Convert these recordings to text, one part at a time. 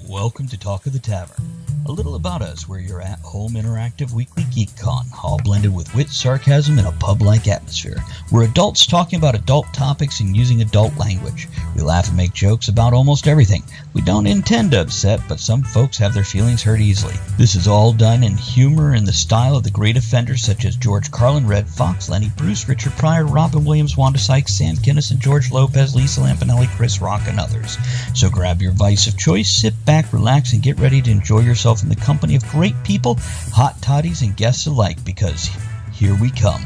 Welcome to Talk of the Tavern. A little about us, we're your at-home interactive weekly geek con, all blended with wit, sarcasm, and a pub-like atmosphere. We're adults talking about adult topics and using adult language. We laugh and make jokes about almost everything. We don't intend to upset, but some folks have their feelings hurt easily. This is all done in humor in the style of the great offenders such as George Carlin, Red Fox, Lenny Bruce, Richard Pryor, Robin Williams, Wanda Sykes, Sam Kinison, George Lopez, Lisa Lampanelli, Chris Rock, and others. So grab your vice of choice, sit back, relax, and get ready to enjoy yourself in the company of great people, hot toddies, and guests alike, because here we come.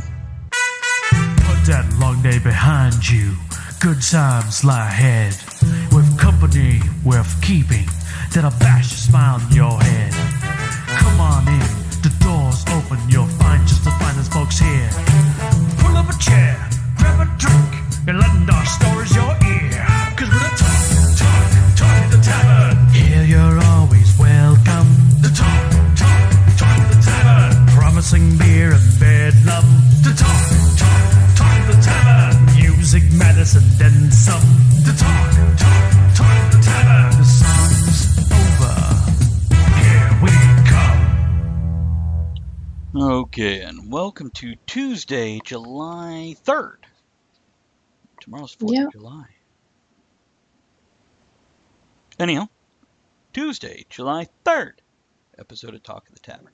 Put that long day behind you. Good times lie ahead. With company worth keeping, that'll bash a smile in your head. Come on in, the door's open. You'll find just the finest folks here. Pull up a chair, grab a drink, and lend our stories your ear. Cause we're the talk of the tavern. Here you're always welcome. The talk of the tavern. Promising beer and bedlam. The talk of the tavern. Music, medicine, then some. The talk of the tavern. The song's over. Here we come. Okay, and welcome to Tuesday, July 3rd. Tomorrow's 4th of July. Anyhow, Tuesday, July 3rd, episode of Talk of the Tavern.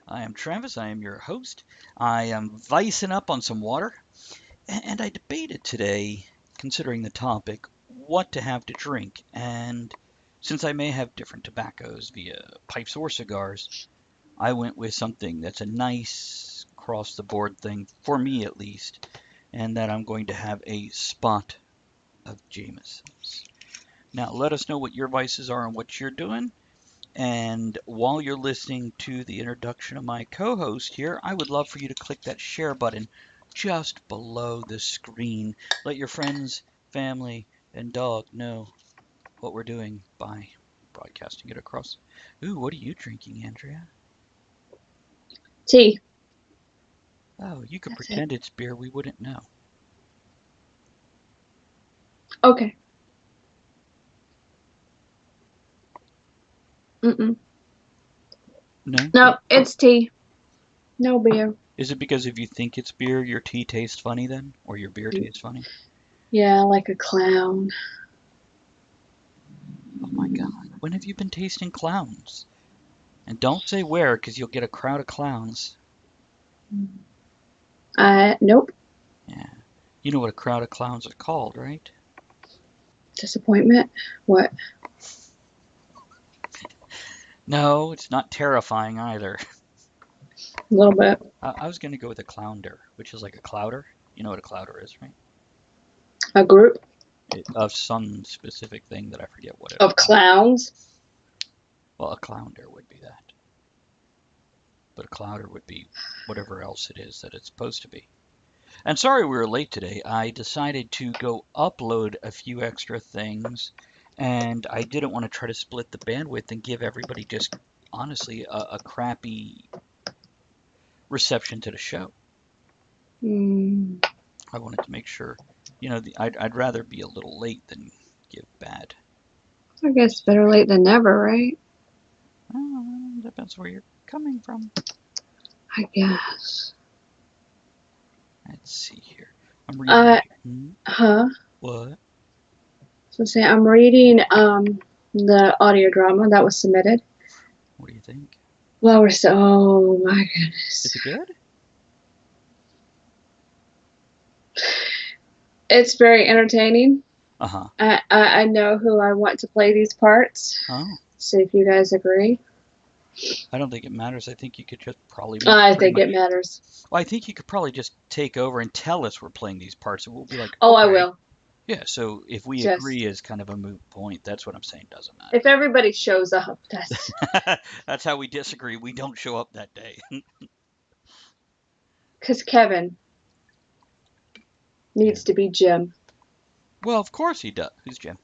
I am Travis, I am your host. I am vicing up on some water, and I debated today, considering the topic, what to have to drink. And since I may have different tobaccos via pipes or cigars, I went with something that's a nice across-the-board thing, for me at least, and that I'm going to have a spot of Jameson's. Now, let us know what your vices are and what you're doing. And while you're listening to the introduction of my co-host here, I would love for you to click that share button just below the screen. Let your friends, family, and dog know what we're doing by broadcasting it across. Ooh, what are you drinking, Andrea? Tea. Oh, you could That's pretend it's beer. We wouldn't know. Okay. No? No, it's tea. No beer. Is it because if you think it's beer, your tea tastes funny then? Or your beer tastes funny? Yeah, like a clown. Oh my god, when have you been tasting clowns? And don't say where, because you'll get a crowd of clowns. Nope. Yeah. You know what a crowd of clowns are called, right? Disappointment? What? No, it's not terrifying either. A little bit. I was going to go with a clownder, which is like a clouder. You know what a clouder is, right? A group Of some specific thing that I forget what it is. of clowns? Well, a clownder would be that. But a clouder would be whatever else it is that it's supposed to be. And sorry we were late today. I decided to go upload a few extra things, and I didn't want to try to split the bandwidth and give everybody just, honestly, a crappy reception to the show. I wanted to make sure, I'd rather be a little late than give bad. I guess better late than never, right? Depends where you're coming from. I guess. Let's see here. I'm reading. What? So say I'm reading the audio drama that was submitted. What do you think? Well, oh my goodness. Is it good? It's very entertaining. Uh-huh. I know who I want to play these parts. Oh. See if you guys agree. I don't think it matters. I think you could just probably... I think it matters. Well, I think you could probably just take over and tell us we're playing these parts, and we'll be like... Oh, okay. I will. Yeah, so if we agree is kind of a moot point. That's what I'm saying. Doesn't matter. If everybody shows up, that's how we disagree. We don't show up that day. Because Kevin needs to be Jim. Well, of course he does. Who's Jim?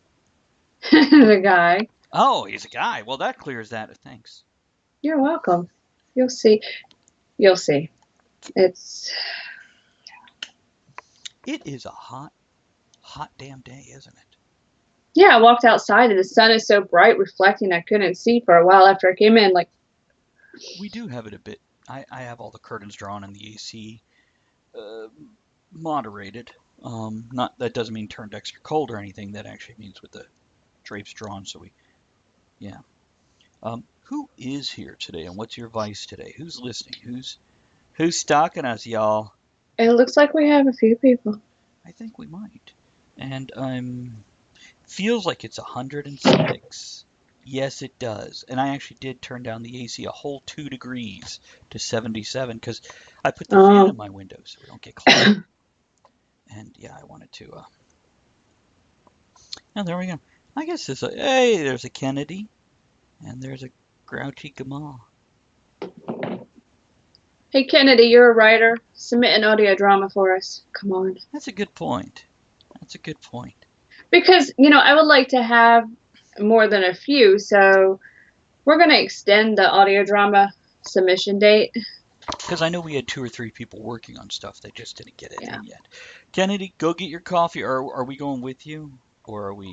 The guy. Oh, he's a guy. Well, that clears that. Thanks. You're welcome. You'll see. You'll see. It is a hot damn day, isn't it? Yeah, I walked outside and the sun is so bright, reflecting, I couldn't see for a while after I came in. Like, We do have it a bit. I have all the curtains drawn and the AC uh, moderated. Not that doesn't mean turned extra cold or anything. That actually means with the drapes drawn. So yeah. Who is here today and what's your vice today? Who's listening? Who's stalking us, y'all? it looks like we have a few people. I think we might. And feels like it's 106. Yes, it does. And I actually did turn down the AC a whole 2 degrees to 77 because I put the fan in Oh, my window so we don't get cold. And yeah, I wanted to. Oh, there we go. I guess there's a Kennedy and there's a grouchy Gamal. hey Kennedy, you're a writer. Submit an audio drama for us. Come on. That's a good point. That's a good point. Because, I would like to have more than a few, so we're going to extend the audio drama submission date. Because I know we had 2 or 3 people working on stuff that just didn't get it Yeah. in yet. Kennedy, go get your coffee. Or are we going with you? Or are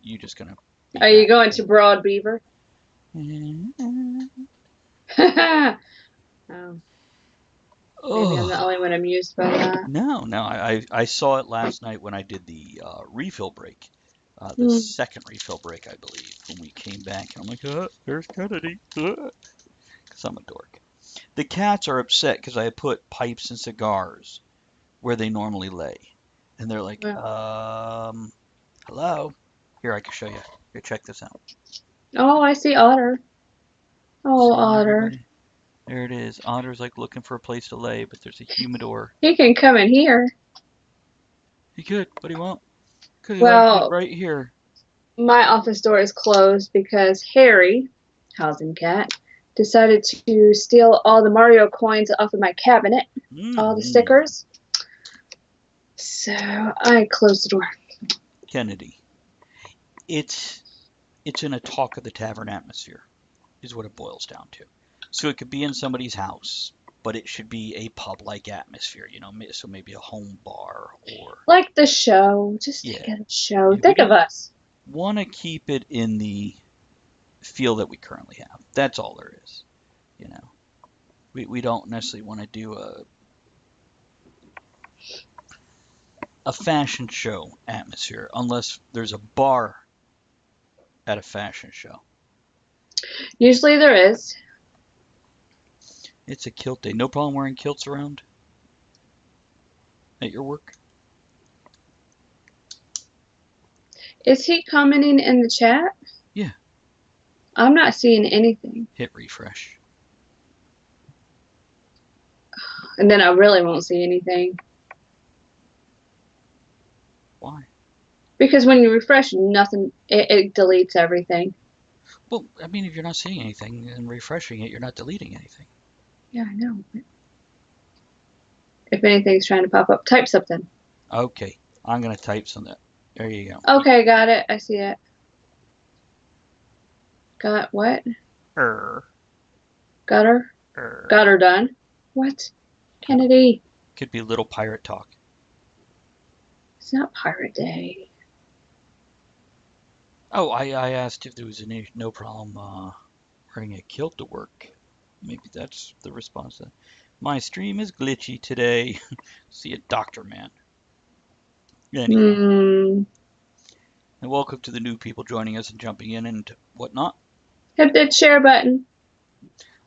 you just going to be Are you back going there? to Broad Beaver? Oh, maybe I'm the Oh, only one amused by that. no. I saw it last night when I did the refill break. The Hmm. second refill break, I believe, when we came back. And I'm like, there's Kennedy. Because I'm a dork. The cats are upset because I put pipes and cigars where they normally lay. And they're like, Well, hello? Here, I can show you. Here, check this out. oh, I see Otter. Oh, See it, Otter. everybody? There it is. Otter's like looking for a place to lay, but there's a humidor. He can come in here. He could, but he won't. Because he likes it Well, right here. my office door is closed because Harry, housing cat, decided to steal all the Mario coins off of my cabinet, all the Mm-hmm. stickers. So I closed the door. Kennedy. It's in a talk of the tavern atmosphere, is what it boils down to. So it could be in somebody's house, but it should be a pub-like atmosphere, so maybe a home bar or Like the show. Just think yeah. of the show. Yeah, we Think of don't us. want to keep it in the feel that we currently have. That's all there is. You know, we don't necessarily want to do a fashion show atmosphere unless there's a bar at a fashion show. Usually there is. It's a kilt day. No problem wearing kilts around at your work? Is he commenting in the chat? Yeah. I'm not seeing anything. Hit refresh. And then I really won't see anything. Why? Because when you refresh, nothing, it deletes everything. Well, I mean, if you're not seeing anything and refreshing it, you're not deleting anything. Yeah, I know. If anything's trying to pop up, type something. Okay, I'm gonna type something. There you go. Okay, got it. I see it. Got what? Er, Got her? er. Got her done? What? Kennedy. Could be little pirate talk. It's not Pirate Day. Oh, I asked if there was no problem wearing a kilt to work. Maybe that's the response. My stream is glitchy today. See a doctor, man. Anyway, and welcome to the new people joining us and jumping in and whatnot. Hit that share button.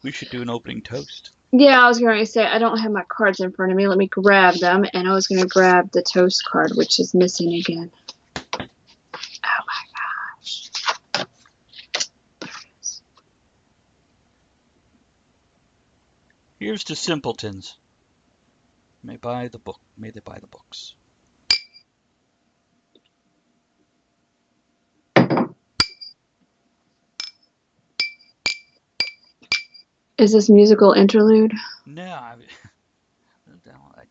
We should do an opening toast. Yeah, I was going to say, I don't have my cards in front of me. Let me grab them. And I was going to grab the toast card, which is missing again. Oh my gosh. There it is. Here's to Simpletons. May they buy the books. Is this musical interlude? No, I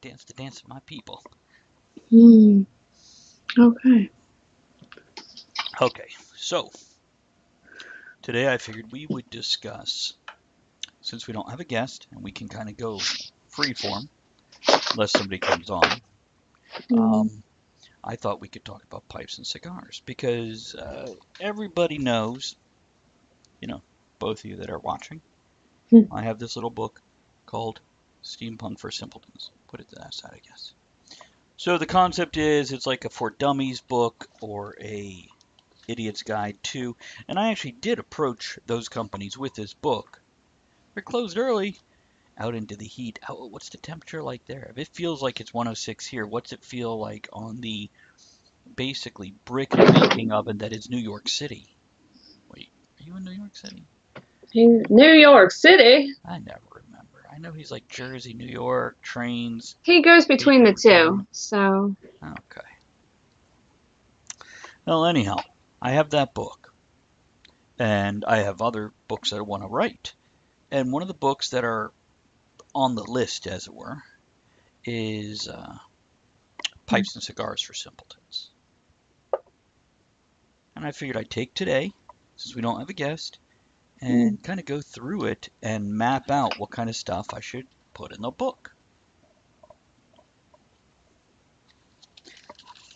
dance the dance of my people. Okay. Okay, so today I figured we would discuss, since we don't have a guest and we can kind of go free form, unless somebody comes on. I thought we could talk about pipes and cigars because everybody knows, you know, both of you that are watching, I have this little book called Steampunk for Simpletons. Put it to that side, I guess. So the concept is it's like a For Dummies book or a Idiot's Guide to, and I actually did approach those companies with this book. They're closed early, out into the heat. What's the temperature like there? If it feels like it's 106 here, what's it feel like on the basically brick baking oven that is New York City? Wait, are you in New York City? New York City? I never remember. I know he's like Jersey, New York, trains. He goes between the two, so. Okay. Well, anyhow, I have that book. And I have other books that I want to write. And one of the books that are on the list, as it were, is Pipes and Cigars for Simpletons. And I figured I'd take today, since we don't have a guest, and kind of go through it and map out what kind of stuff I should put in the book.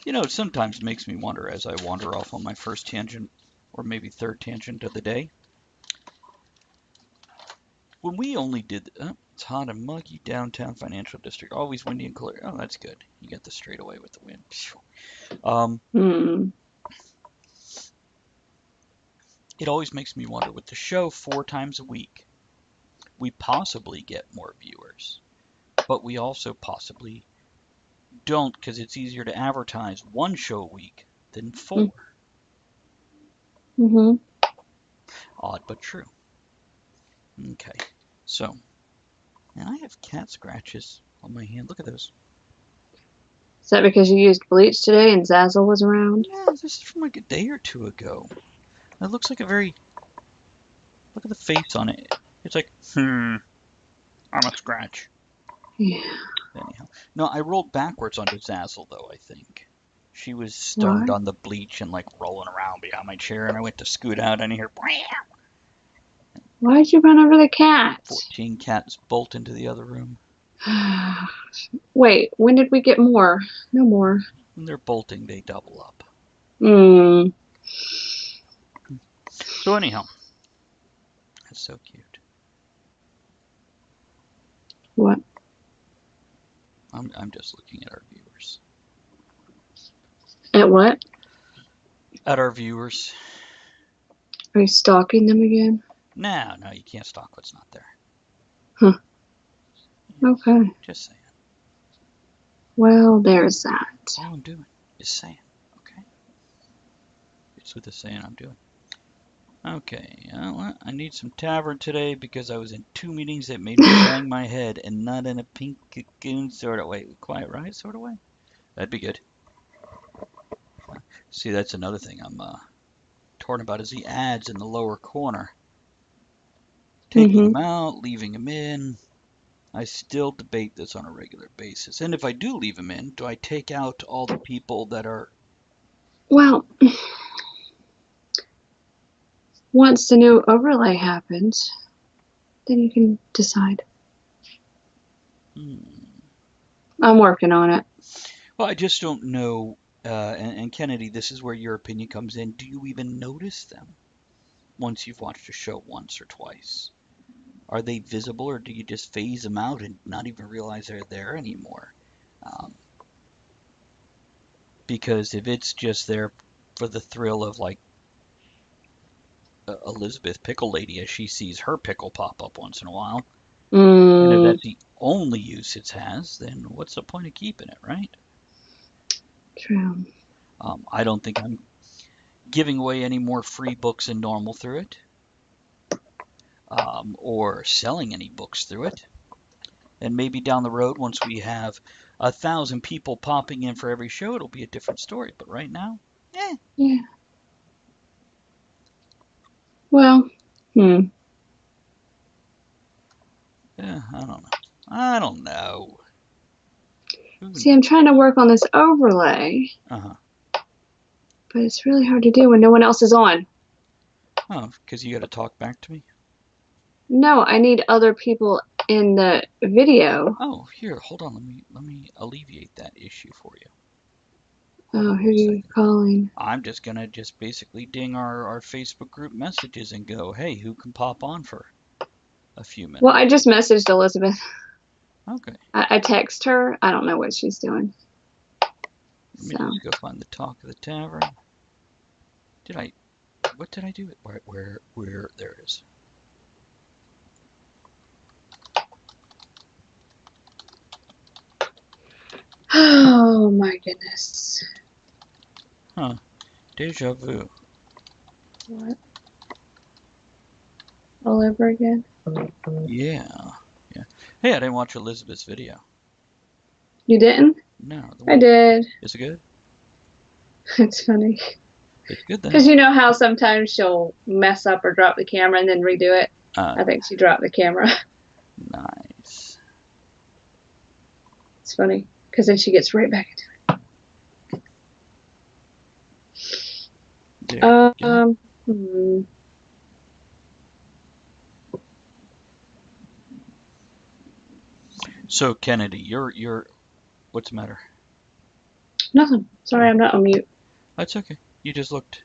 You know, it sometimes makes me wonder as I wander off on my first tangent, or maybe third tangent of the day. When we only did, it's hot and muggy, downtown financial district, always windy and clear. Oh, that's good. You get the straightaway with the wind. It always makes me wonder, with the show 4 times a week, we possibly get more viewers, but we also possibly don't because it's easier to advertise 1 show a week than 4. Odd but true. Okay, so, and I have cat scratches on my hand. Look at those. Is that because you used bleach today and Zazzle was around? Yeah, this is from like a day or 2 ago. It looks like a very, look at the face on it. It's like, I'm a scratch. Yeah. Anyhow, no, I rolled backwards onto Zazzle though, I think. She was stoned on the bleach and like rolling around behind my chair, and I went to scoot out and I hear, why'd you run over the cat? 14 cats bolt into the other room. Wait, when did we get more? No more. When they're bolting, they double up. So anyhow, that's so cute. What? I'm just looking at our viewers. At what? At our viewers. Are you stalking them again? No, you can't stalk what's not there. Huh. Okay. Just saying. Well, there's that. That's all I'm doing. Just saying. Okay? It's with the saying I'm doing. Okay, I need some tavern today because I was in 2 meetings that made me bang my head and not in a pink cocoon sort of way. Quiet Riot sort of way? That'd be good. See, that's another thing I'm torn about is the ads in the lower corner. Taking them out, leaving them in. I still debate this on a regular basis. And if I do leave them in, do I take out all the people that are... Well, once the new overlay happens, then you can decide. I'm working on it. Well, I just don't know. And Kennedy, this is where your opinion comes in. Do you even notice them once you've watched a show once or twice? Are they visible, or do you just phase them out and not even realize they're there anymore? Because if it's just there for the thrill of, like, Elizabeth Pickle Lady as she sees her pickle pop up once in a while, and if that's the only use it has, then what's the point of keeping it, right? True. I don't think I'm giving away any more free books than normal through it, or selling any books through it. And maybe down the road, once we have 1,000 people popping in for every show, it'll be a different story. But right now, Yeah. Well, yeah, I don't know. See, I'm trying to work on this overlay. But it's really hard to do when no one else is on. Oh, because you got to talk back to me? No, I need other people in the video. Oh, here, hold on. Let me alleviate that issue for you. Oh, who are a you second. calling? I'm just gonna basically ding our Facebook group messages and go, hey, who can pop on for a few minutes? Well, I just messaged Elizabeth. Okay. I text her. I don't know what she's doing. Let me So. just go find the Talk of the Tavern. What did I do? Where, there it is. Oh my goodness. Huh. Deja vu. What? All over again? Yeah. Yeah. Hey, I didn't watch Elizabeth's video. You didn't? No. The I one. did. Is it good? It's funny. It's good then. Because you know how sometimes she'll mess up or drop the camera and then redo it? I think she dropped the camera. Nice. It's funny. Because then she gets right back into it. There we go. So Kennedy, you're what's the matter? Nothing. Sorry, I'm not on mute. That's okay. You just looked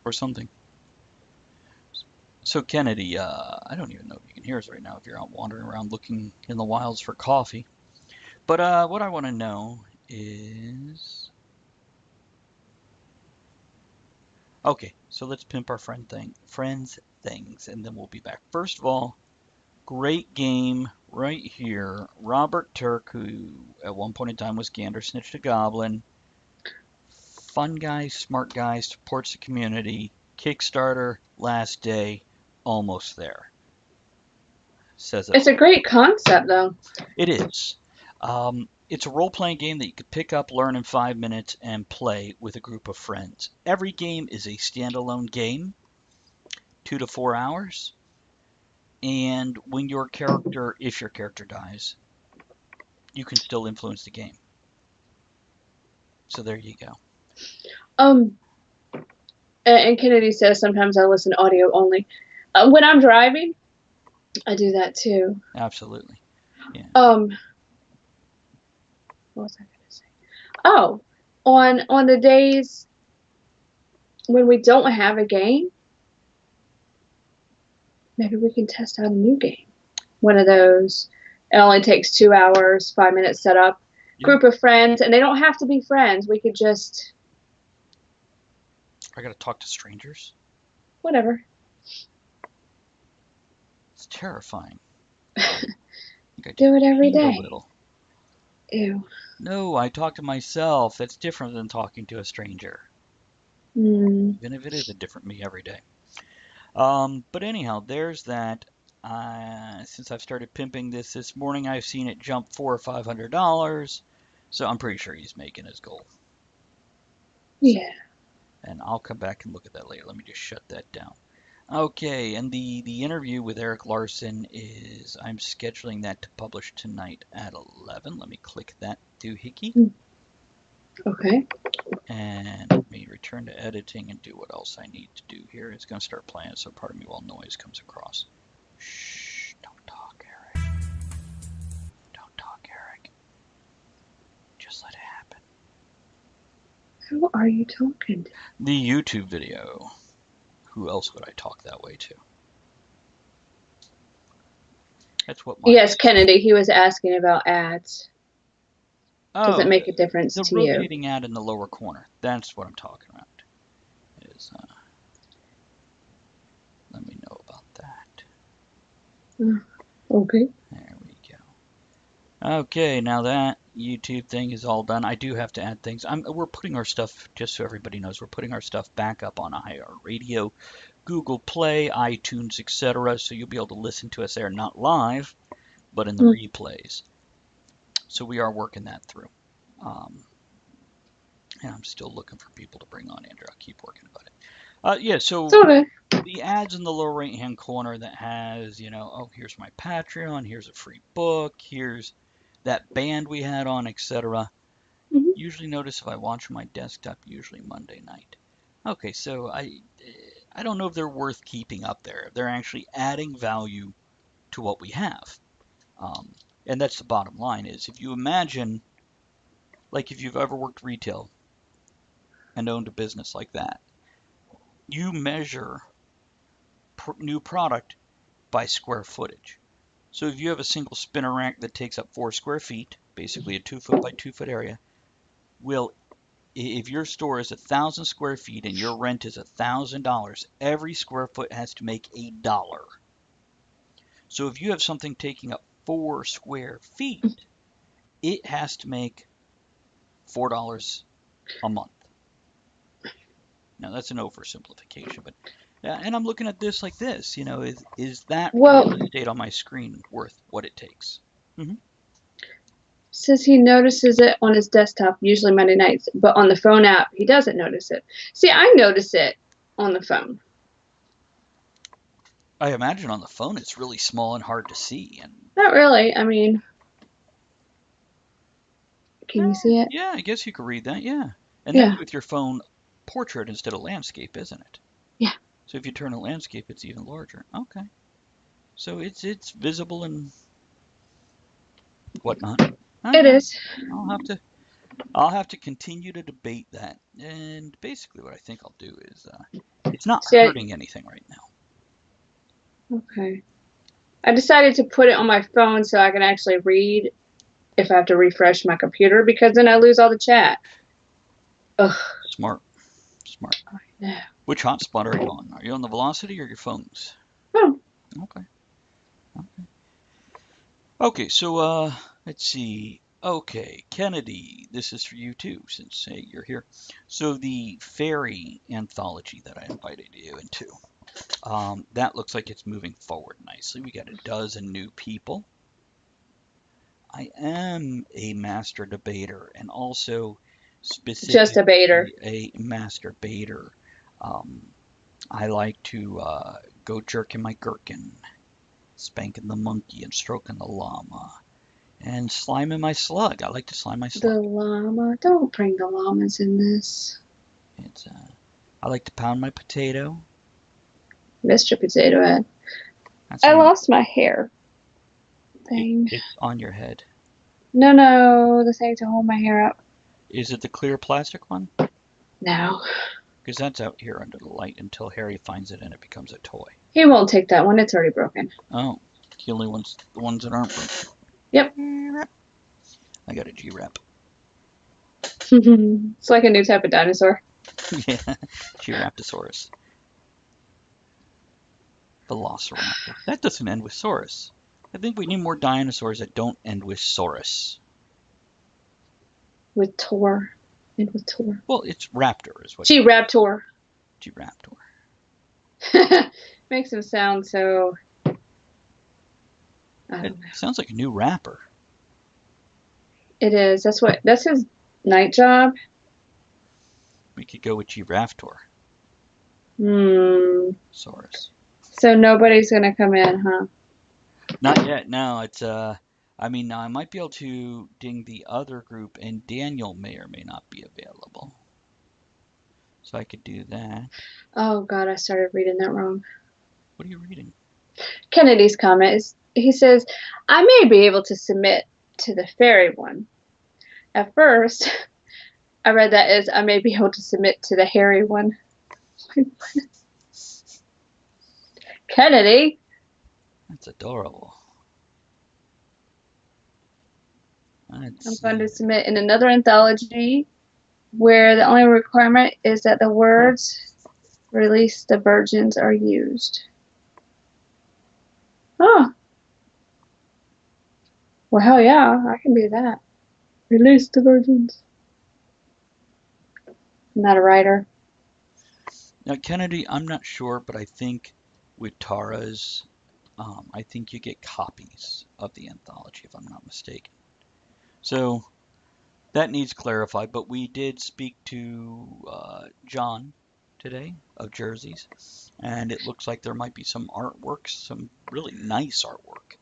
or something. So Kennedy, I don't even know if you can hear us right now if you're out wandering around looking in the wilds for coffee. But what I want to know is, okay, so let's pimp our friends things, and then we'll be back. First of all, great game right here. Robert Turk, who at one point in time was Gander Snitch the Goblin. Fun guy, smart guy, supports the community. Kickstarter, last day, almost there. Says it It's a great concept, though. It is. It's a role-playing game that you could pick up, learn in 5 minutes, and play with a group of friends. Every game is a standalone game, 2 to 4 hours. And when if your character dies, you can still influence the game. So there you go. And Kennedy says sometimes I listen audio only. When I'm driving, I do that too. Absolutely. Yeah. What was I going to say? Oh, on the days when we don't have a game, maybe we can test out a new game. One of those. It only takes 2 hours, 5 minutes setup. Yeah. Group of friends, and they don't have to be friends. We could just I gotta talk to strangers? whatever. It's terrifying. Do it every A day. little. Ew. No, I talk to myself. That's different than talking to a stranger. Mm. Even if it is a different me every day. But anyhow, there's that. Since I've started pimping this morning, I've seen it jump $400 or $500. So I'm pretty sure he's making his goal. Yeah. And I'll come back and look at that later. Let me just shut that down. Okay, and the interview with Eric Larson is, I'm scheduling that to publish tonight at 11. Let me click that doohickey. Okay. And let me return to editing and do what else I need to do here. It's going to start playing, so pardon me while noise comes across. Shh, don't talk, Eric. Don't talk, Eric. Just let it happen. Who are you talking to? The YouTube video. Who else would I talk that way to? That's what my... Yes, Kennedy. He was asking about ads. Does it make a difference the to you? rotating ad in the lower corner. That's what I'm talking about. Let me know about that. Okay. There we go. Okay, now that YouTube thing is all done, I do have to add things. We're putting our stuff, just so everybody knows, we're putting our stuff back up on iHeartRadio, Google Play, iTunes, etc. So you'll be able to listen to us there, not live, but in the replays. So we are working that through. And I'm still looking for people to bring on, Andrew. I'll keep working about it. Yeah, so the ads in the lower right-hand corner that has, oh, here's my Patreon, here's a free book, here's that band we had on, etc. Usually notice if I watch my desktop, usually Monday night. Okay, so I don't know if they're worth keeping up there. They're actually adding value to what we have. And that's the bottom line is, if you imagine like if you've ever worked retail and owned a business like that, you measure new product by square footage. So if you have a single spinner rack that takes up 4 square feet, basically a 2 foot by 2 foot area, well, if your store is 1,000 square feet and your rent is $1,000, every square foot has to make $1. So if you have something taking up 4 square feet, it has to make $4 a month. Now that's an oversimplification, but yeah, and I'm looking at this like this, is that Well, real estate on my screen worth what it takes? Hmm. says he notices it on his desktop, usually Monday nights, but on the phone app, he doesn't notice it. See, I notice it on the phone. I imagine on the phone it's really small and hard to see, and Not really. I mean, can you see it? yeah, I guess you could read that, yeah. And Yeah. that's with your phone portrait instead of landscape, isn't it? Yeah. So if you turn a landscape, it's even larger. Okay. So it's visible and whatnot. It is. I'll have to continue to debate that. And basically what I think I'll do is it's not See, hurting anything right now. okay. I decided to put it on my phone so I can actually read if I have to refresh my computer, because then I lose all the chat. Ugh. Smart. I know. Which hotspot are you on? Are you on the Velocity or your phones? Oh, Okay. Okay, so let's see. Okay, Kennedy, this is for you too, since hey, you're here. So the fairy anthology that I invited you into, that looks like it's moving forward nicely. We got a dozen new people. I am a master debater and also just a baiter. specifically a master baiter. I like to go jerking my gherkin, spanking the monkey and stroking the llama, and sliming my slug. I like to slime my The slug. llama. Don't bring the llamas in this. It's I like to pound my potato. Mr. Potato Head. That's I on, lost my hair thing. it's on your head. No, the thing to hold my hair up. Is it the clear plastic one? No. Because that's out here under the light until Harry finds it and it becomes a toy. He won't take that one. It's already broken. Oh, the only ones, the ones that aren't broken. Yep. I got a G-Rap. It's like a new type of dinosaur. Yeah, G-Raptosaurus. Velociraptor. That doesn't end with Saurus. I think we need more dinosaurs that don't end with Saurus. With Tor. And with Tor. Well, it's raptor is what. G-Raptor. G-Raptor. Makes him sound so... I It don't know. sounds like a new rapper. It is. That's his night job. We could go with G-Raptor. Saurus. So nobody's gonna come in, huh? Not yet. No, it's I mean, now I might be able to ding the other group, and Daniel may or may not be available. So I could do that. Oh God, I started reading that wrong. What are you reading? Kennedy's comment is, he says, I may be able to submit to the fairy one. At first, I read that as I may be able to submit to the hairy one. Kennedy. That's adorable. I'm going to submit in another anthology where the only requirement is that the words release the virgins are used. Oh. Well, hell yeah, I can do that. Release the virgins. I'm not a writer. Now, Kennedy, I'm not sure, but I think with Tara's, I think you get copies of the anthology, if I'm not mistaken. So that needs clarified, but we did speak to John today of Jerseys, and it looks like there might be some artwork, some really nice artwork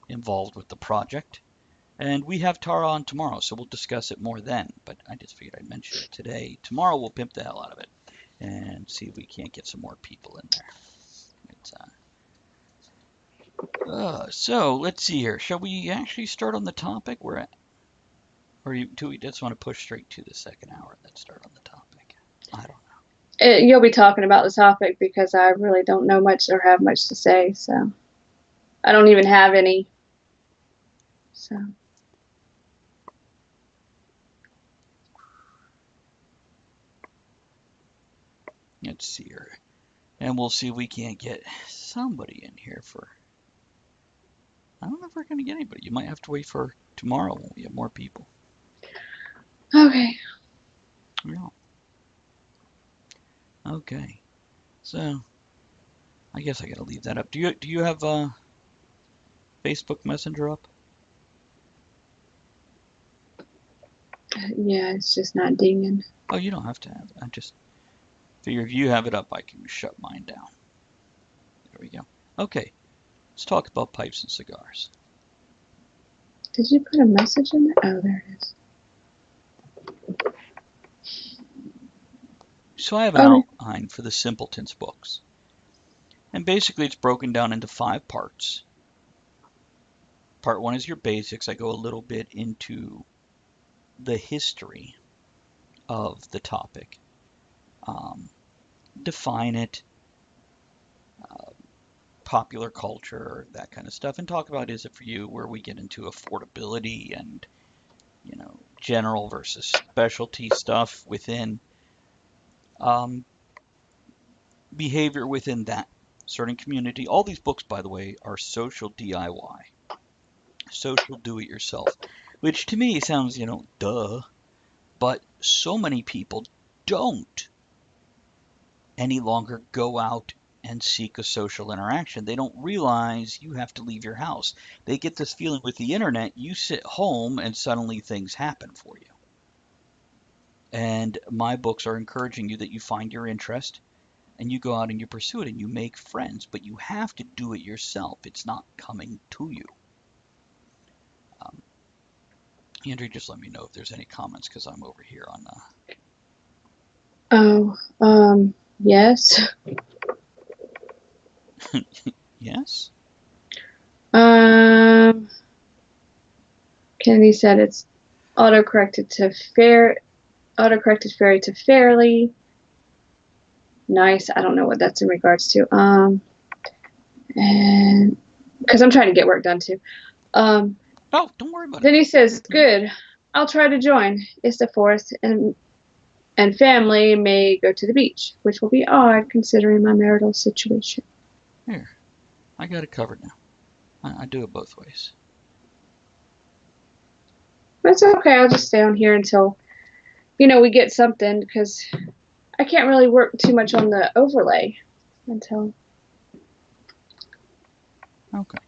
involved with the project. And we have Tara on tomorrow, so we'll discuss it more then, but I just figured I'd mention it today. Tomorrow we'll pimp the hell out of it and see if we can't get some more people in there. So let's see here. Shall we actually start on the topic? We're at Or do we just want to push straight to the second hour and then start on the topic? I don't know. You'll be talking about the topic because I really don't know much or have much to say, so I don't even have any. So let's see here. And we'll see if we can't get somebody in here for. I don't know if we're going to get anybody. You might have to wait for tomorrow when we have more people. okay. Yeah. Okay. So I guess I got to leave that up. Do you have Facebook Messenger up? Yeah, it's just not dinging. Oh, you don't have to have it. I just figure if you have it up, I can shut mine down. There we go. Okay. Let's talk about pipes and cigars. Did you put a message in there? Oh, there it is. So I have an outline for the Simpletons books. And basically it's broken down into 5 parts. Part 1 is your basics. I go a little bit into the history of the topic. Define it, popular culture, that kind of stuff, and talk about is it for you, where we get into affordability and, general versus specialty stuff within behavior within that certain community. All these books, by the way, are social DIY, social do-it-yourself, which to me sounds, duh, but so many people don't any longer go out and seek a social interaction. They don't realize you have to leave your house. They get this feeling with the internet, you sit home and suddenly things happen for you. And my books are encouraging you that you find your interest and you go out and you pursue it and you make friends, but you have to do it yourself. It's not coming to you. Andrew, just let me know if there's any comments because I'm over here on Yes. Yes? Kennedy said it's autocorrected fairy to fairly. Nice. I don't know what that's in regards to. And because I'm trying to get work done too. Oh, don't worry about it. Then he says, good. I'll try to join. It's the 4th and family may go to the beach, which will be odd considering my marital situation. Here, I got it covered now. I do it both ways. That's okay. I'll just stay on here until, we get something because I can't really work too much on the overlay until. Okay.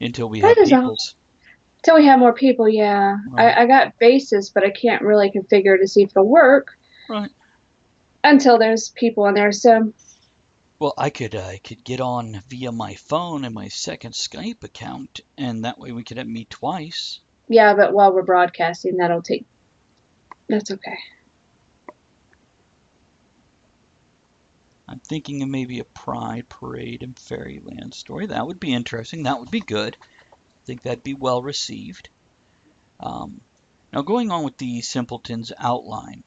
Until we have peoples. Until we have more people, yeah. Right. I got bases, but I can't really configure to see if it'll work. Right. Until there's people in there, so. Well, I could get on via my phone and my second Skype account, and that way we could meet twice. Yeah, but while we're broadcasting, that's okay. I'm thinking of maybe a Pride Parade in Fairyland story. That would be interesting. That would be good. I think that'd be well received. Now, going on with the Simpletons outline.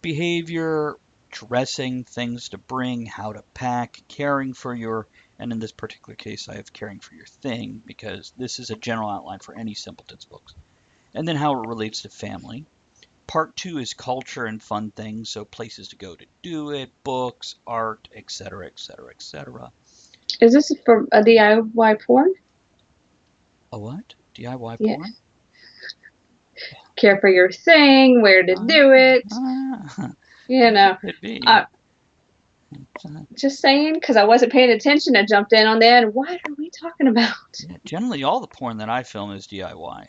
Behavior, dressing, things to bring, how to pack, caring for your, and in this particular case, I have caring for your thing, because this is a general outline for any Simpletons books. And then how it relates to family. Part 2 is culture and fun things, so places to go to do it, books, art, etc., etc., etc. Is this for a DIY porn? A what? DIY porn? Care for your thing, where to do it. Could be. Just saying, because I wasn't paying attention, I jumped in on that. What are we talking about? Yeah, generally, all the porn that I film is DIY.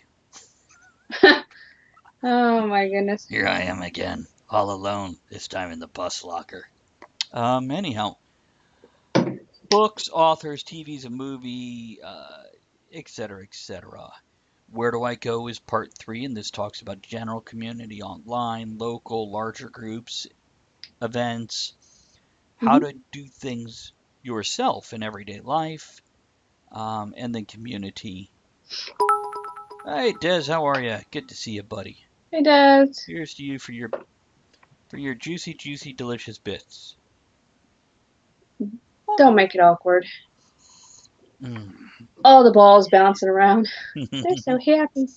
Oh my goodness. Here I am again, all alone, this time in the bus locker. Anyhow, books, authors, TV's a movie, etc., etc. Where do I go is part 3, and this talks about general community, online, local, larger groups, events, how to do things yourself in everyday life, and then community. Hey, Des, how are you? Good to see you, buddy. Hey, Dad. Here's to you for your juicy, juicy, delicious bits. Don't make it awkward. Mm. All the balls bouncing around. They're so happy.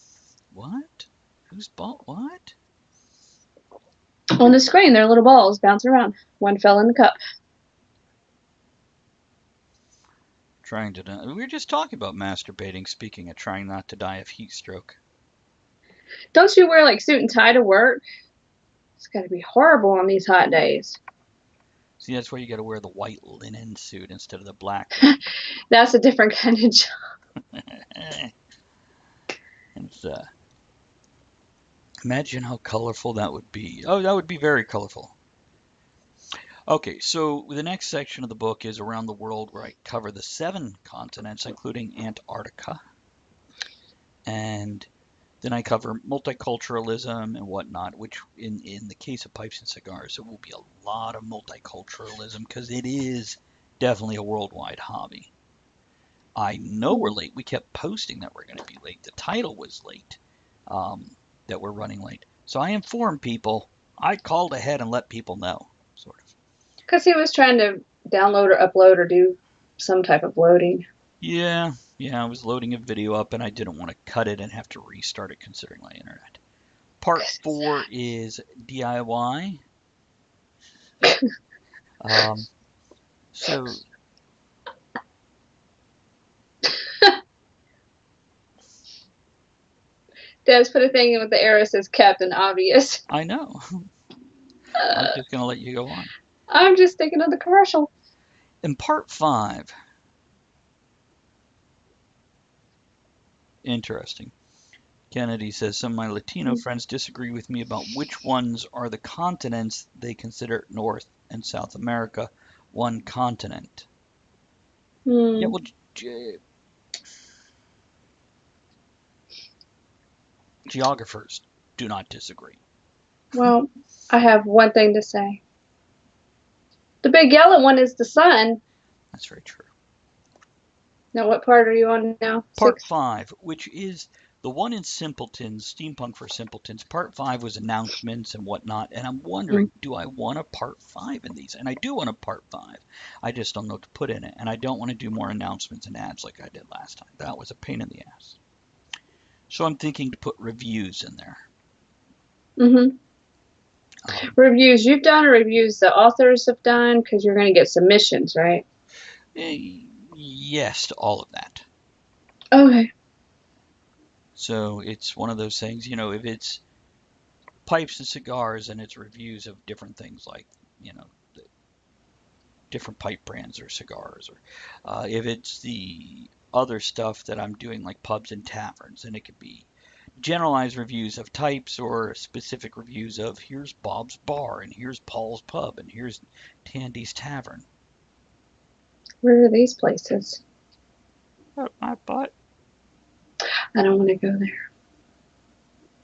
What? Who's ball? What? On the screen, there are little balls bouncing around. One fell in the cup. Trying to. We were just talking about masturbating. Speaking of trying not to die of heat stroke. Don't you wear like suit and tie to work? It's got to be horrible on these hot days. See, that's why you got to wear the white linen suit instead of the black. That's a different kind of job. It's, imagine how colorful that would be. Oh, that would be very colorful. Okay, so the next section of the book is Around the World, where I cover the 7 continents, including Antarctica. And then I cover multiculturalism and whatnot, which in the case of pipes and cigars, it will be a lot of multiculturalism because it is definitely a worldwide hobby. I know we're late. We kept posting that we're going to be late. The title was late, that we're running late. So I informed people. I called ahead and let people know, sort of. Because he was trying to download or upload or do some type of loading. Yeah, I was loading a video up and I didn't want to cut it and have to restart it considering my internet. Part 4 is DIY. So Dad's put a thing in with the arrow says Captain Obvious. I know. I'm just going to let you go on. I'm just thinking of the commercial. In part 5, interesting. Kennedy says, some of my Latino friends disagree with me about which ones are the continents they consider North and South America one continent. Yeah, well, geographers do not disagree. Well, I have one thing to say. The big yellow one is the sun. That's very true. Now, what part are you on now? Part 5, which is the one in Simpletons, Steampunk for Simpletons. Part 5 was announcements and whatnot, and I'm wondering, do I want a part 5 in these? And I do want a part 5. I just don't know what to put in it, and I don't want to do more announcements and ads like I did last time. That was a pain in the ass. So I'm thinking to put reviews in there. Mm-hmm. Reviews you've done or reviews the authors have done? Because you're going to get submissions, right? Yes to all of that. Okay. So it's one of those things, if it's pipes and cigars and it's reviews of different things like, different pipe brands or cigars, or if it's the other stuff that I'm doing like pubs and taverns, and it could be generalized reviews of types or specific reviews of here's Bob's Bar and here's Paul's Pub and here's Tandy's Tavern. Where are these places? Up my butt. I don't want to go there.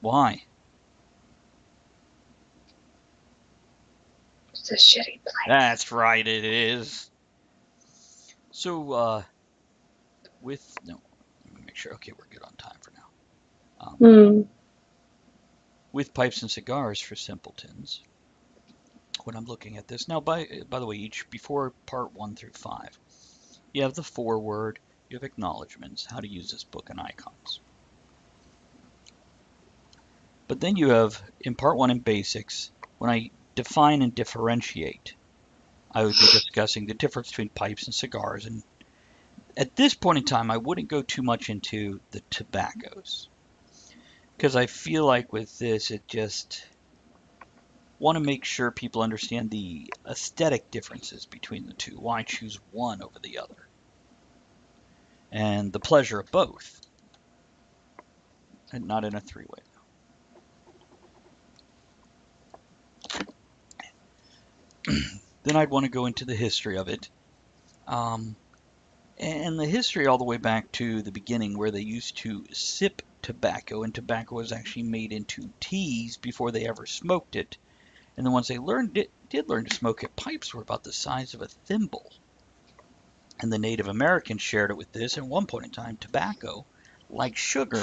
Why? It's a shitty place. That's right, it is. So, no, let me make sure. Okay, we're good on time for now. With pipes and cigars for Simpletons, when I'm looking at this now, by the way, before part 1 through 5, you have the foreword, you have acknowledgments, how to use this book, and icons. But then you have, in part 1 in basics, when I define and differentiate, I would be discussing the difference between pipes and cigars. And at this point in time, I wouldn't go too much into the tobaccos, because I feel like with this, it just want to make sure people understand the aesthetic differences between the two. Why choose one over the other? And the pleasure of both. And not in a three-way. Then I'd want to go into the history of it. And the history all the way back to the beginning, where they used to sip tobacco, and tobacco was actually made into teas before they ever smoked it. And then once they did learn to smoke it, pipes were about the size of a thimble. And the Native Americans shared it with this. At one point in time, tobacco, like sugar,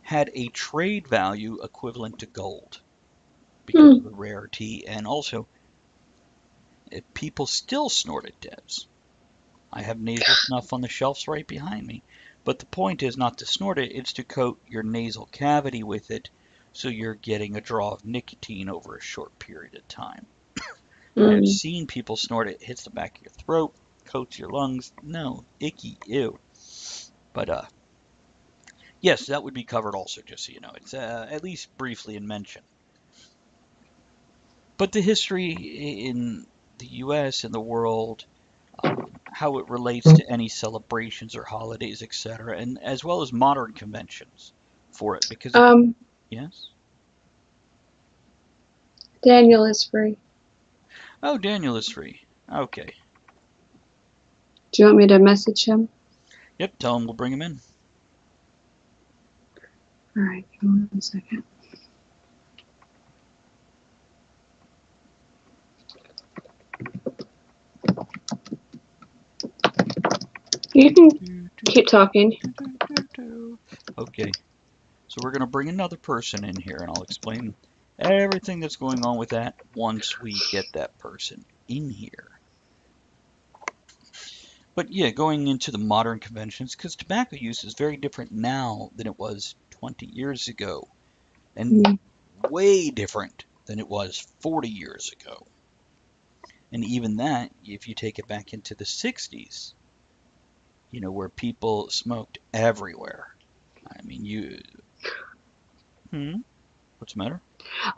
had a trade value equivalent to gold because Hmm. of the rarity, and also people still snorted Devs. I have nasal snuff on the shelves right behind me. But the point is not to snort it, it's to coat your nasal cavity with it so you're getting a draw of nicotine over a short period of time. I have Mm. seen people snort it, hits the back of your throat, coats your lungs. No, icky, ew. But yes, that would be covered also, just so you know. It's at least briefly in mention. But the history in the US and the world, how it relates to any celebrations or holidays, etc., and as well as modern conventions for it, because it, Um, yes. Daniel is free. Oh, Daniel is free. Okay. Do you want me to message him? Yep, tell him we'll bring him in. All right, give me 1 second. You can keep talking. Okay, so we're going to bring another person in here, and I'll explain everything that's going on with that once we get that person in here. But yeah, going into the modern conventions, because tobacco use is very different now than it was 20 years ago, and Mm. way different than it was 40 years ago. And even that, if you take it back into the 60s, where people smoked everywhere. I mean, what's the matter?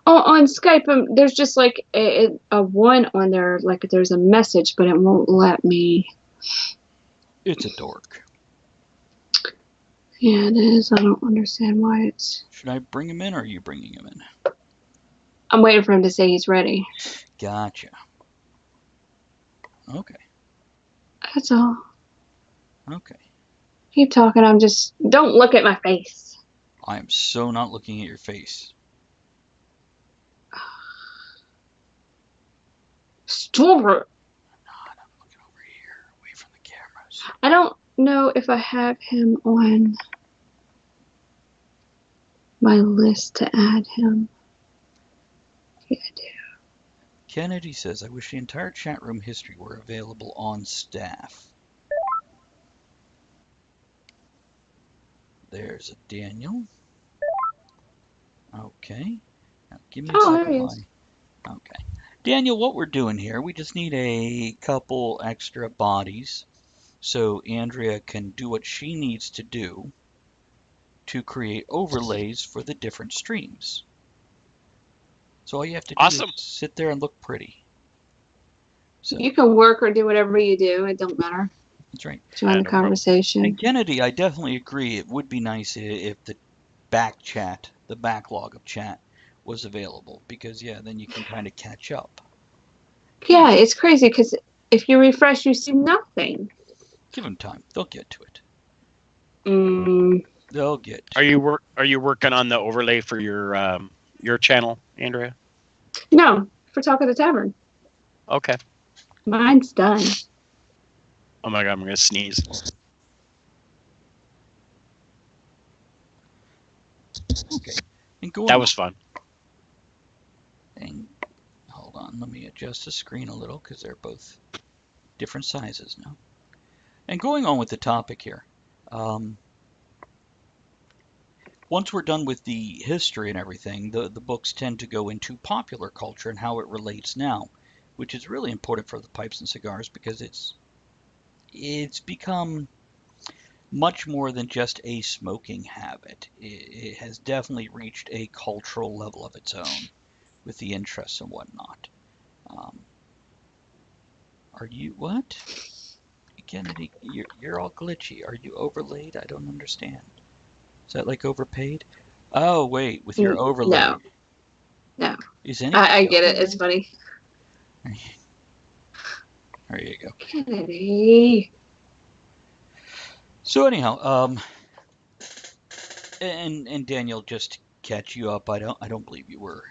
Oh, on Skype, there's just like a one on there, like there's a message, but it won't let me. It's a dork. Yeah, it is. I don't understand why it's. Should I bring him in, or are you bringing him in? I'm waiting for him to say he's ready. Gotcha. Okay. That's all. Okay. Keep talking. I'm just. Don't look at my face. I am so not looking at your face. Stop it. I'm looking over here, away from the cameras. I don't know if I have him on my list to add him. Yeah, I do. Kennedy says, I wish the entire chat room history were available on staff. There's a Daniel. Okay. Now give me a Oh, there second he while is. Okay. Daniel, what we're doing here, we just need a couple extra bodies so Andrea can do what she needs to do to create overlays for the different streams. So all you have to do is Awesome. sit there and look pretty. So You can work or do whatever you do. It don't matter. that's right. Join the No problem. conversation. And Kennedy, I definitely agree. It would be nice if the back chat, the backlog of chat, was available because yeah, then you can kind of catch up. Yeah, it's crazy because if you refresh, you see nothing. Give them time; they'll get to it. Mm, They'll get to Are it. you working on the overlay for your channel, Andrea? no, for Talk of the Tavern. Okay. Mine's done. Oh my god, I'm gonna sneeze. Okay. And going That was fun. and hold on, let me adjust the screen a little because they're both different sizes now. And going on with the topic here, once we're done with the history and everything, the books tend to go into popular culture and how it relates now, which is really important for the pipes and cigars because it's become much more than just a smoking habit. It has definitely reached a cultural level of its own with the interests and whatnot. Um, are you what? Kennedy, you're all glitchy. Are you overlaid? I don't understand. Is that like overpaid? Oh, wait, with your overlay. No, no. Is anybody I get it. It's overlaid? funny. There you go. Kennedy. So anyhow, and Daniel, just to catch you up, I don't believe you were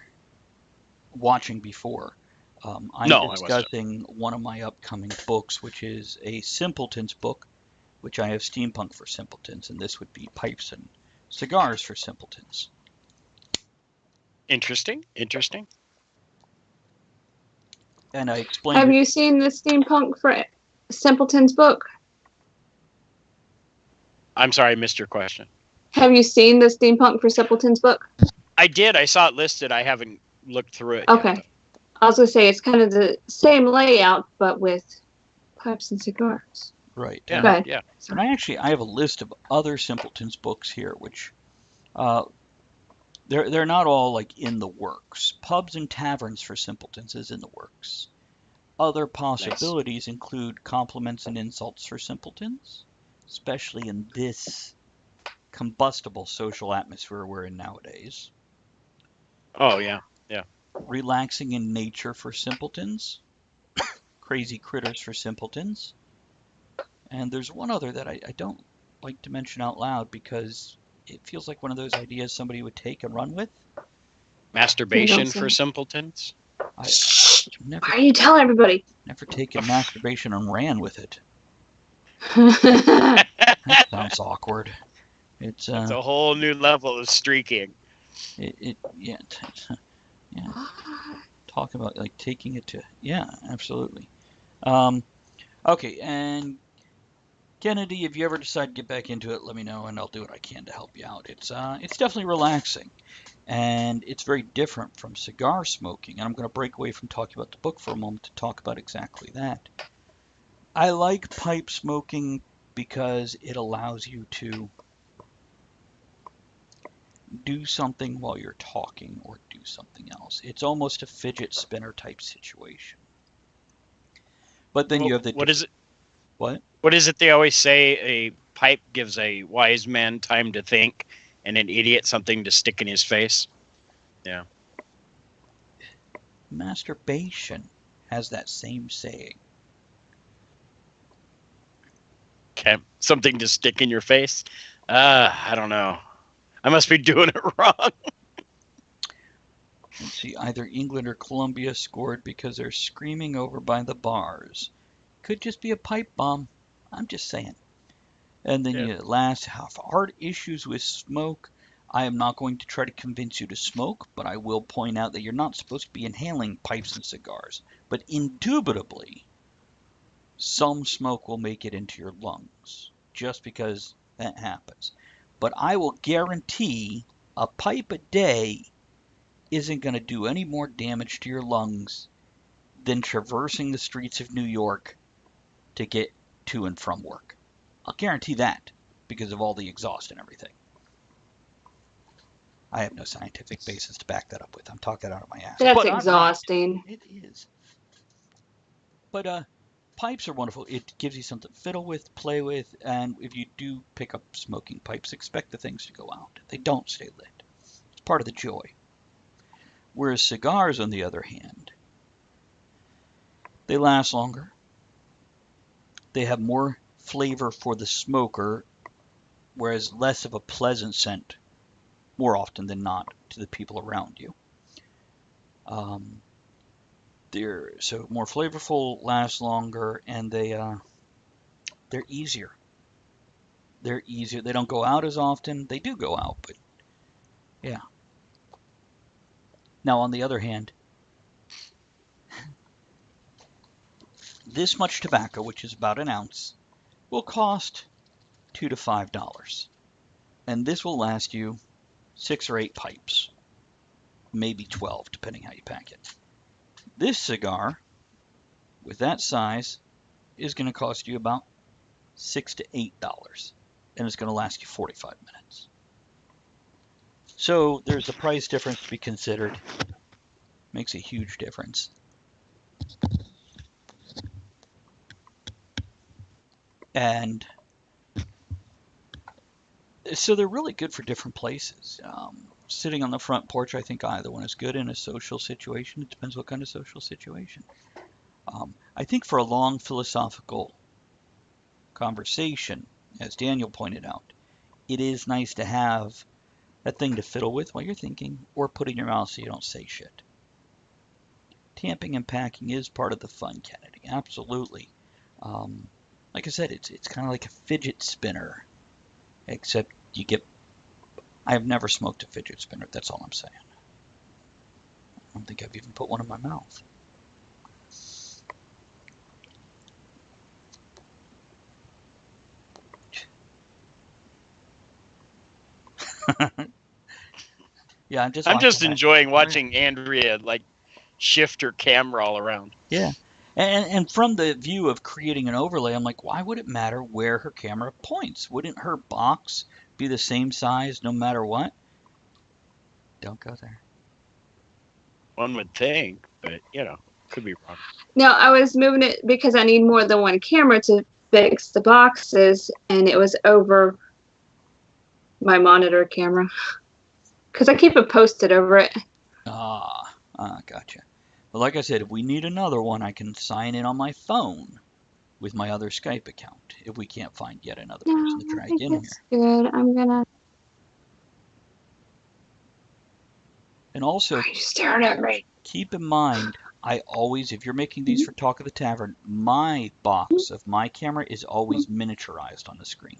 watching before. I'm No, I wasn't. discussing one of my upcoming books, which is a Simpletons book, which I have steampunk for Simpletons, and this would be pipes and Cigars for Simpletons. Interesting. And I explained Have it. you seen the Steampunk for Simpletons book? I'm sorry, I missed your question. Have you seen the Steampunk for Simpletons book? I did. I saw it listed. I haven't looked through it Okay. yet. I was going to say it's kind of the same layout, but with pipes and cigars. Right. Yeah. Go ahead. Yeah. And I have a list of other Simpletons books here, which they're not all like in the works. Pubs and Taverns for Simpletons is in the works. Other possibilities include Compliments and Insults for Simpletons, especially in this combustible social atmosphere we're in nowadays. Oh yeah. Relaxing in Nature for Simpletons, Crazy Critters for Simpletons, and there's one other that I don't like to mention out loud because it feels like one of those ideas somebody would take and run with. Masturbation say for it. Simpletons. I never Why are you telling everybody? never taken masturbation and ran with it. That's That sounds awkward. It's It's a whole new level of streaking. yeah. Talk about like taking it to absolutely. Okay, and Kennedy, if you ever decide to get back into it, let me know and I'll do what I can to help you out. It's definitely relaxing, and it's very different from cigar smoking. And I'm going to break away from talking about the book for a moment to talk about exactly that. I like pipe smoking because it allows you to do something while you're talking or do something else. It's almost a fidget spinner type situation. But then you have the What is it? what? What is it they always say? A pipe gives a wise man time to think, and an idiot something to stick in his face. Yeah. Masturbation has that same saying. Okay. Something to stick in your face. I don't know. I must be doing it wrong. Let's see, either England or Colombia scored because they're screaming over by the bars. Could just be a pipe bomb. I'm just saying. And then you last have hard issues with smoke. I am not going to try to convince you to smoke, but I will point out that you're not supposed to be inhaling pipes and cigars. But indubitably, some smoke will make it into your lungs, just because that happens. But I will guarantee a pipe a day isn't going to do any more damage to your lungs than traversing the streets of New York to get to and from work. I'll guarantee that because of all the exhaust and everything. I have no scientific basis to back that up with. I'm talking out of my ass. But I'm right. exhausting. It is. But pipes are wonderful. It gives you something to fiddle with, play with, and if you do pick up smoking pipes, expect the things to go out. They don't stay lit. It's part of the joy. Whereas cigars, on the other hand, they last longer. They have more flavor for the smoker, whereas less of a pleasant scent, more often than not, to the people around you. They're so more flavorful, last longer, and they're easier. They're easier. They don't go out as often. They do go out, but yeah. Now, on the other hand, this much tobacco, which is about an ounce, will cost $2 to $5, and this will last you 6 or 8 pipes, maybe 12, depending how you pack it. This cigar, with that size, is going to cost you about $6 to $8, and it's going to last you 45 minutes. So there's a price difference to be considered. Makes a huge difference. And so they're really good for different places. Sitting on the front porch, I think either one is good in a social situation. It depends what kind of social situation. I think for a long philosophical conversation, as Daniel pointed out, it is nice to have a thing to fiddle with while you're thinking, or put in your mouth so you don't say shit. Tamping and packing is part of the fun, Kennedy. Absolutely. Like I said, it's kind of like a fidget spinner, except you get I have never smoked a fidget spinner. That's all I'm saying. I don't think I've even put one in my mouth. Yeah, I'm just I'm watching just that. enjoying watching Andrea like shift her camera all around. Yeah. And from the view of creating an overlay, I'm like, why would it matter where her camera points? Wouldn't her box be the same size no matter what? Don't go there. One would think, but could be wrong. No, I was moving it because I need more than one camera to fix the boxes, and it was over my monitor camera. Because I keep it posted over it. Gotcha. But like I said, if we need another one, I can sign in on my phone with my other Skype account if we can't find yet another No, person to I drag think in here. it's good. I'm gonna. And also, Why are you staring at me? keep in mind, I always, if you're making these for Talk of the Tavern, my box of my camera is always miniaturized on the screen.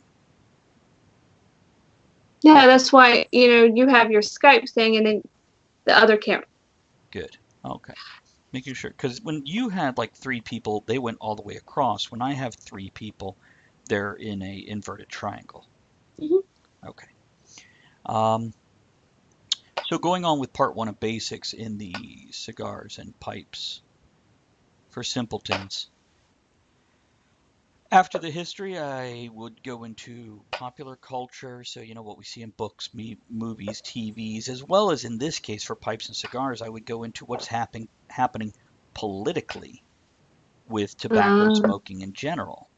Yeah, that's why you have your Skype thing, and then the other camera. Good. Okay. Making sure, because when you had like 3 people, they went all the way across. When I have 3 people, they're in a inverted triangle. Mhm. Okay. So going on with part 1 of basics in the cigars and pipes for simpletons. After the history, I would go into popular culture, so what we see in books, movies, TVs, as well as in this case for pipes and cigars, I would go into what's happening politically with tobacco smoking in general.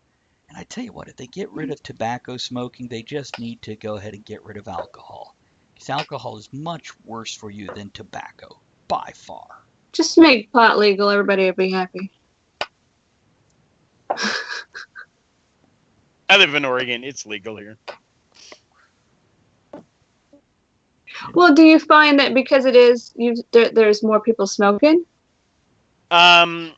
And I tell you what, if they get rid of tobacco smoking, they just need to go ahead and get rid of alcohol. Because alcohol is much worse for you than tobacco, by far. Just make pot legal, everybody will be happy. I live in Oregon. It's legal here. Well, do you find that because it is, there's more people smoking? I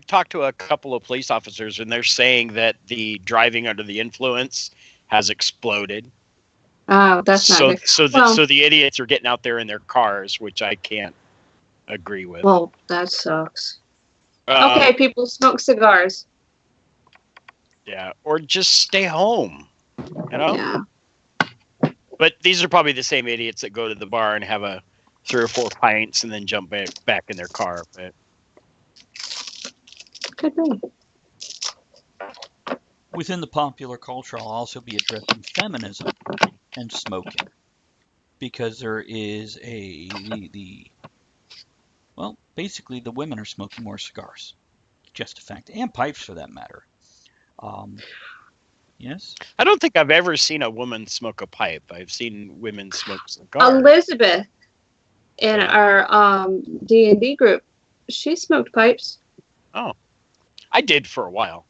talked to a couple of police officers, and they're saying that the driving under the influence has exploded. Oh, that's not good. So the idiots are getting out there in their cars, which I can't agree with. Well, that sucks. Okay, people smoke cigars. Yeah, or just stay home. Yeah. But these are probably the same idiots that go to the bar and have a 3 or 4 pints and then jump back in their car. But Could be. Within the popular culture, I'll also be addressing feminism and smoking. Because there is basically the women are smoking more cigars. Just a fact. And pipes for that matter. Yes? I don't think I've ever seen a woman smoke a pipe. I've seen women smoke cigars. Elizabeth in our D&D group, she smoked pipes. Oh, I did for a while,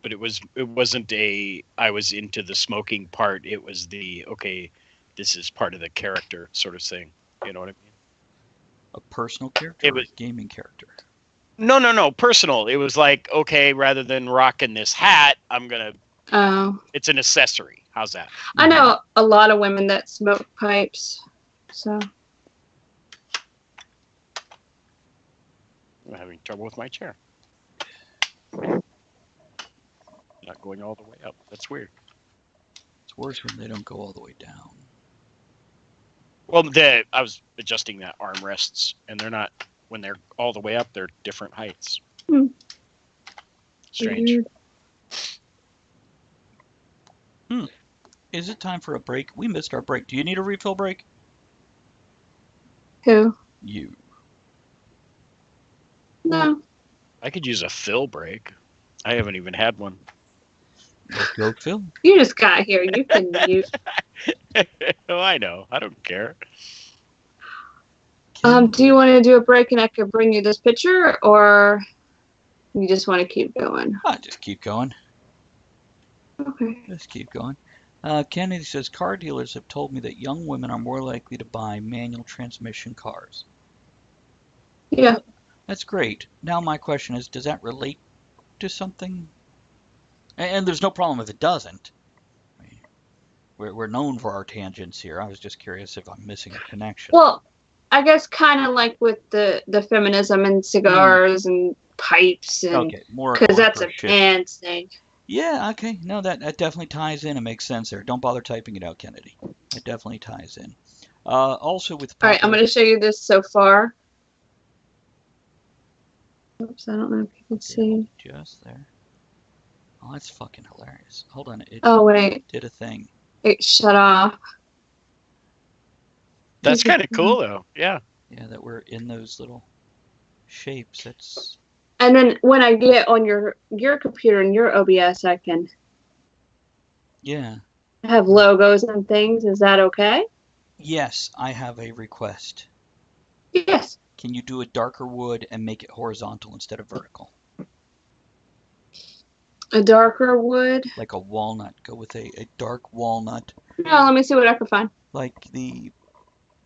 but it wasn't I was into the smoking part. It was this is part of the character sort of thing. You know what I mean? A personal character or a gaming character? No, personal. It was like, okay, rather than rocking this hat, I'm gonna. Oh. It's an accessory. How's that? I know a lot of women that smoke pipes, so. I'm having trouble with my chair. Not going all the way up. That's weird. It's worse when they don't go all the way down. Well, I was adjusting that armrests, and they're not. When they're all the way up, they're different heights. Strange. Weird. Is it time for a break? We missed our break. Do you need a refill break? Who? You. No. I could use a fill break. I haven't even had one. Go, Phil. You just got here. You can use. Oh, I know. I don't care. Do you want to do a break and I could bring you this picture, or you just want to keep going? I'll just keep going. Okay. Let's keep going. Kennedy says, car dealers have told me that young women are more likely to buy manual transmission cars. Yeah. That's great. Now my question is, does that relate to something? And there's no problem if it doesn't. We're known for our tangents here. I was just curious if I'm missing a connection. Well, I guess kind of like with the feminism and cigars and pipes, and Okay, more because that's a corporate shit. man's thing. Yeah, okay. No, that definitely ties in and makes sense there. Don't bother typing it out, Kennedy. It definitely ties in. Also with All right, I'm popular, going to show you this so far. Oops, I don't know if you can see. just there. Oh, that's fucking hilarious. Hold on, it Oh, wait. did a thing. It shut off. That's kind of cool, though. Yeah. Yeah, that we're in those little shapes. That's And then when I get on your computer and your OBS, I can yeah. have logos and things. Is that okay? Yes, I have a request. Yes. Can you do a darker wood and make it horizontal instead of vertical? A darker wood. Like a walnut. Go with a dark walnut. No, let me see what I can find. Like the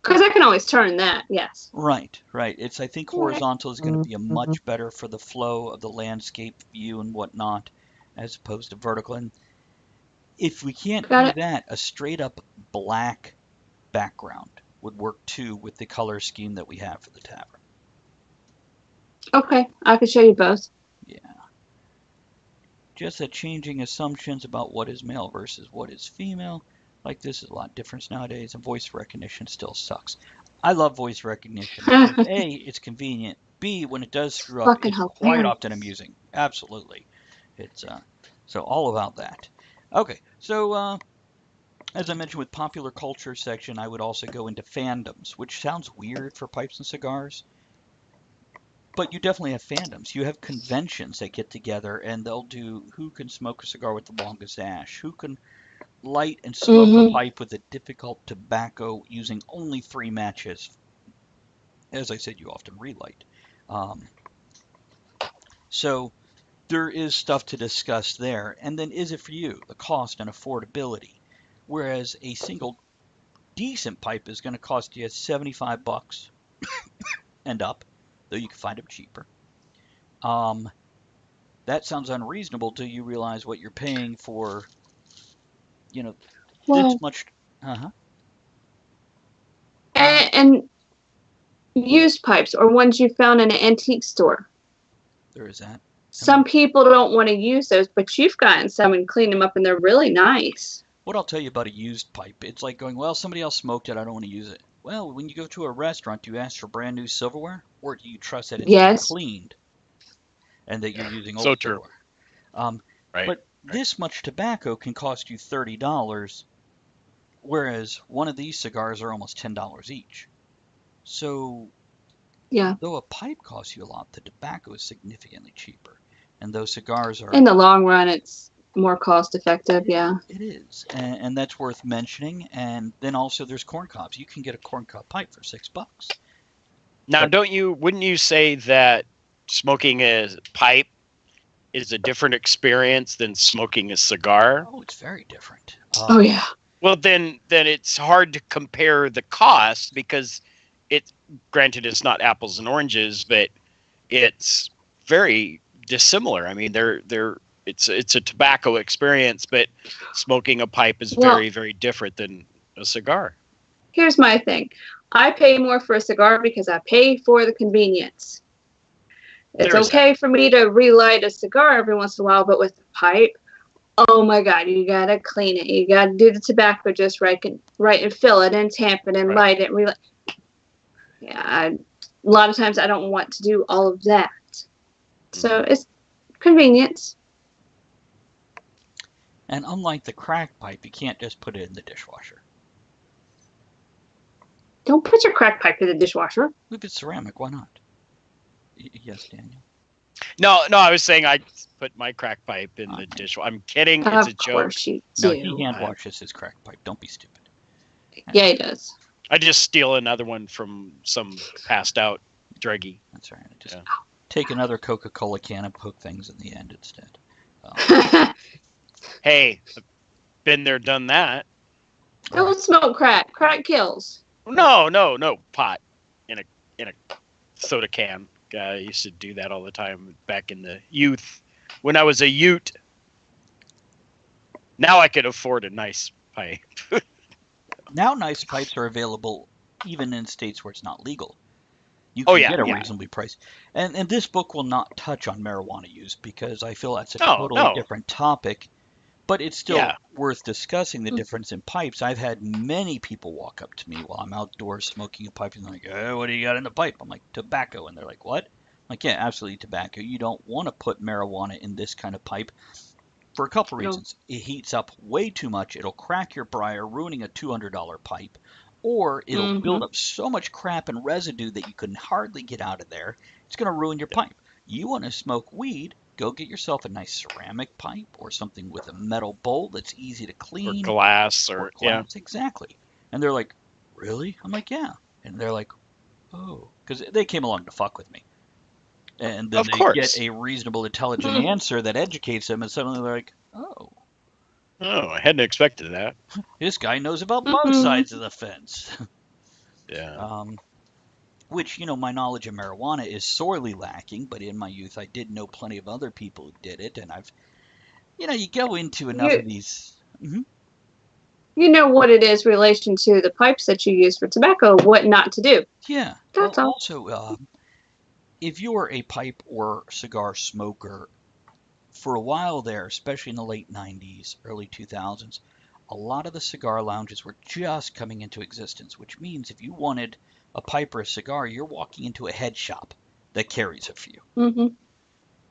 Because I can always turn that. Yes. right. It's I think All right. horizontal is going to be a much better for the flow of the landscape view and whatnot, as opposed to vertical. And if we can't Got do it. that, a straight up black background would work too with the color scheme that we have for the tavern. Okay, I can show you both. Yeah. Just that changing assumptions about what is male versus what is female, like this is a lot different nowadays, and voice recognition still sucks. I love voice recognition. Because A, it's convenient. B, when it does screw up, Fucking it's quite hilarious. often amusing. Absolutely. It's so all about that. Okay, so as I mentioned with popular culture section, I would also go into fandoms, which sounds weird for pipes and cigars. But you definitely have fandoms. You have conventions that get together and they'll do who can smoke a cigar with the longest ash, who can light and smoke a pipe with a difficult tobacco using only 3 matches. As I said, you often relight. So there is stuff to discuss there. And then is it for you? The cost and affordability. Whereas a single decent pipe is going to cost you $75 and up, though you can find them cheaper. That sounds unreasonable till you realize what you're paying for, this Well, much. Uh-huh. and used pipes or ones you found in an antique store. There is that. Some people don't want to use those, but you've gotten some and cleaned them up, and they're really nice. What I'll tell you about a used pipe, it's like going, well, somebody else smoked it, I don't want to use it. Well, when you go to a restaurant, do you ask for brand new silverware, or do you trust that it's been cleaned and that you're using old silverware? Right. But this much tobacco can cost you $30, whereas one of these cigars are almost $10 each. So, Yeah. though a pipe costs you a lot, the tobacco is significantly cheaper. And those cigars are... In the long run, it's more cost effective, yeah. It is, and that's worth mentioning. And then also there's corn cobs. You can get a corn cob pipe for $6. Now, wouldn't you say that smoking a pipe is a different experience than smoking a cigar? Oh, it's very different. Oh, yeah. Well, then it's hard to compare the cost because granted, it's not apples and oranges, but it's very dissimilar. I mean, it's a tobacco experience, but smoking a pipe is very, very different than a cigar. Here's my thing. I pay more for a cigar because I pay for the convenience. It's okay for me to relight a cigar every once in a while, but with a pipe, oh my God, you gotta clean it. You gotta do the tobacco just right and fill it and tamp it and light it and relight. Yeah, a lot of times I don't want to do all of that. So it's convenience. And unlike the crack pipe, you can't just put it in the dishwasher. Don't put your crack pipe in the dishwasher. If it's ceramic, why not? Yes, Daniel. No, I was saying I put my crack pipe in the dishwasher. I'm kidding. It's a joke. Of course you do. No, he hand washes his crack pipe. Don't be stupid. Yeah, he does. I just steal another one from some passed out druggie. That's right. Just take another Coca-Cola can and poke things in the end instead. Hey, been there, done that. Don't smoke crack. Crack kills. No, pot in a soda can. I used to do that all the time back in the youth when I was a Ute. Now I could afford a nice pipe. Now nice pipes are available even in states where it's not legal. You Oh can yeah, get a yeah. reasonably priced. And this book will not touch on marijuana use because I feel that's a No, totally no. different topic, but it's still Yeah. worth discussing the difference in pipes. I've had many people walk up to me while I'm outdoors smoking a pipe and they're like, what do you got in the pipe? I'm like, tobacco. And they're like, what? I'm like, yeah, absolutely tobacco. You don't want to put marijuana in this kind of pipe for a couple It'll, reasons. It heats up way too much. It'll crack your briar, ruining a $200 pipe, or it'll mm-hmm. build up so much crap and residue that you can hardly get out of there. It's going to ruin your pipe. You want to smoke weed, go get yourself a nice ceramic pipe or something with a metal bowl that's easy to Or clean, glass, or or yeah. glass. Exactly. And they're like, really? I'm like, yeah. And they're like, oh, because they came along to fuck with me. And then Of they get course. a reasonable, intelligent answer that educates them, and suddenly they're like, oh, Oh, I hadn't expected that. this guy knows about both Mm-hmm. sides of the fence. Yeah. um, which, my knowledge of marijuana is sorely lacking, but in my youth I did know plenty of other people who did it, and you go into enough You of these. Mhm. you know what it is relation to the pipes that you use for tobacco, what not to do. Yeah. That's all. Also, if you're a pipe or cigar smoker, for a while there, especially in the late 90s, early 2000s, a lot of the cigar lounges were just coming into existence, which means if you wanted a pipe or a cigar, you're walking into a head shop that carries a few. Mm-hmm.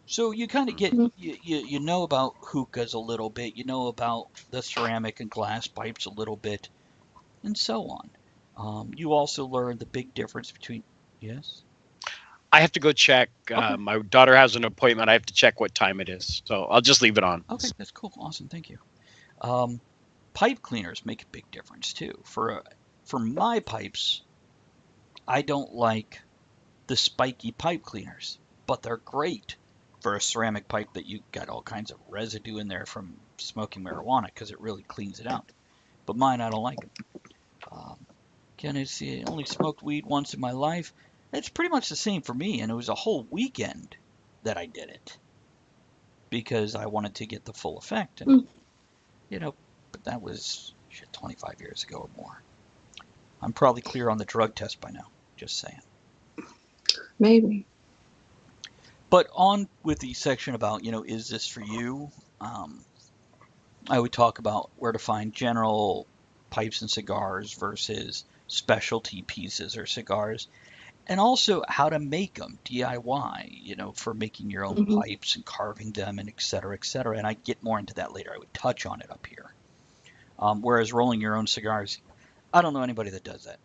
So you kind of get Mm-hmm. you know about hookahs a little bit, you know about the ceramic and glass pipes a little bit, and so on. You also learn the big difference between yes. I have to go check. Okay. My daughter has an appointment. I have to check what time it is. So I'll just leave it on. Okay, that's cool. Awesome. Thank you. Um, Pipe cleaners make a big difference too. For my pipes, I don't like the spiky pipe cleaners, but they're great for a ceramic pipe that you got all kinds of residue in there from smoking marijuana because it really cleans it out. But mine, I don't like them. Can I see? I only smoked weed once in my life. It's pretty much the same for me, and it was a whole weekend that I did it because I wanted to get the full effect. And you know, but that was shit 25 years ago or more. I'm probably clear on the drug test by now. Just saying. Maybe. But on with the section about, is this for you? I would talk about where to find general pipes and cigars versus specialty pieces or cigars, and also how to make them DIY, for making your own Mm-hmm. pipes and carving them and et cetera, et cetera. And I get more into that later. I would touch on it up here. Whereas rolling your own cigars, I don't know anybody that does that.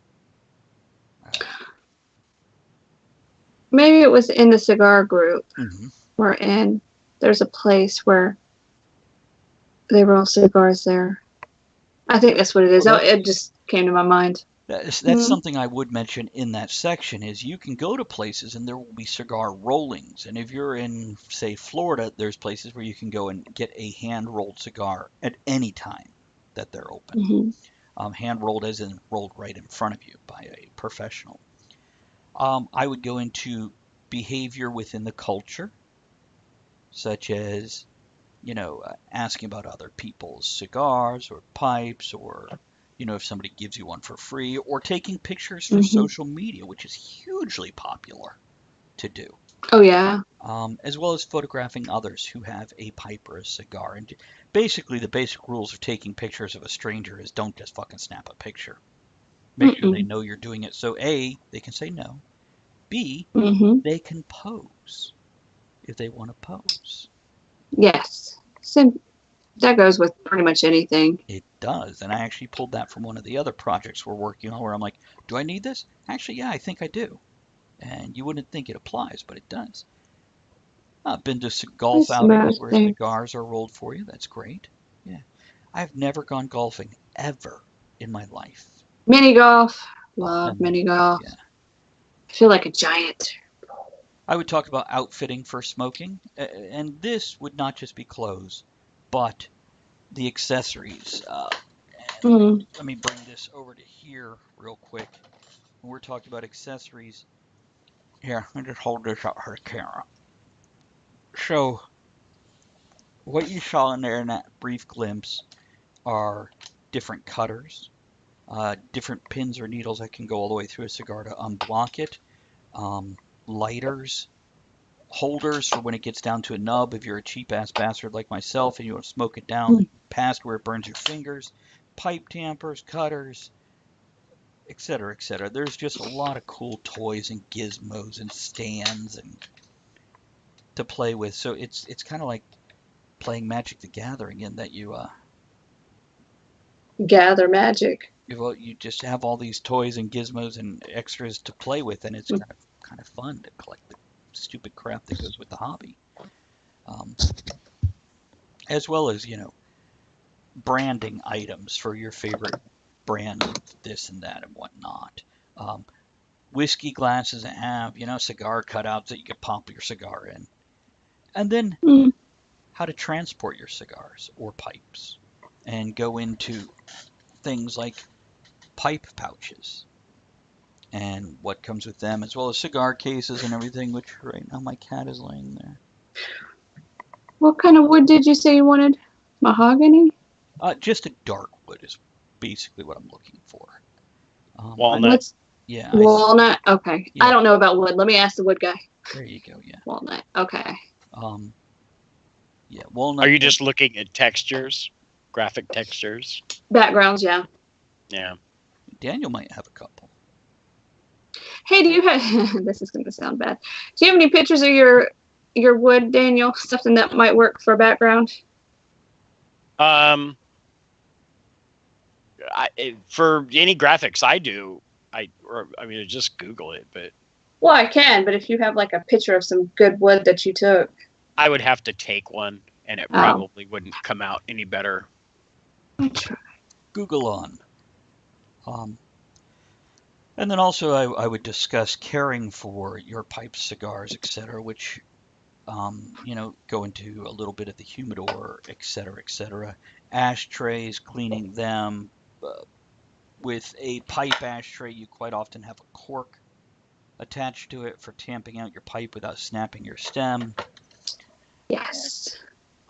Maybe it was in the cigar group Mm-hmm. we're in. There's a place where they roll cigars there. I think that's what it is. Well, It just came to my mind. That's something I would mention in that section is you can go to places and there will be cigar rollings. And if you're in, say, Florida, there's places where you can go and get a hand-rolled cigar at any time that they're open. Mm-hmm. Hand-rolled as in rolled right in front of you by a professional. I would go into behavior within the culture, such as, asking about other people's cigars or pipes or if somebody gives you one for free, or taking pictures for Mm-hmm. social media, which is hugely popular to do, Oh, yeah. as well as photographing others who have a pipe or a cigar. And basically, the basic rules of taking pictures of a stranger is don't just fucking snap a picture. Make sure they Mm-mm. know you're doing it. So A, they can say no. B, Mm-hmm. they can pose if they want to pose. Yes. That goes with pretty much anything. It does. And I actually pulled that from one of the other projects we're working on where I'm like, do I need this? Actually, yeah, I think I do. And you wouldn't think it applies, but it does. I've been to golf There's some other outings where things. cigars are rolled for you. That's great. Yeah. I've never gone golfing ever in my life. Mini golf. I've Love done that. mini golf. Yeah. I feel like a giant. I would talk about outfitting for smoking, and this would not just be clothes, but the accessories. Mm. Let me bring this over to here real quick. When we're talking about accessories, here, let me just hold this up for the camera. So, what you saw in there in that brief glimpse are different cutters, different pins or needles that can go all the way through a cigar to unblock it, lighters, holders for when it gets down to a nub if you're a cheap ass bastard like myself and you want to smoke it down past where it burns your fingers, pipe tampers, cutters, etc., etc. There's just a lot of cool toys and gizmos and stands and to play with. So it's kind of like playing Magic the Gathering in that Gather magic. you just have all these toys and gizmos and extras to play with, and it's kind of fun to collect the stupid crap that goes with the hobby, as well as branding items for your favorite brand of this and that and whatnot. Whiskey glasses that have cigar cutouts that you can pop your cigar in, and then how to transport your cigars or pipes, and go into things like pipe pouches and what comes with them, as well as cigar cases and everything, which right now my cat is laying there. What kind of wood did you say you wanted? Mahogany? Just a dark wood is basically what I'm looking for. Walnut. Walnut? Okay. Yeah. I don't know about wood. Let me ask the wood guy. There you go, yeah. Walnut. Okay. Yeah, walnut. Are you just looking at textures? Graphic textures? Backgrounds, yeah. Yeah. Daniel might have a couple. Hey, do you have... this is going to sound bad. Do you have any pictures of your wood, Daniel? Something that might work for a background? For any graphics I do, I just Google it, but... Well, I can, but if you have like a picture of some good wood that you took... I would have to take one, and it probably wouldn't come out any better. I'll try. Google on. And then also I would discuss caring for your pipes, cigars, etc., which, go into a little bit of the humidor, etc., etc. Ashtrays, cleaning them. With a pipe ashtray, you quite often have a cork attached to it for tamping out your pipe without snapping your stem. Yes.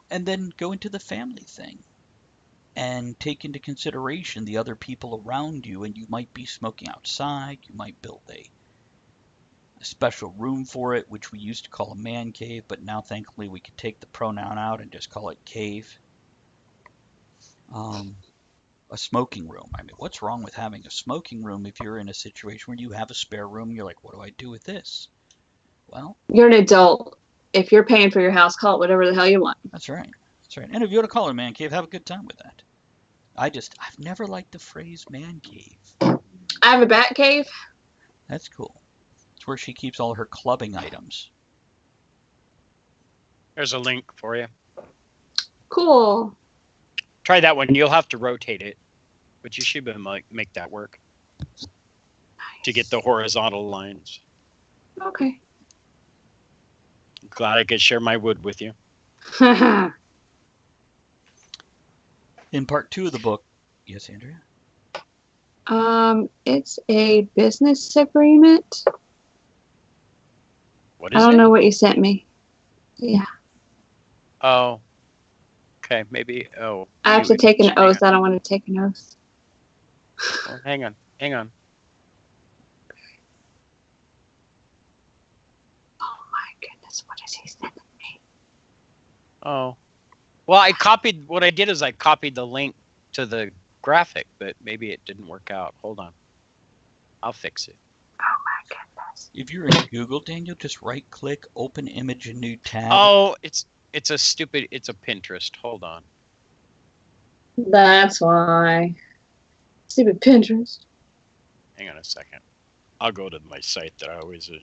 And then go into the family thing and take into consideration the other people around you, and you might be smoking outside. You might build a special room for it, which we used to call a man cave, but now thankfully we could take the pronoun out and just call it cave. A smoking room. I mean, what's wrong with having a smoking room if you're in a situation where you have a spare room? You're like, what do I do with this? Well, you're an adult. If you're paying for your house, call it whatever the hell you want. That's right. That's right. And if you want to call it a man cave, have a good time with that. I've never liked the phrase man cave. I have a bat cave. That's cool. It's where she keeps all her clubbing items. There's a link for you. Cool. Try that one. You'll have to rotate it, but you should be able to make that work. Nice. To get the horizontal lines. Okay. I'm glad I could share my wood with you. In part 2 of the book, yes, Andrea? It's a business agreement. What is it? I don't know what you sent me. Yeah. Oh. Okay, maybe. Oh. I have to take an oath. I don't want to take an oath. Oh, hang on. Oh my goodness, what is he sending me? Oh. Well, I copied the link to the graphic, but maybe it didn't work out. Hold on. I'll fix it. Oh my goodness. If you're in Google, Daniel, just right click, open image, a new tab. Oh, it's a Pinterest. Hold on. That's why. Stupid Pinterest. Hang on a second. I'll go to my site that I always do.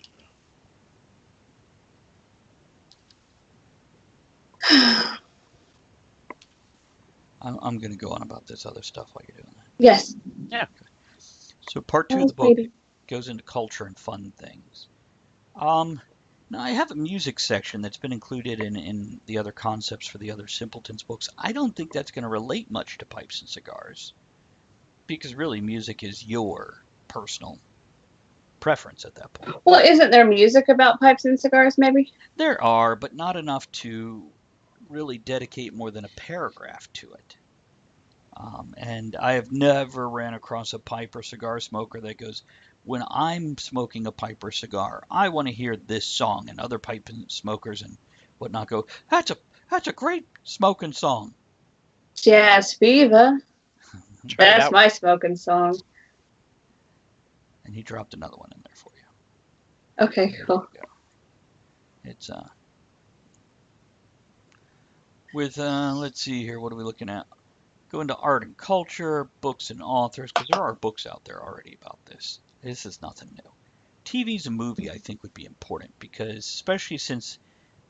I'm going to go on about this other stuff while you're doing that. Yes. Yeah. So part 2 of the book goes into culture and fun things. Now I have a music section that's been included in the other concepts for the other Simpletons books. I don't think that's going to relate much to pipes and cigars, because really music is your personal preference at that point. Well, isn't there music about pipes and cigars, maybe? There are, but not enough to really dedicate more than a paragraph to it. And I have never ran across a pipe or cigar smoker that goes, when I'm smoking a pipe or cigar, I want to hear this song, and other pipe smokers and whatnot go, that's a great smoking song. Jazz Fever. Try That's that my smoking song. And he dropped another one in there for you. Okay, There cool. you go. It's with let's see here, what are we looking at? Go into art and culture, books and authors, because there are books out there already about this. This is nothing new. TV's a movie, I think, would be important because, especially since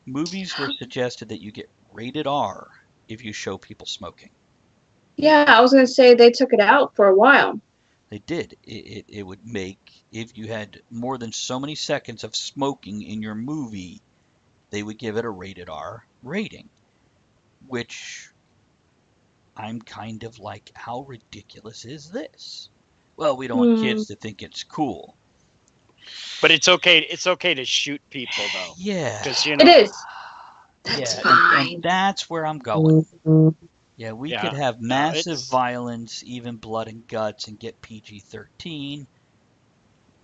movies were suggested that you get rated R if you show people smoking. Yeah, I was going to say they took it out for a while. They did. It would make, if you had more than so many seconds of smoking in your movie, they would give it a rated R rating, which I'm kind of like, how ridiculous is this? Well, we don't want kids to think it's cool. But it's okay. It's okay to shoot people though. Yeah. Because you It know. is. That's Yeah, fine. and that's where I'm going. Yeah, we could have no, massive it's- violence, even blood and guts, and get PG-13,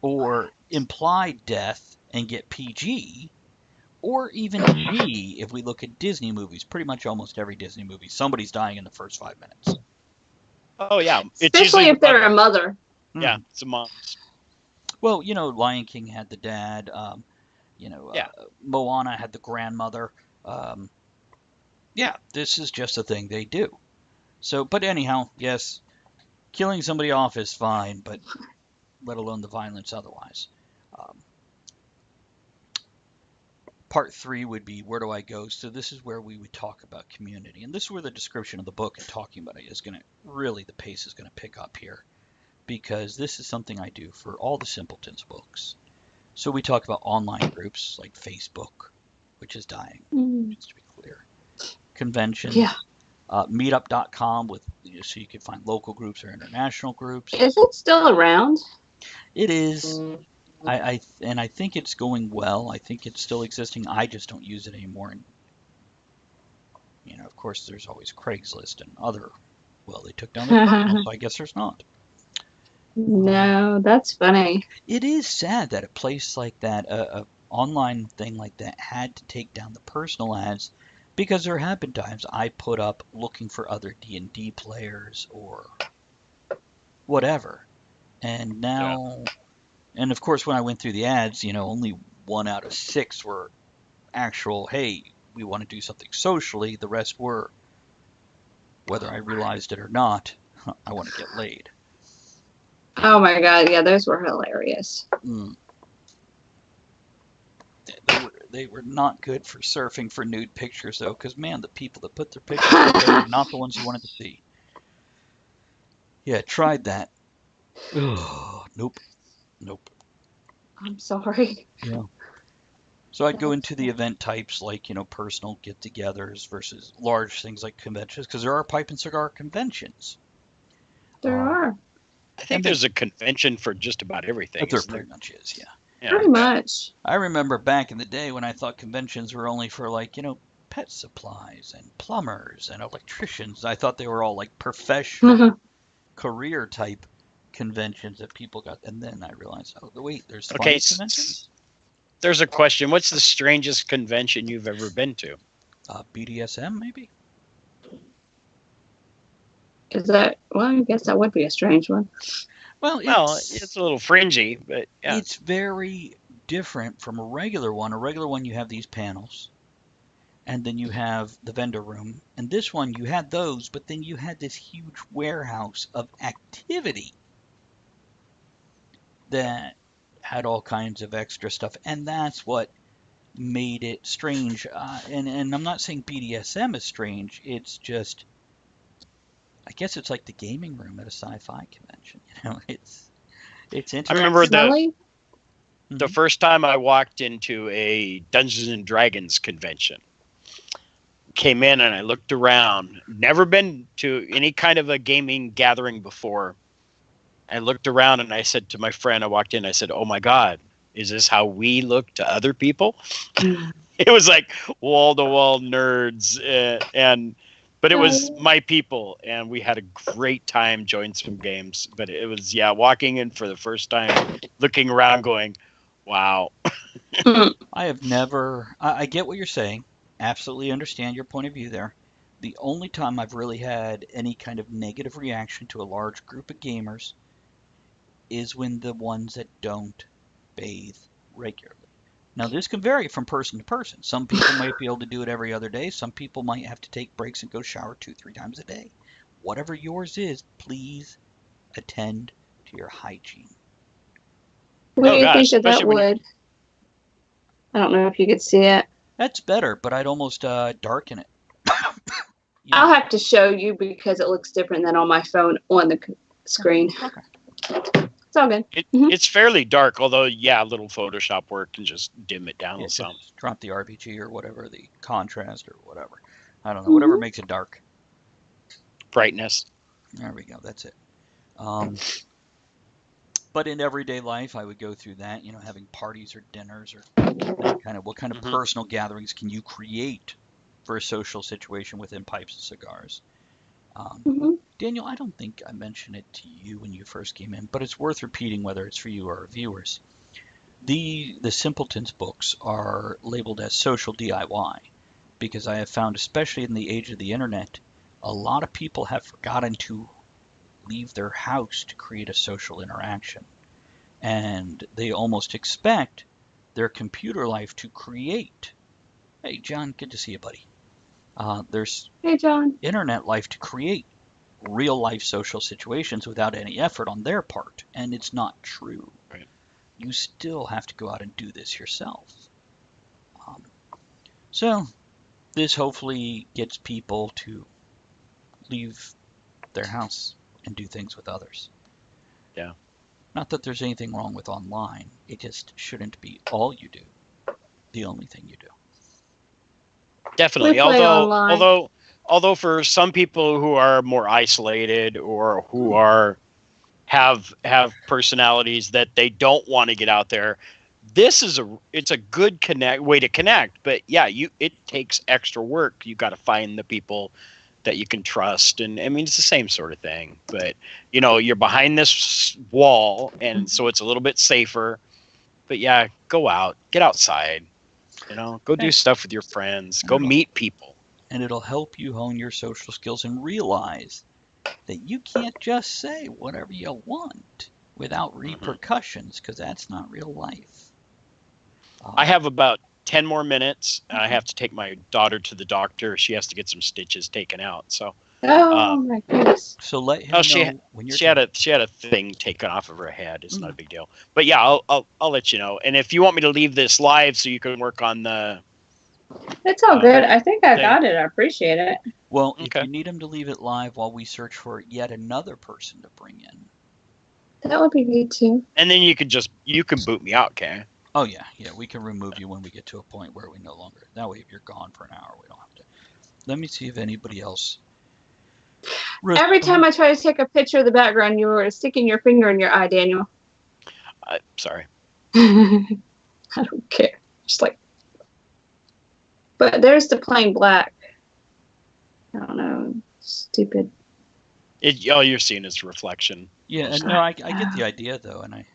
or implied death and get PG, or even G if we look at Disney movies. Pretty much almost every Disney movie, somebody's dying in the first 5 minutes. Oh yeah. It's Especially usually if they're a mother. Yeah, it's a mom. Well, you know, Lion King had the dad. Yeah. Moana had the grandmother. Yeah, this is just a thing they do. So, but anyhow, yes, killing somebody off is fine, but let alone the violence otherwise. Part 3 would be, where do I go? So this is where we would talk about community. And this is where the description of the book and talking about it is going to, really the pace is going to pick up here. Because this is something I do for all the Simpletons books. So we talk about online groups like Facebook, which is dying, just to be clear. Conventions. Yeah. Meetup.com so you can find local groups or international groups. Is it still around? It is. I think it's going well. I think it's still existing. I just don't use it anymore. And of course, there's always Craigslist and other. Well, they took down their terminal, so I guess there's not. No, that's funny. It is sad that a place like that, a online thing like that, had to take down the personal ads, because there have been times I put up looking for other D&D players or whatever, and now, and of course when I went through the ads, only 1 out of 6 were actual, hey, we want to do something socially. The rest were, whether I realized it or not, I want to get laid. Oh my god, yeah, those were hilarious. They were not good for surfing for nude pictures, though, because, man, the people that put their pictures up there were not the ones you wanted to see. Yeah, tried that. Nope. I'm sorry. Yeah. So I'd go into the event types like, personal get-togethers versus large things like conventions, because there are pipe and cigar conventions. There are. I think there's a convention for just about everything. There pretty much is, yeah. Pretty much. I remember back in the day when I thought conventions were only for pet supplies and plumbers and electricians. I thought they were all like professional career type conventions that people got. And then I realized, oh, wait, there's fun conventions? There's a question. What's the strangest convention you've ever been to? BDSM, maybe? Is that, well, I guess that would be a strange one. Well, it's a little fringy, but yeah. It's very different from a regular one. A regular one, you have these panels, and then you have the vendor room. And this one, you had those, but then you had this huge warehouse of activity that had all kinds of extra stuff. And that's what made it strange. And I'm not saying BDSM is strange. It's just, I guess it's like the gaming room at a sci-fi convention. It's interesting. I remember the first time I walked into a Dungeons and Dragons convention. Came in and I looked around. Never been to any kind of a gaming gathering before. I looked around and I said to my friend, I walked in, I said, "Oh my God, is this how we look to other people?" It was like wall-to-wall nerds, But it was my people, and we had a great time, joined some games. But it was, walking in for the first time, looking around, going, wow. I have never. I get what you're saying. Absolutely understand your point of view there. The only time I've really had any kind of negative reaction to a large group of gamers is when the ones that don't bathe regularly. Now, this can vary from person to person. Some people might be able to do it every other day. Some people might have to take breaks and go shower 2-3 times a day. Whatever yours is, please attend to your hygiene. What do you think of that especially when wood? I don't know if you could see it. That's better, but I'd almost darken it. I'll have to show you because it looks different than on my phone on the screen. Okay. It's all good. It's fairly dark, although, a little Photoshop work can just dim it down some. Just drop the RGB or whatever, the contrast or whatever. I don't know, whatever makes it dark. Brightness. There we go, that's it. But in everyday life, I would go through that, having parties or dinners or what kind of personal gatherings can you create for a social situation within pipes and cigars. Daniel, I don't think I mentioned it to you when you first came in, but it's worth repeating whether it's for you or our viewers. The Simpletons books are labeled as social DIY because I have found, especially in the age of the internet, a lot of people have forgotten to leave their house to create a social interaction. And they almost expect their computer life to create. Hey, John, good to see you, buddy. There's Hey, John. internet life to create real life social situations without any effort on their part. And it's not true. Right. You still have to go out and do this yourself. So this hopefully gets people to leave their house and do things with others. Yeah. Not that there's anything wrong with online. It just shouldn't be all you do. The only thing you do. Definitely. We play online. Although for some people who are more isolated or who have personalities that they don't want to get out there, it's a good way to connect. But it takes extra work. You got to find the people that you can trust, and I mean it's the same sort of thing. But you're behind this wall, and so it's a little bit safer. But go out, get outside. Go do stuff with your friends. Go meet people. And it'll help you hone your social skills and realize that you can't just say whatever you want without repercussions, because that's not real life. I have about 10 more minutes. I have to take my daughter to the doctor. She has to get some stitches taken out. So. Oh my goodness. So let him know when you're. She had a thing taken off of her head. It's not a big deal. But I'll let you know. And if you want me to leave this live so you can work on the. It's all good. I think I got it. I appreciate it. Well, if you need him to leave it live while we search for yet another person to bring in. That would be good too. And then you can boot me out, okay? Oh yeah, we can remove you when we get to a point where we no longer. That way, if you're gone for an hour, we don't have to. Let me see if anybody else. Every time I try to take a picture of the background, you were sticking your finger in your eye, Daniel. Sorry. I don't care. Just like. But there's the plain black. I don't know. Stupid. All you're seeing is reflection. Yeah, and no, I get the idea though, and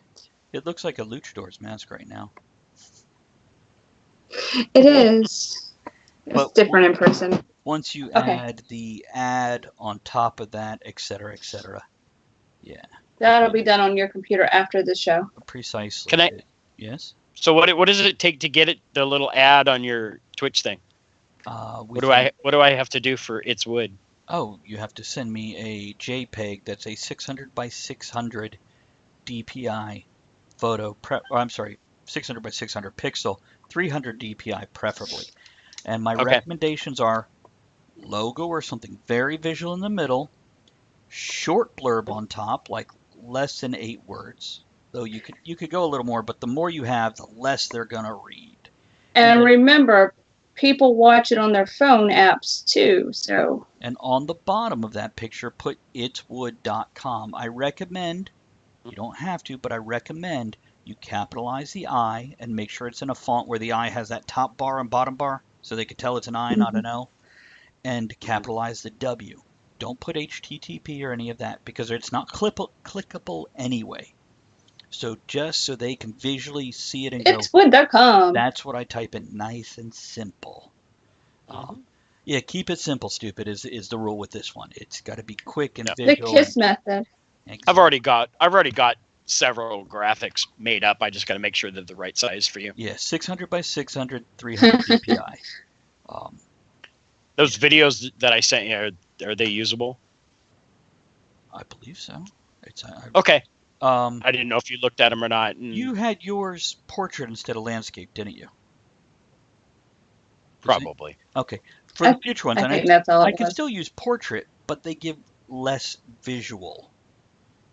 it looks like a luchador's mask right now. It is. It's different in person. Once you add the ad on top of that, etc., etc. Yeah. That'll be done on your computer after the show. Precisely. Can I? Yes. So what does it take to get the little ad on your Twitch thing? What do I have to do for It's Wood? Oh, you have to send me a JPEG that's a 600 by 600 DPI photo. I'm sorry, 600 by 600 pixel, 300 DPI preferably. And my recommendations are logo or something very visual in the middle, short blurb on top, like less than 8 words. Though you could go a little more, but the more you have, the less they're gonna read. And remember, people watch it on their phone apps too. So. And on the bottom of that picture, put itswood.com. I recommend, you don't have to, but I recommend you capitalize the I and make sure it's in a font where the I has that top bar and bottom bar, so they can tell it's an I, not an O. and capitalize the W. Don't put HTTP or any of that because it's not clickable anyway. So just so they can visually see it and go, It's wood.com. that's what I type in, nice and simple. Yeah, keep it simple, stupid, is the rule with this one. It's got to be quick and The visual. KISS method. I've already got several graphics made up. I just got to make sure they're the right size for you. Yeah, 600 by 600, 300 dpi. Those videos that I sent you, are they usable? I believe so. It's Okay. I didn't know if you looked at them or not. You had yours portrait instead of landscape, didn't you? Probably. Okay. For the future ones, I think that's all I it can was. still use portrait, but they give less visual.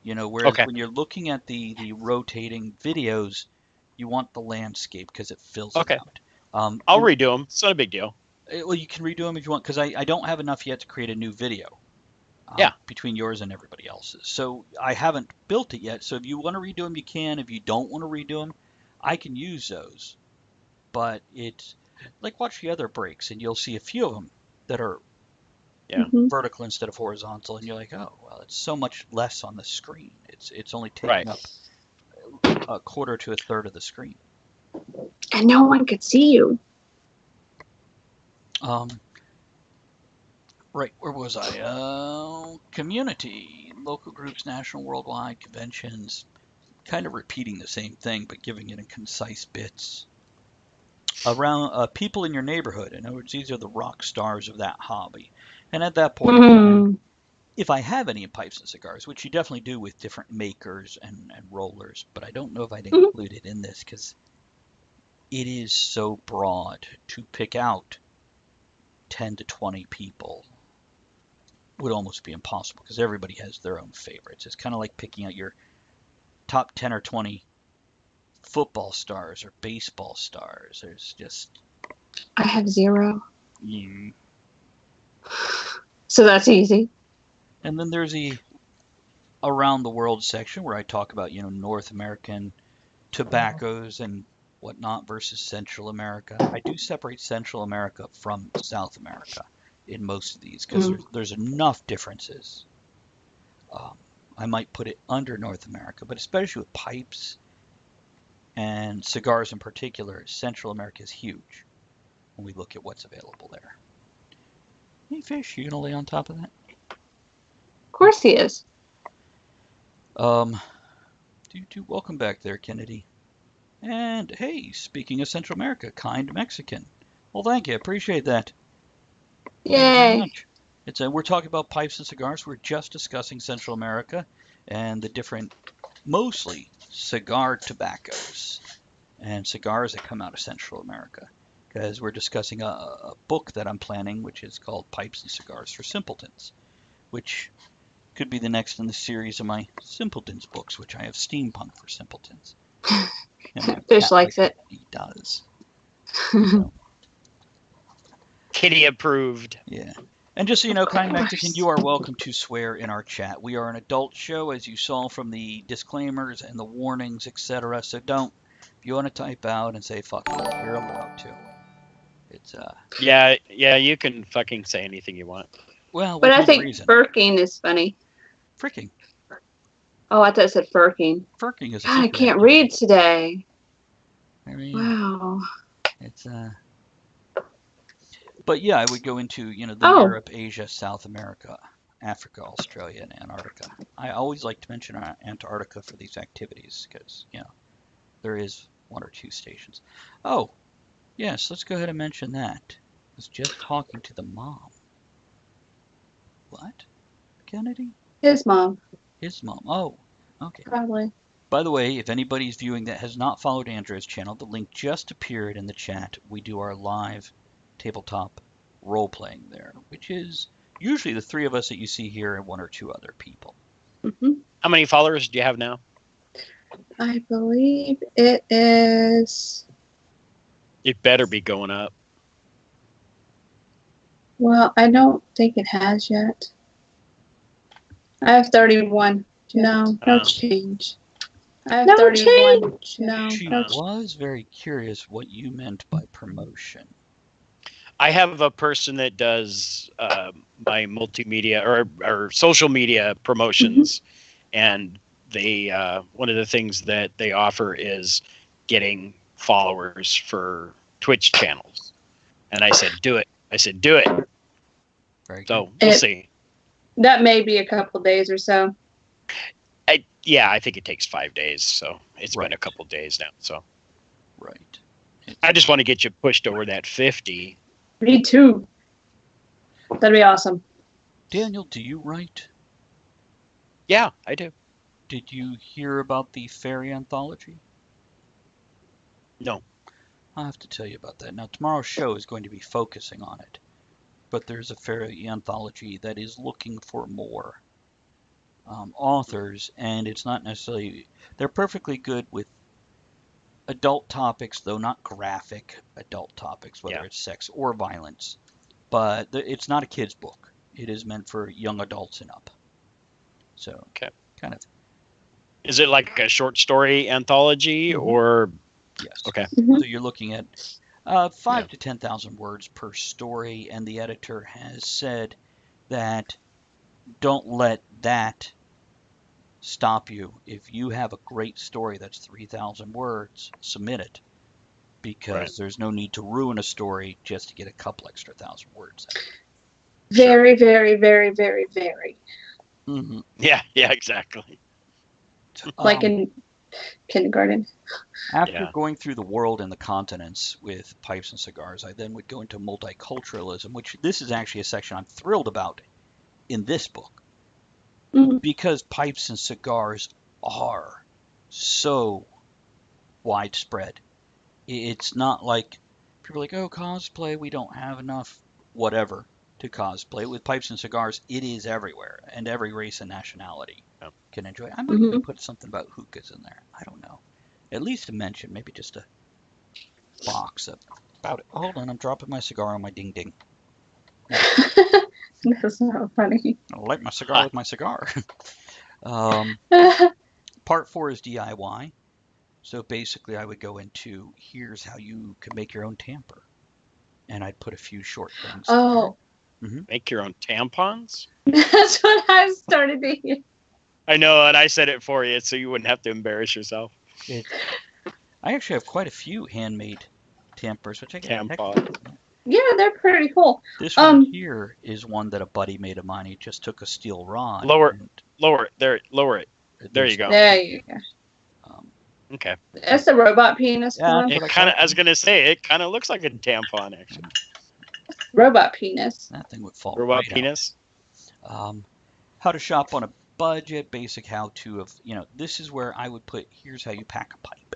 Whereas when you're looking at the rotating videos, you want the landscape because it fills it out. I'll redo them. It's not a big deal. Well, you can redo them if you want, because I don't have enough yet to create a new video. Between yours and everybody else's. So I haven't built it yet. So if you want to redo them, you can. If you don't want to redo them, I can use those. But it's like, watch the other breaks, and you'll see a few of them that are vertical instead of horizontal, and you're like, oh, well, it's so much less on the screen. It's only taking up a quarter to a third of the screen. And no one could see you. Right, where was I? Community, local groups, national, worldwide, conventions. Kind of repeating the same thing, but giving it in concise bits. Around people in your neighborhood. In other words, these are the rock stars of that hobby. And at that point, if I have any pipes and cigars, which you definitely do with different makers and rollers, but I don't know if I'd include it in this because it is so broad to pick out 10 to 20 people would almost be impossible because everybody has their own favorites. It's kind of like picking out your top 10 or 20 football stars or baseball stars. There's just... I have 0. Yeah. So that's easy. And then there's the around the world section where I talk about, North American tobaccos and whatnot versus Central America. I do separate Central America from South America in most of these because there's enough differences. I might put it under North America, but especially with pipes and cigars in particular, Central America is huge when we look at what's available there. Hey, Fish, you gonna lay on top of that? Of course he is. Welcome back there, Kennedy. And hey, speaking of Central America, kind Mexican. Well, thank you, appreciate that. Yay! We're talking about pipes and cigars. We're just discussing Central America and the different, mostly cigar tobaccos and cigars that come out of Central America. Because we're discussing a book that I'm planning, which is called Pipes and Cigars for Simpletons, which could be the next in the series of my Simpletons books, which I have Steampunk for Simpletons. Fish likes it. He does. Kitty approved. Yeah. And just so you know, kind Mexican, you are welcome to swear in our chat. We are an adult show, as you saw from the disclaimers and the warnings, etc. So don't, if you want to type out and say fuck you, you're allowed to. It's Yeah, you can fucking say anything you want. Well, but I think reason. Furking is funny. Fricking. Oh, I thought it said Furking. Furking is. God, I can't read today. I mean, wow. It's But yeah, I would go into Europe, Asia, South America, Africa, Australia, and Antarctica. I always like to mention Antarctica for these activities because there is 1 or 2 stations. Oh, yes, let's go ahead and mention that. I was just talking to the mom. What? Kennedy? His mom. His mom. Oh, okay. Probably. By the way, if anybody's viewing that has not followed Andrea's channel, the link just appeared in the chat. We do our live tabletop role-playing there, which is usually the 3 of us that you see here and 1 or 2 other people. How many followers do you have now? I believe it is... It better be going up. Well, I don't think it has yet. I have 31. No change. I have 31. She was very curious what you meant by promotion. I have a person that does my multimedia or social media promotions, and they one of the things that they offer is getting followers for Twitch channels. And I said, do it. I said, do it. Very good. So we'll see. That may be a couple days or so. I think it takes 5 days. So it's been a Right. couple days now. So Right. I just want to get you pushed over that 50. Me too. That'd be awesome. Daniel, do you write? Yeah, I do. Did you hear about the fairy anthology? No. I'll have to tell you about that. Now, tomorrow's show is going to be focusing on it, but there's a fairy anthology that is looking for more authors, and it's not necessarily, they're perfectly good with adult topics, though not graphic adult topics, whether it's sex or violence, but it's not a kid's book. It is meant for young adults and up. So, kind of. Is it like a short story anthology or? Yes. Okay. Mhm. So you're looking at 5 to 10,000 words per story, and the editor has said that don't let that stop you. If you have a great story that's 3,000 words, submit it, because there's no need to ruin a story just to get a couple extra thousand words. Very, very, very, very, very. Mm-hmm. Yeah, exactly. Like in kindergarten. After going through the world and the continents with Pipes and Cigars, I then would go into multiculturalism, which this is actually a section I'm thrilled about in this book, because Pipes and Cigars are so widespread. It's not like people are like, oh, cosplay, we don't have enough whatever to cosplay. With Pipes and Cigars, it is everywhere, and every race and nationality can enjoy it. I might even put something about hookahs in there. I don't know. At least a mention, maybe just a box about it. Hold on, I'm dropping my cigar on my ding ding. That's so funny. I'll light my cigar with my cigar. Part 4 is DIY. So basically I would go into, here's how you can make your own tamper. And I'd put a few short things. Oh. Make your own tampons? That's what I started to hear. I know, and I said it for you so you wouldn't have to embarrass yourself. I actually have quite a few handmade tampers, which I get. Tampons. Yeah, they're pretty cool. This one here is one that a buddy made of mine. He just took a steel rod. Lower it. Lower it. There you go. There you go. Okay. That's the robot penis. Yeah, One. It kind of, I was gonna say, it kind of looks like a tampon, actually. Robot penis. That thing would fall. Robot right penis. Out. How to shop on a budget, basic how-to of, this is where I would put, here's how you pack a pipe.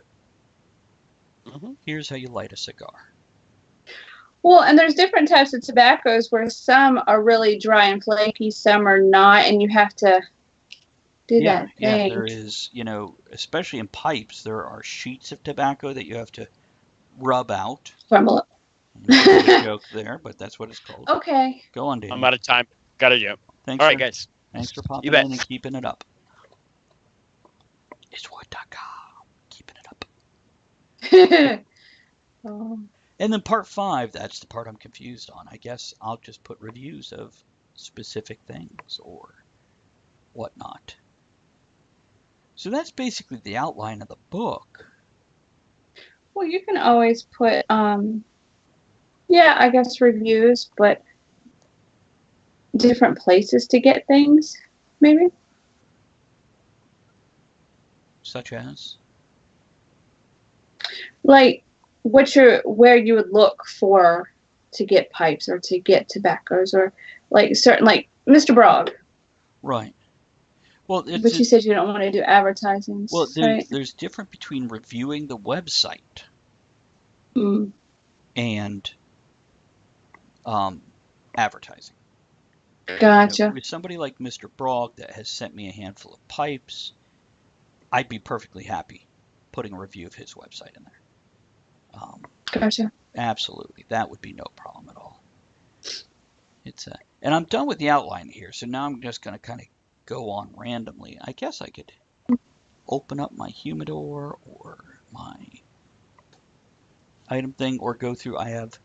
Here's how you light a cigar. Well, and there's different types of tobaccos where some are really dry and flaky, some are not, and you have to do that thing. Yeah, there is, especially in pipes, there are sheets of tobacco that you have to rub out. Crumble There's a joke there, but that's what it's called. Okay. Go on, Dan. I'm out of time. Gotta jump. Thanks. All right, guys. Thanks for popping You bet. in and keeping it up. It's wood.com. Keeping it up. Oh. And then part 5, that's the part I'm confused on. I guess I'll just put reviews of specific things or whatnot. So that's basically the outline of the book. Well, you can always put, I guess reviews, but different places to get things, maybe. Such as? Like, where you would look for to get pipes or to get tobaccos or like certain, like Mr. Brogg. Right. Well, but you said you don't want to do advertising. Well, right? there's difference between reviewing the website and advertising. Gotcha. With somebody like Mr. Brogg that has sent me a handful of pipes, I'd be perfectly happy putting a review of his website in there. Gotcha. Absolutely, that would be no problem at all. And I'm done with the outline here, so now I'm just going to kind of go on randomly. I guess I could open up my humidor or my item thing or go through. I have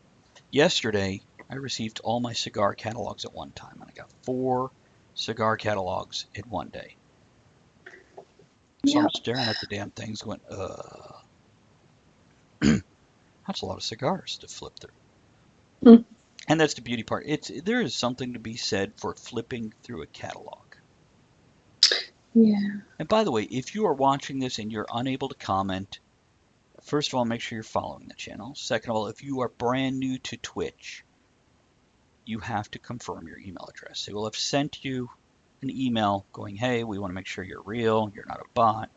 yesterday I received all my cigar catalogs at one time, and I got 4 cigar catalogs in one day. So I'm Yep. staring at the damn things going, that's a lot of cigars to flip through. Hmm. And that's the beauty part. There is something to be said for flipping through a catalog. Yeah. And by the way, if you are watching this and you're unable to comment, first of all, make sure you're following the channel. Second of all, if you are brand new to Twitch, you have to confirm your email address. They will have sent you an email going, hey, we want to make sure you're real, you're not a bot.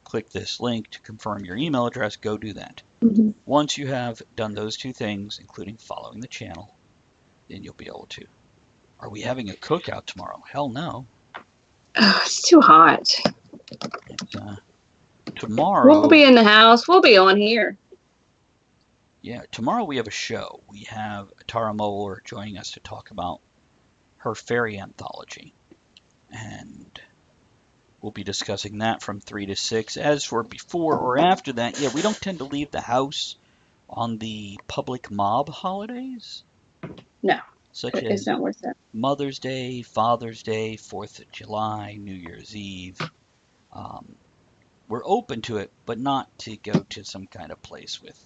Click this link to confirm your email address. Go do that. Mm-hmm. Once you have done those 2 things, including following the channel, then you'll be able to. Are we having a cookout tomorrow? Hell no. Oh, it's too hot. It's, tomorrow. We'll be in the house. We'll be on here. Yeah, tomorrow we have a show. We have Tara Moeller joining us to talk about her fairy anthology. And we'll be discussing that from 3 to 6. As for before or after that, yeah, we don't tend to leave the house on the public mob holidays. No, Such it's as not worth it. Mother's Day, Father's Day, 4th of July, New Year's Eve. We're open to it, but not to go to some kind of place with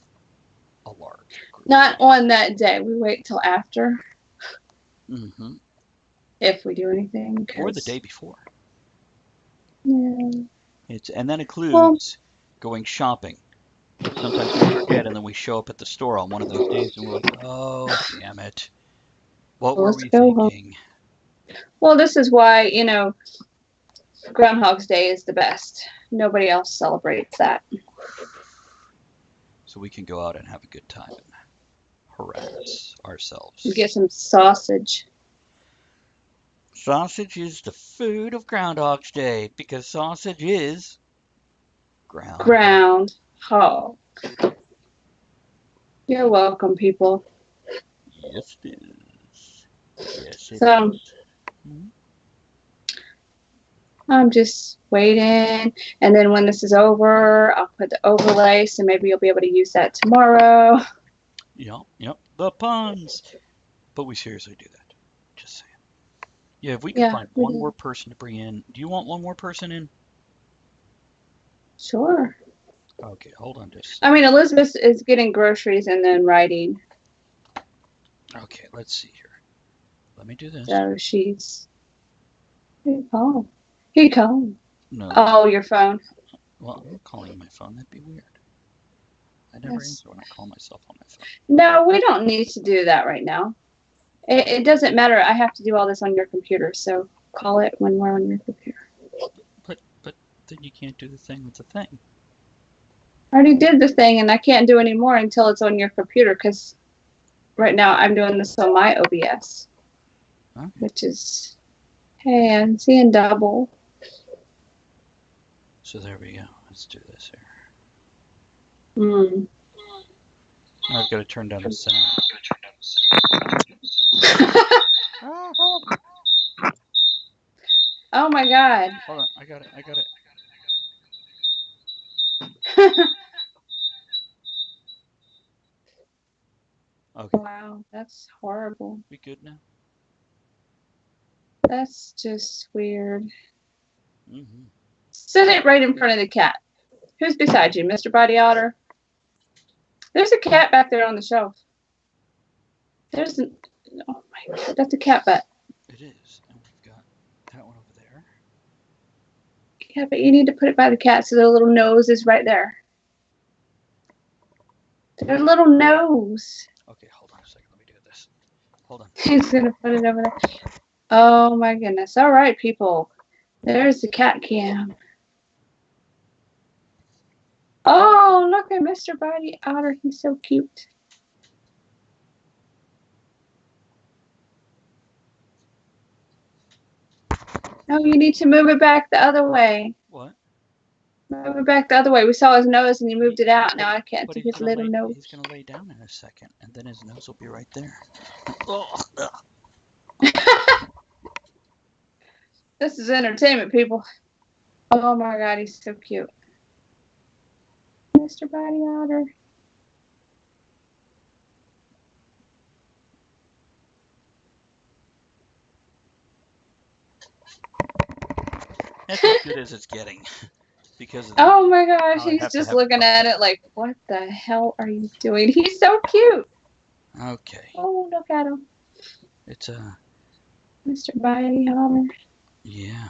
a large group. Not on that day. We wait till after Mm-hmm. if we do anything. Or the day before. Yeah. And that includes going shopping. Sometimes we forget, and then we show up at the store on one of those days, and we're like, "Oh, damn it! What were Let's we go home. thinking?" Well, this is why, Groundhog's Day is the best. Nobody else celebrates that. So we can go out and have a good time and harass ourselves. You get some sausage. Sausage is the food of Groundhog's Day because sausage is Groundhog. You're welcome, people. Yes, it is. Yes, it So, is. I'm just waiting. And then when this is over, I'll put the overlay, so maybe you'll be able to use that tomorrow. Yep. The puns. But we seriously do that. Just saying. Yeah, if we can find one more person to bring in. Do you want one more person in? Sure. Okay, hold on just. I mean, Elizabeth is getting groceries and then writing. Okay, let's see here. Let me do this. So she's. Here you come. No. Oh, your phone. Well, I'm not calling my phone. That'd be weird. I never answer when I call myself on my phone. No, we don't need to do that right now. It doesn't matter. I have to do all this on your computer, so call it when we're on your computer. But then you can't do the thing with the thing. I already did the thing, and I can't do any more until it's on your computer, because right now I'm doing this on my OBS, Okay. which is, hey, I'm seeing double. So there we go. Let's do this here. I've got to turn down the sound. Oh my God. Hold on, I got it. Okay. Wow, that's horrible. We good now? That's just weird. Mm-hmm. Sit it right in front of the cat. Who's beside you, Mr. Body Otter? There's a cat back there on the shelf. Oh my God, that's a cat butt. It is, and we've got that one over there. Yeah, but you need to put it by the cat so their little nose is right there. Their little nose. Okay, hold on a second. Let me do this. Hold on. He's going to put it over there. Oh my goodness. All right, people. There's the cat cam. Oh, look at Mr. Body Otter. He's so cute. No, you need to move it back the other way. What? Move it back the other way. We saw his nose and you moved it out. Now I can't see his little nose. He's going to lay down in a second, and then his nose will be right there. Oh, This is entertainment, people. Oh my God, he's so cute. Mr. Body Otter. That's as good as it's getting because of the. Oh my gosh, I'll he's have to just have looking at it like, what the hell are you doing? He's so cute. Okay, Oh, look at him, it's a Mr. Bitey Hotter. yeah.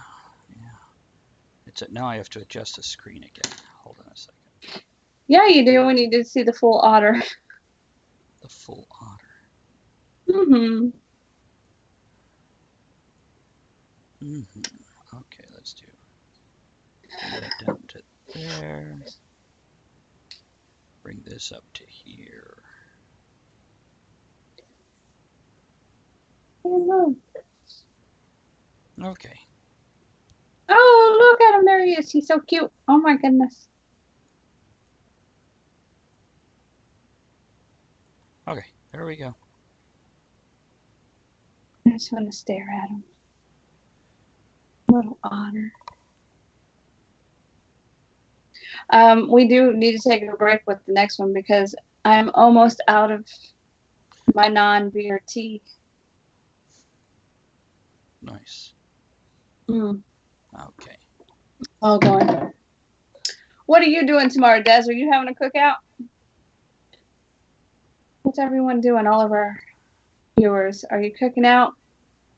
It's a, now I have to adjust the screen again. Hold on a second. Yeah, you do when you did see the full otter. The full otter. Mm-hmm. Okay, let's do. Bring that down to there. Bring this up to here. Okay. Oh, look at him. There he is. He's so cute. Oh my goodness. Okay, there we go. I just want to stare at him. Little otter. We do need to take a break with the next one because I'm almost out of my non-beer tea. Nice. Okay. All going. What are you doing tomorrow, Des? Are you having a cookout? What's everyone doing? All of our viewers, are you cooking out?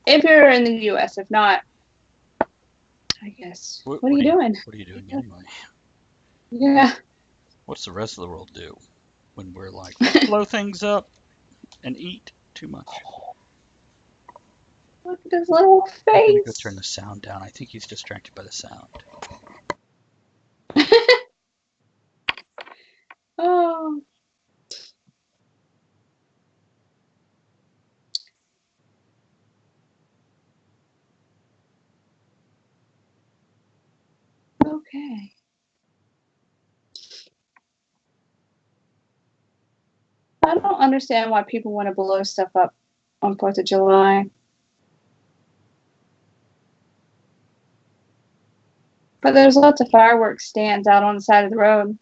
If you're in the U.S., if not, I guess. What are you doing? What are you doing anyway? Yeah. What's the rest of the world do when we're like, let's blow things up and eat too much? Look at his little face. I'm gonna go turn the sound down. I think he's distracted by the sound. Oh. Okay. I don't understand why people want to blow stuff up on 4th of July. But there's lots of fireworks stands out on the side of the road.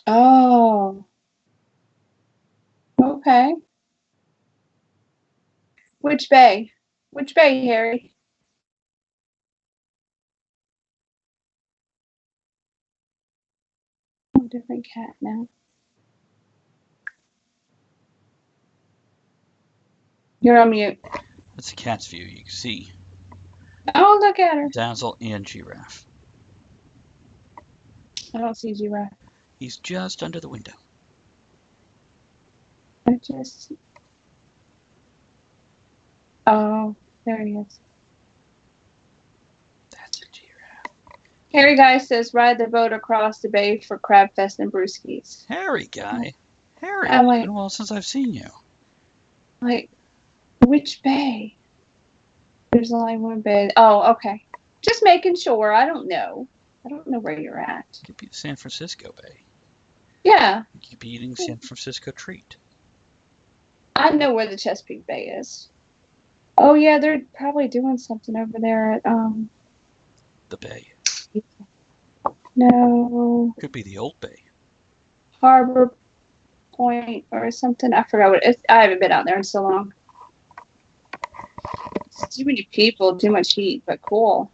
Oh. Okay. Which bay? Which bay, Harry? Oh, different cat now. You're on mute. That's the cat's view. You can see Oh, look at her. Dazzle and Giraffe. I don't see Giraffe. He's just under the window. I just. Oh, there he is. That's a giraffe. Harry Guy says, ride the boat across the bay for Crab Fest and Brewskis. Harry guy. Harry, I'm it's like, been a while since I've seen you. like, which bay? There's only one bay. Oh, okay. Just making sure. I don't know. I don't know where you're at. It could be the San Francisco Bay. Yeah. You could be eating San Francisco treat. I know where the Chesapeake Bay is. Oh, yeah, they're probably doing something over there at, The bay. no, Could be the old bay. Harbor Point or something. I forgot what it is. I haven't been out there in so long. It's too many people, too much heat, but cool.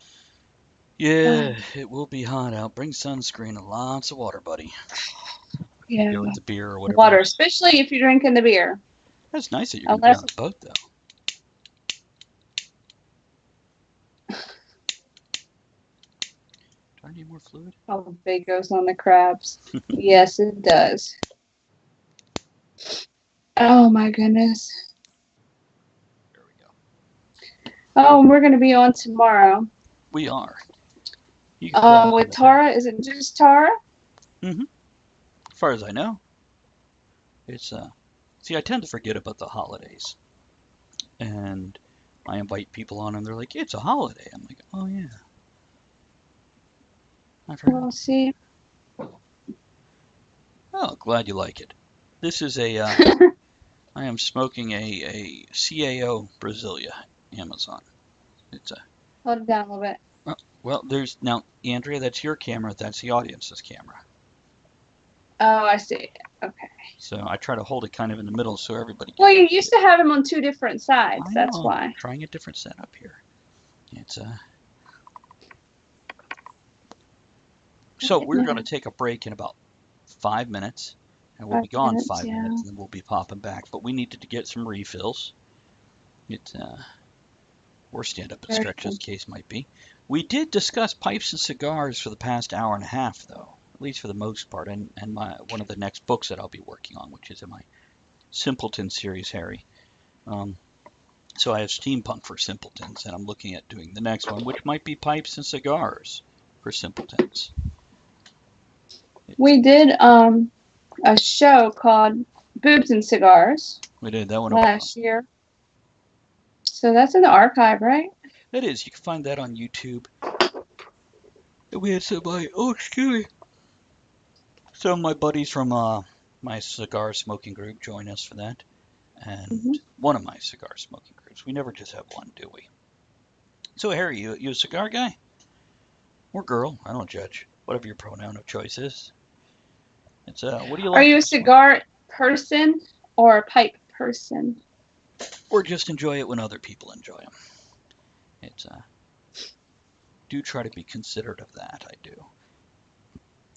Yeah, it will be hot out. Bring sunscreen and lots of water, buddy. Yeah. Go with the beer or whatever. Water, especially if you're drinking the beer. That's nice that you're going to be on the boat, though. Do I need more fluid? Oh, the bait goes on the crabs. Yes, it does. Oh, my goodness. There we go. Oh, we're going to be on tomorrow. We are. With Tara. Is it just Tara? Mm-hmm. As far as I know. It's, see, I tend to forget about the holidays. And I invite people on and they're like, it's a holiday. I'm like, oh, yeah. I forgot. We'll see. Oh, glad you like it. This is a, I am smoking a CAO Brasilia Amazon. It's a, Hold it down a little bit. well, there's, now, Andrea, that's your camera. That's the audience's camera. Oh, I see. Okay. So I try to hold it kind of in the middle so everybody Well, can you see used it. to have them on 2 different sides. I That's know. why. Trying a different setup here. It's So we're going to take a break in about 5 minutes, and we'll 5 be gone minutes, 5 minutes, yeah. and then we'll be popping back. But we needed to get some refills. It's or stand up and Very stretch as good. the case might be. We did discuss pipes and cigars for the past hour and a half, though, at least for the most part, and one of the next books that I'll be working on, which is in my Simpleton series, Harry. So I have steampunk for Simpletons, and I'm looking at doing the next one, which might be pipes and cigars for Simpletons. We did a show called Boobs and Cigars We did that one. last year. So that's in the archive, right? It is. You can find that on YouTube. We had excuse me. Some of my buddies from my cigar smoking group join us for that, and Hmm. one of my cigar smoking groups. We never just have one, do we? So Harry, you a cigar guy or girl? I don't judge. Whatever your pronoun of choice is. It's what do you Are like you a to smoke? cigar person or a pipe person? Or just enjoy it when other people enjoy them. It's do try to be considerate of that. I do.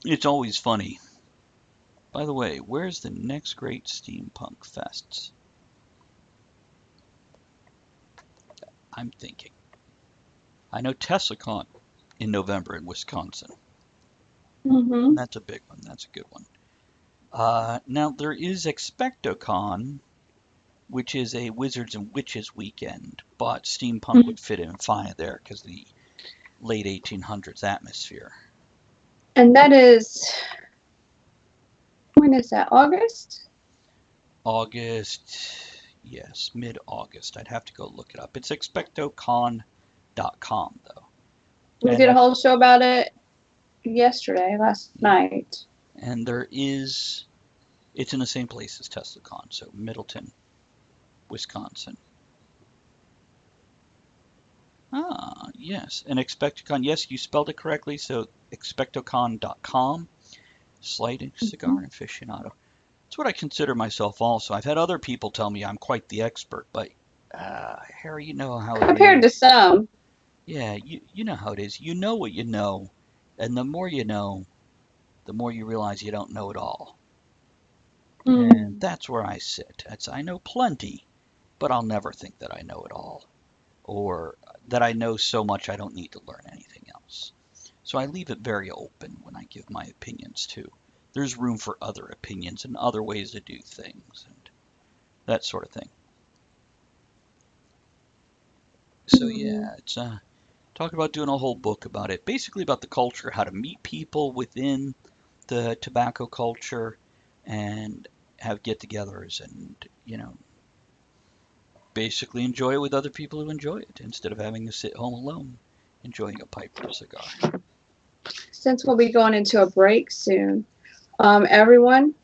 It's always funny. By the way, where's the next great steampunk fest? I'm thinking. I know TeslaCon in November in Wisconsin. Mm-hmm. That's a big one. That's a good one. Now there is ExpectoCon, which is a Wizards and Witches weekend, but steampunk would fit in fine there because the late 1800s atmosphere. And that is, when is that? August? August, yes, mid-August. I'd have to go look it up. It's expectocon.com though. We And did a that whole show about it last night. and it's in the same place as TeslaCon, so Middleton, Wisconsin. Ah, yes, and Expectocon. Yes, you spelled it correctly. So expectocon.com. Sliding Mm-hmm. cigar aficionado. It's what I consider myself also. I've had other people tell me I'm quite the expert, but Harry, you know how it Compared to is. some. Yeah, you know how it is. You know what you know, and the more you know, the more you realize you don't know it all. And Mm. that's where I sit. I know plenty, but I'll never think that I know it all, or that I know so much I don't need to learn anything else. So I leave it very open when I give my opinions too. There's room for other opinions and other ways to do things and that sort of thing. So Mm. yeah, it's talking about doing a whole book about it, basically about the culture, how to meet people within the tobacco culture, and have get-togethers, and basically enjoy it with other people who enjoy it instead of having to sit home alone enjoying a pipe or a cigar. Since we'll be going into a break soon, everyone,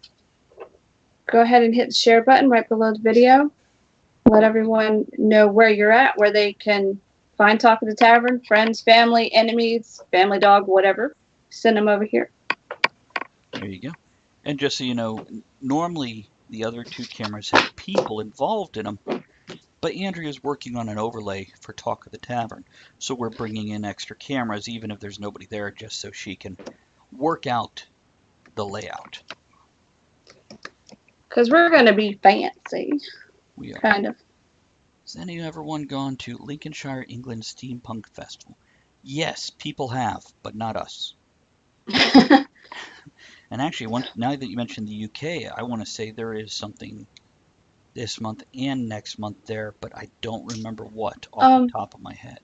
go ahead and hit the share button right below the video. Let everyone know where you're at, where they can find Talk of the Tavern, friends, family, enemies, family dog, whatever. Send them over here. There you go. And just so you know, normally the other two cameras have people involved in them, but Andrea's working on an overlay for Talk of the Tavern, so we're bringing in extra cameras even if there's nobody there, just so she can work out the layout. Because we're going to be fancy, We are. kind of. Has anyone gone to Lincolnshire, England Steampunk Festival? Yes, people have, but not us. And actually, now that you mentioned the UK, I want to say there is something this month and next month there, but I don't remember what off the top of my head.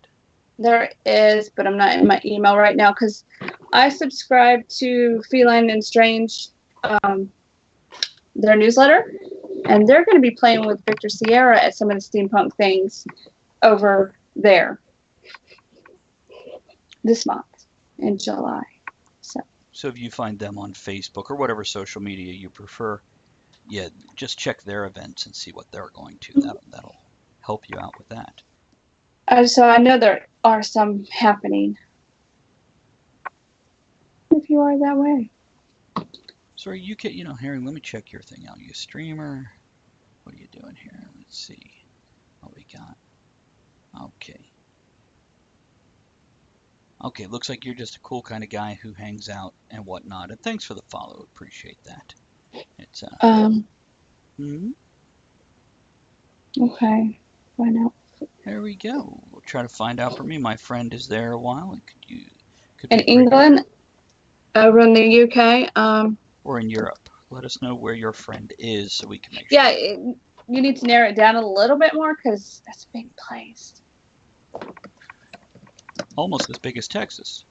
There is, but I'm not in my email right now because I subscribe to Feline and Strange, their newsletter, and they're going to be playing with Victor Sierra at some of the steampunk things over there this month in July. So if you find them on Facebook or whatever social media you prefer, yeah, just check their events and see what they're going to. That'll help you out with that. So I know there are some happening if you are that way. Sorry, you can, Harry, let me check your thing out. You a streamer? What are you doing here? Let's see what we got. Okay. Okay, looks like you're just a cool kind of guy who hangs out and whatnot. And thanks for the follow. Appreciate that. It's Okay. Why not? There we go. We'll try to find out for me. My friend is there a while. And could In be England, over in the UK. Or in Europe. Let us know where your friend is so we can make sure. Yeah, you need to narrow it down a little bit more because that's a big place. Almost as big as Texas.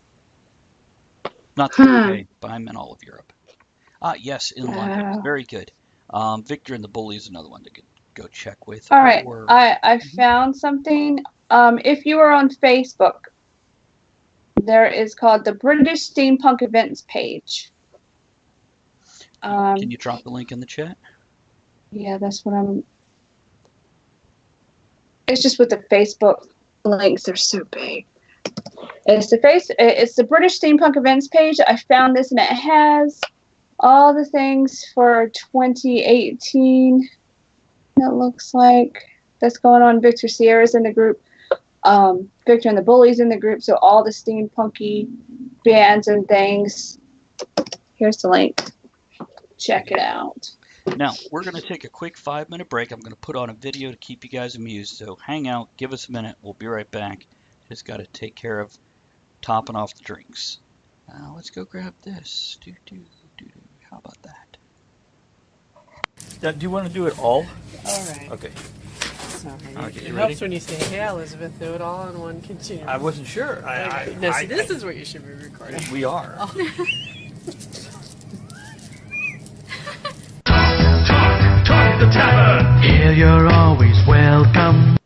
Not the UK, but I meant all of Europe. Yes, in London. Very good. Victor and the Bully is another one to go check with. All right, I found something. If you are on Facebook, there is called the British Steampunk Events page. Can you drop the link in the chat? Yeah, that's what I'm. It's just with the Facebook links; they're so big. It's the British Steampunk Events page. I found this, and it has all the things for 2018. It looks like that's going on. Victor Sierra's in the group. Victor and the Bully's in the group. So all the steampunky bands and things. Here's the link. Check it out. Now, we're going to take a quick 5-minute break. I'm going to put on a video to keep you guys amused. So hang out. Give us a minute. We'll be right back. Just got to take care of topping off the drinks. Let's go grab this. How about that? Do you want to do it all? All right. Okay. Sorry. Okay, It helps when you say, "Hey, Elizabeth," do it all in one continuum. I wasn't sure. No, see, this is what you should be recording. We are. Oh. Talk the tavern. Here you're always welcome.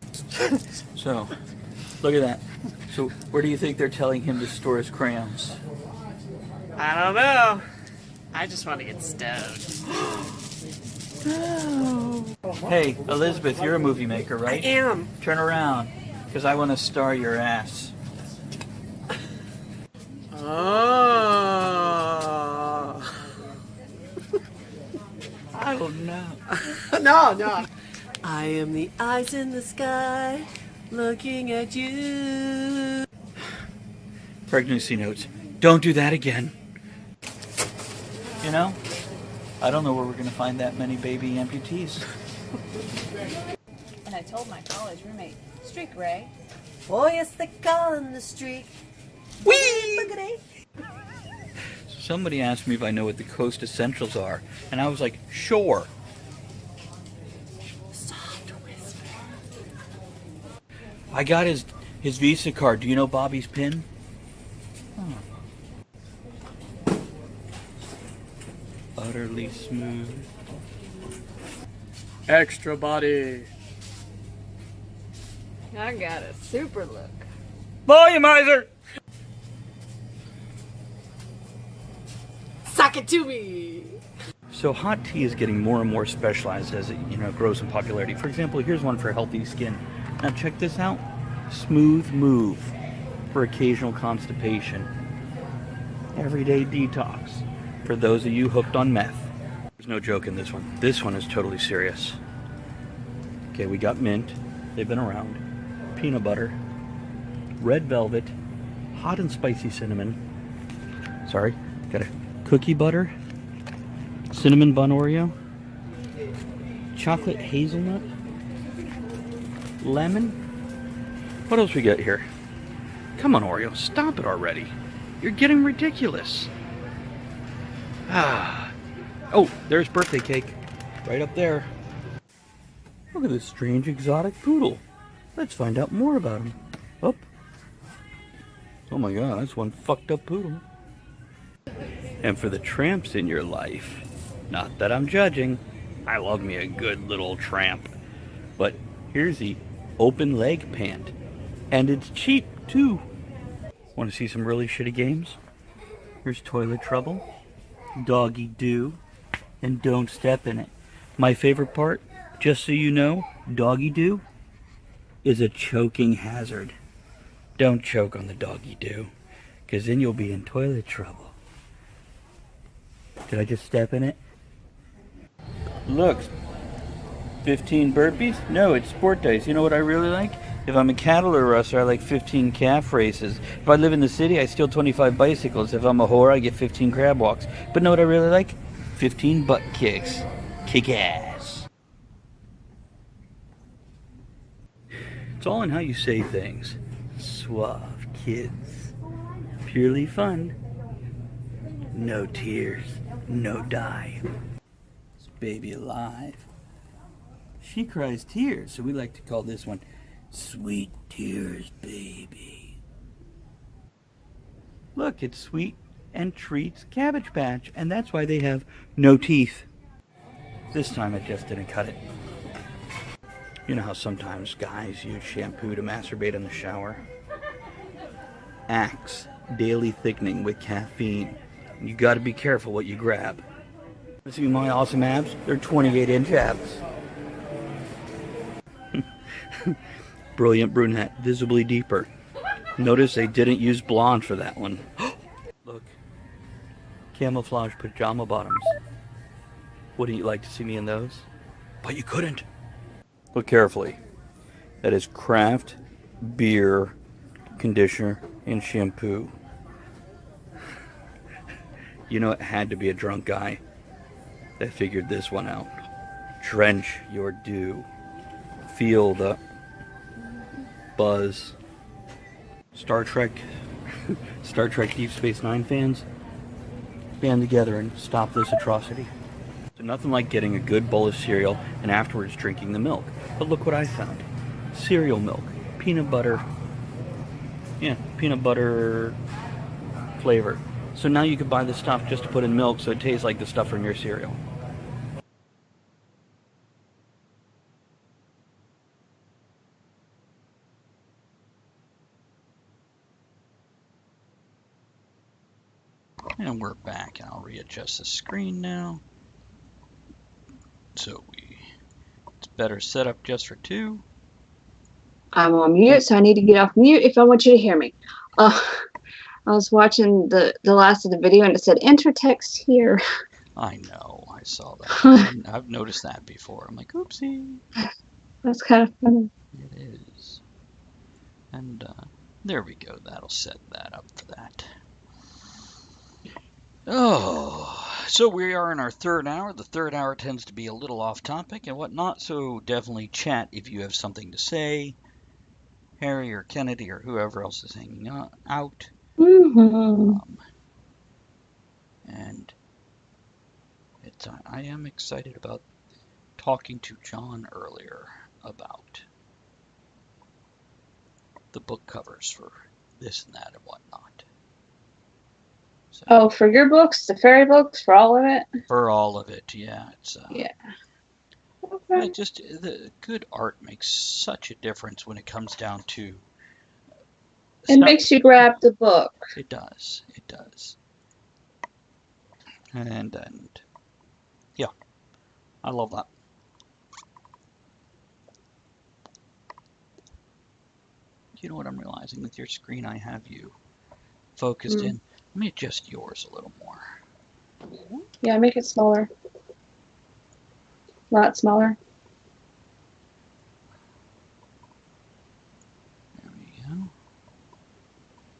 So, look at that. So, where do you think they're telling him to store his crayons? I don't know. I just want to get stoned. Hey, Elizabeth, you're a movie maker, right? I am. Turn around, because I want to star your ass. Oh. I don't know. No. I am the eyes in the sky, looking at you. Pregnancy notes. Don't do that again. I don't know where we're going to find that many baby amputees. And I told my college roommate, Streak Ray. Boy, it's the call in the street. Whee! Somebody asked me if I know what the Coast Essentials are, and I was like, sure. Soft whisper. I got his Visa card. Do you know Bobby's PIN? Utterly smooth. Extra body. I got a super look. Volumizer! Suck it to me. So hot tea is getting more and more specialized as it grows in popularity. For example, here's one for healthy skin. Now check this out. Smooth Move for occasional constipation. Everyday detox for those of you hooked on meth. There's no joke in this one. This one is totally serious. Okay, we got mint. They've been around. Peanut butter. Red velvet. Hot and spicy cinnamon. Sorry. Got a cookie butter. Cinnamon bun Oreo. Chocolate hazelnut. Lemon. What else we got here? Come on, Oreo. Stop it already. You're getting ridiculous. Oh, there's birthday cake. Right up there. Look at this strange exotic poodle. Let's find out more about him. Oh. Oh my god, that's one fucked up poodle. And for the tramps in your life, not that I'm judging, I love me a good little tramp. But here's the open leg pant. And it's cheap too. Want to see some really shitty games? Here's Toilet Trouble, Doggy Doo, and Don't Step in It. My favorite part, just so you know, Doggy Doo is a choking hazard. Don't choke on the Doggy Doo, because then you'll be in toilet trouble. Did I just step in it? Look, 15 burpees? No, it's sport dice. You know what I really like? If I'm a cattle rustler, I like 15 calf races. If I live in the city, I steal 25 bicycles. If I'm a whore, I get 15 crab walks. But know what I really like? 15 butt kicks. Kick ass. It's all in how you say things. Suave kids. Purely fun. No tears. No die. This baby alive. She cries tears, so we like to call this one Sweet Tears Baby. Look, it's Sweet and Treats Cabbage Patch, and that's why they have no teeth. This time it just didn't cut it. You know how sometimes guys use shampoo to masturbate in the shower? Axe Daily Thickening with caffeine. You gotta be careful what you grab. See my awesome abs? They're 28-inch abs. Brilliant brunette, visibly deeper. Notice they didn't use blonde for that one. Look, camouflage pajama bottoms. Wouldn't you like to see me in those? But you couldn't. Look carefully. That is craft beer conditioner and shampoo. You know, it had to be a drunk guy that figured this one out. Drench your dew. Feel the buzz. Star Trek Deep Space Nine fans, band together and stop this atrocity. So nothing like getting a good bowl of cereal and afterwards drinking the milk. But look what I found. Cereal milk. Peanut butter. Yeah, peanut butter flavor. So now you could buy this stuff just to put in milk so it tastes like the stuff from your cereal. And we're back, and I'll readjust the screen now. So it's better set up just for two. I'm on mute, so I need to get off mute if I want you to hear me. I was watching the last of the video, and it said enter text here. I know, I saw that. I've noticed that before. I'm like, oopsie. That's kind of funny. It is. And there we go. That'll set that up for that. Oh, so we are in our third hour. The third hour tends to be a little off topic and whatnot, so definitely chat if you have something to say. Harry or Kennedy or whoever else is hanging out. Mm-hmm. And I am excited about talking to John earlier about the book covers for this and that and whatnot. So, Oh, for your books, the fairy books, for all of it? for all of it, yeah. It's Yeah. Okay. just the good art makes such a difference when it comes down to It makes you grab the book. It does. It does. And yeah, I love that. You know what I'm realizing with your screen? I have you focused in. Let me adjust yours a little more. Yeah, make it smaller. A lot smaller. There we go.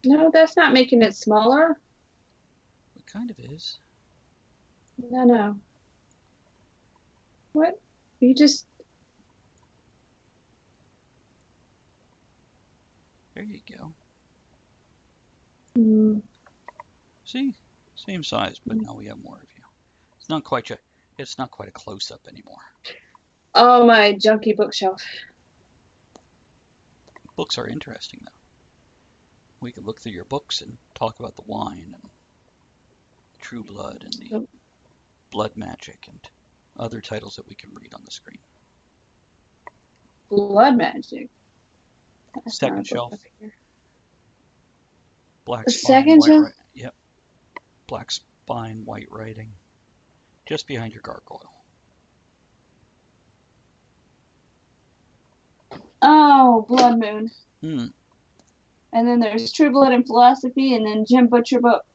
No, that's not making it smaller. It kind of is. No. What? You just... There you go. Mm. See? Same size, but now we have more of you. It's not quite a close-up anymore. Oh, my junky bookshelf. Books are interesting, though. We could look through your books and talk about the wine and True Blood and the Blood Magic and other titles that we can read on the screen. Blood Magic. That's not a Second book shelf. up here. Black The spine, second white shelf? Yep. Black spine, white writing. Just behind your gargoyle. Oh, Blood Moon. Hmm. And then there's True Blood and Philosophy, and then Jim Butcher book.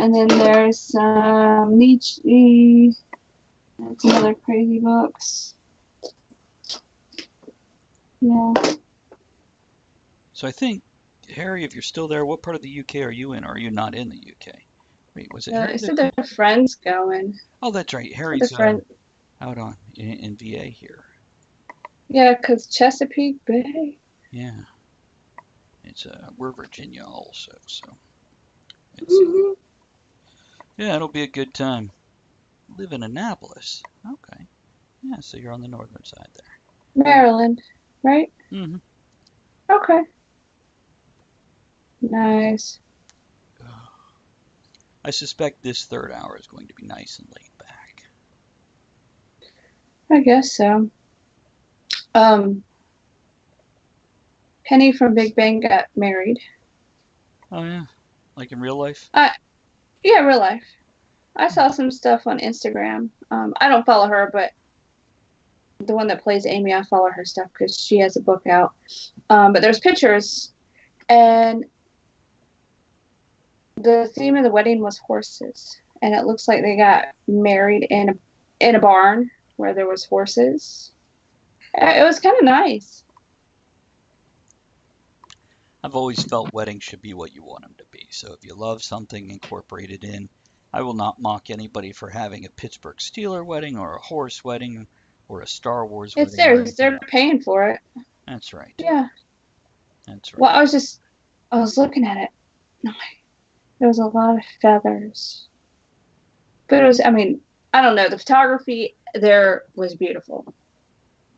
And then there's some Nietzsche. That's another crazy books. Yeah. So I think, Harry, if you're still there, what part of the UK are you in? Or are you not in the UK? Wait, was it Harry I that said called? their friends going. Oh, that's right. The Harry's friend. out on in VA here. Yeah, 'cause Chesapeake Bay. Yeah, it's we're Virginia also, so it's Mhm. yeah, it'll be a good time. Live in Annapolis. Okay. Yeah, so you're on the northern side there. Maryland, right? Mm-hmm. Okay. Nice. I suspect this third hour is going to be nice and laid back. I guess so. Penny from Big Bang got married. Oh yeah, like in real life. Yeah, real life. I saw some stuff on Instagram. I don't follow her, but the one that plays Amy, I follow her stuff because she has a book out. But there's pictures, and the theme of the wedding was horses, and it looks like they got married in a barn where there was horses. It was kind of nice. I've always felt weddings should be what you want them to be. So if you love something, incorporate it in. I will not mock anybody for having a Pittsburgh Steeler wedding or a horse wedding or a Star Wars It's wedding or theirs. anything They're else. paying for it. That's right. Yeah. That's Well, right. I was looking at it. No, there was a lot of feathers. But it was, I mean, I don't know. The photography there was beautiful.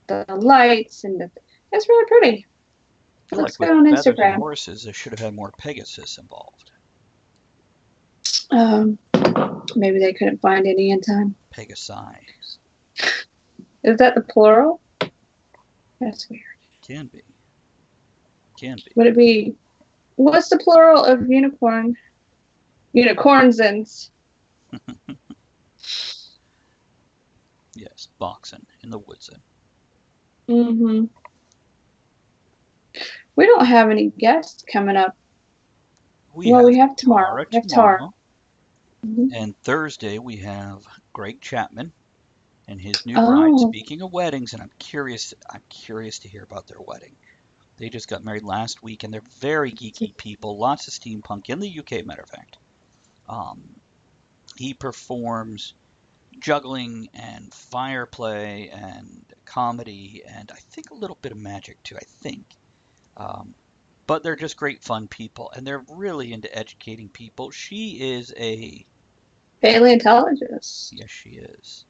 The lights and it's really pretty. I It feel like looks with good on feathers and Instagram. horses, they should have had more Pegasus involved. Um, Maybe they couldn't find any in time. Pegasi. Is that the plural? That's weird. Can be. Can be. Would it be? What's the plural of unicorn? Unicorns and. Yes, boxing in the woodson. Mm-hmm. We don't have any guests coming up. We We have have tomorrow. Tara We have Tara. tomorrow. Mhm. And Thursday we have Greg Chapman and his new bride. Oh, Speaking of weddings, and I'm curious to hear about their wedding. They just got married last week, and they're very geeky people. Lots of steampunk in the UK, matter of fact. He performs juggling and fire play and comedy, and I think a little bit of magic too. I think. But they're just great fun people, and they're really into educating people. She is a paleontologist. yes, she is.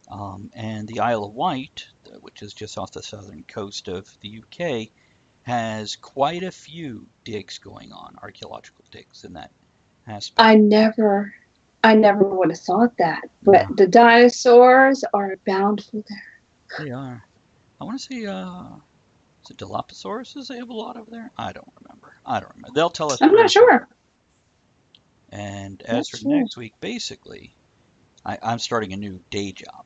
And the Isle of Wight, which is just off the southern coast of the UK, has quite a few digs going on, archaeological digs in that aspect. I never would have thought that. But No, the dinosaurs are bountiful there. they are. I want to say, is it Dilophosaurus? They have a lot over there? I don't remember. They'll tell us I'm not stories about sure. it. And as Not for sure. next week, basically, I'm starting a new day job.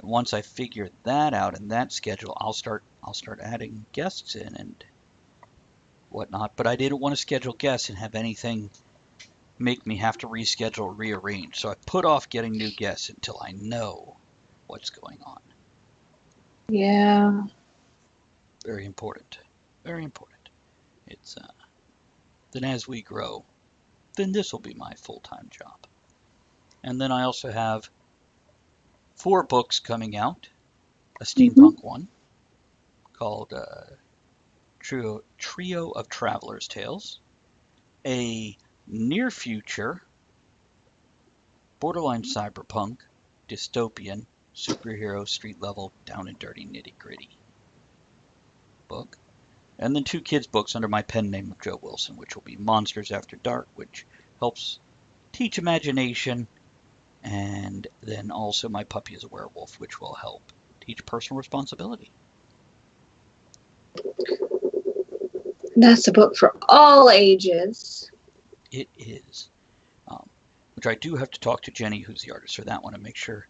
And once I figure that out and that schedule, I'll start adding guests in and whatnot. But I didn't want to schedule guests and have anything make me have to reschedule or rearrange. So I put off getting new guests until I know what's going on. Yeah. Very important. Very important. It's then as we grow, then this will be my full-time job. And then I also have 4 books coming out. A Mm-hmm. steampunk one called Trio of Travelers' Tales. A near future, borderline cyberpunk, dystopian, superhero, street level, down and dirty, nitty gritty book. And then 2 kids' books under my pen name of Joe Wilson, which will be Monsters After Dark, which helps teach imagination, and then also My Puppy is a Werewolf, which will help teach personal responsibility. That's a book for all ages. It is. Which I do have to talk to Jenny, who's the artist for that one, and make sure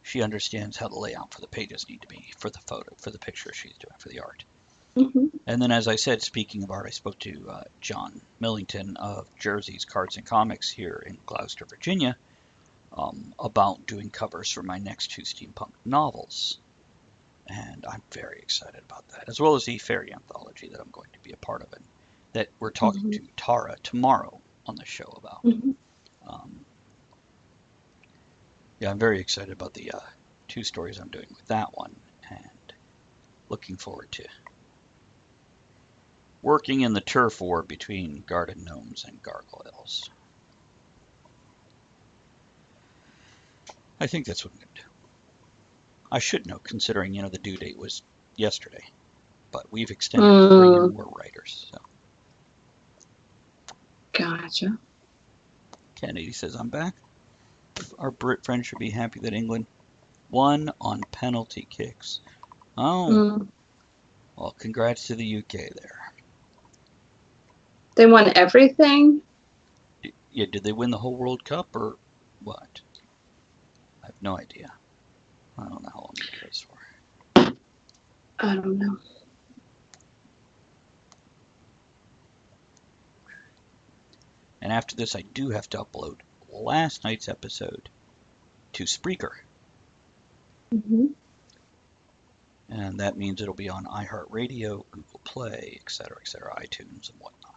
she understands how the layout for the pages need to be for the picture she's doing for the art. Hmm. And then, as I said, speaking of art, I spoke to John Millington of Jersey's Cards and Comics here in Gloucester, Virginia, about doing covers for my next 2 steampunk novels. And I'm very excited about that, as well as the fairy anthology that I'm going to be a part of, and that we're talking Hmm. to Tara tomorrow on the show about. Hmm. Um, yeah, I'm very excited about the 2 stories I'm doing with that one, and looking forward to working in the turf war between garden gnomes and gargoyles. I think that's what I'm going to do. I should know, considering, the due date was yesterday, but we've extended to bring in more writers. So Gotcha. Kennedy says, I'm back. Our Brit friends should be happy that England won on penalty kicks. Oh, Mm. well, congrats to the UK there. They won everything? Yeah, did they win the whole World Cup or what? I have no idea. I don't know how long it goes for. I don't know. And after this, I do have to upload last night's episode to Spreaker. Hmm. And that means it'll be on iHeartRadio, Google Play, etc., iTunes and whatnot.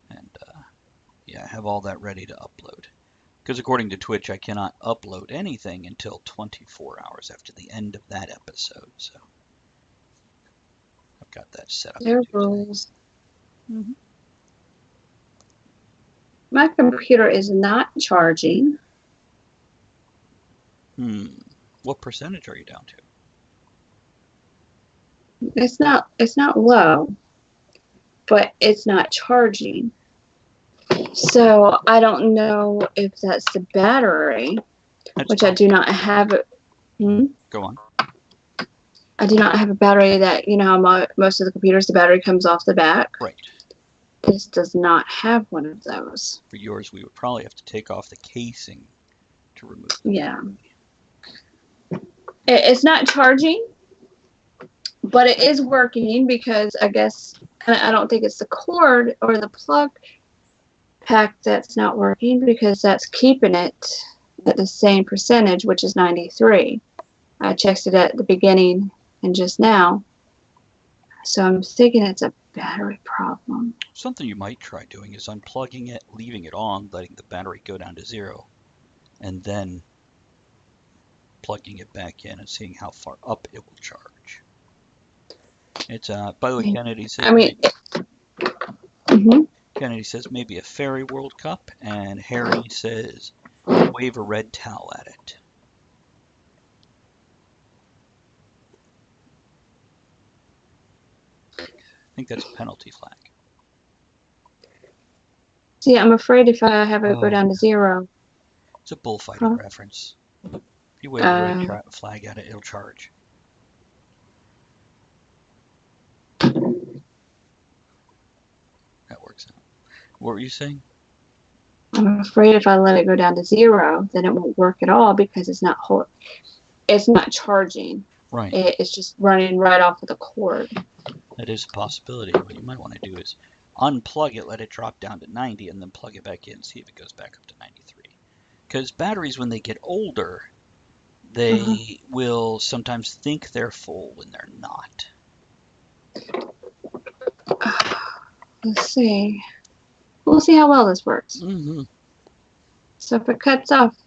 And yeah, I have all that ready to upload. Because according to Twitch, I cannot upload anything until 24 hours after the end of that episode. So I've got that set up. Their to do rules. today. My computer is not charging. What percentage are you down to? It's not low, but it's not charging. So I don't know if that's the battery, which I do not have. Go on. I do not have a battery that, how most of the computers, the battery comes off the back. Right. This does not have one of those. For yours, we would probably have to take off the casing to remove it. Yeah. It's not charging, but it is working because I guess, I don't think it's the cord or the plug pack that's not working, because that's keeping it at the same percentage, which is 93. I checked it at the beginning and just now. So I'm thinking it's a battery problem. Something you might try doing is unplugging it, leaving it on, letting the battery go down to 0, and then plugging it back in and seeing how far up it will charge. It's by the way, Kennedy says. Kennedy says maybe a fairy World Cup, and Harry says wave a red towel at it. I think that's a penalty flag. See, I'm afraid if I have it go down to 0. It's a bullfighting reference. If you wave a red flag at it, it'll charge. That works out. What were you saying? I'm afraid if I let it go down to 0, then it won't work at all because it's not charging. Right. It's just running right off of the cord. That is a possibility. What you might want to do is unplug it, let it drop down to 90, and then plug it back in, see if it goes back up to 93. Because batteries, when they get older, they will sometimes think they're full when they're not. Let's see. We'll see how well this works. So if it cuts off,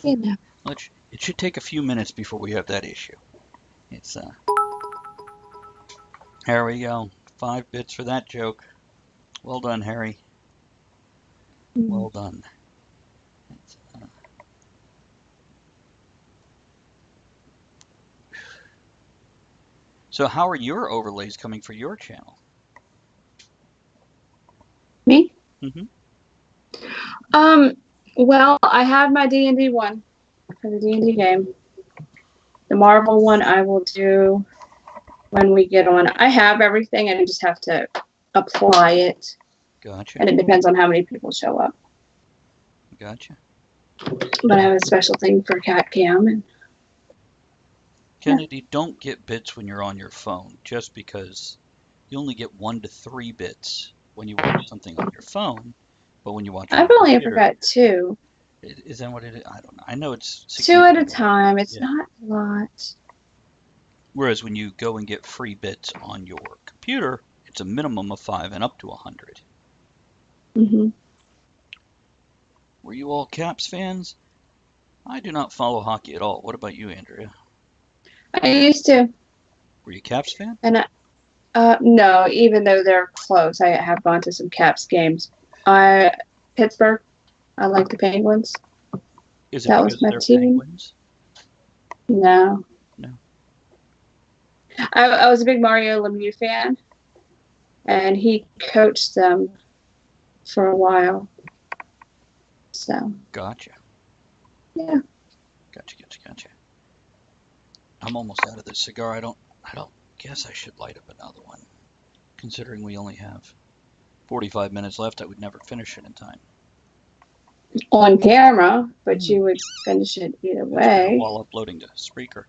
It should take a few minutes before we have that issue. It's There we go. 5 bits for that joke. Well done, Harry. Well done. So how are your overlays coming for your channel? Me? Well, I have my D&D one for the D&D game. The Marvel one I will do when we get on. I have everything, and I just have to apply it. Gotcha. And it depends on how many people show up. Gotcha. But I have a special thing for Cat Cam. And Kennedy, don't get bits when you're on your phone, just because you only get 1 to 3 bits when you watch something on your phone, but when you watch on I've your only ever computer, got 2. is that what it is? I don't know. I know it's 2 at a significant. time. It's Yeah. not a lot. Whereas when you go and get free bits on your computer, it's a minimum of 5 and up to 100. Hmm. Were you all Caps fans? I do not follow hockey at all. What about you, Andrea? I used to, Were you Caps fan? and no, even though they're close, I have gone to some Caps games. Pittsburgh. I like the Penguins. Is it That because was my they're team. Penguins? No. No. I was a big Mario Lemieux fan, and he coached them for a while. So, Gotcha. yeah. Gotcha. I'm almost out of this cigar. I don't guess I should light up another one. Considering we only have 45 minutes left, I would never finish it in time. On camera, but you would finish it either That's true, way. while uploading to Spreaker.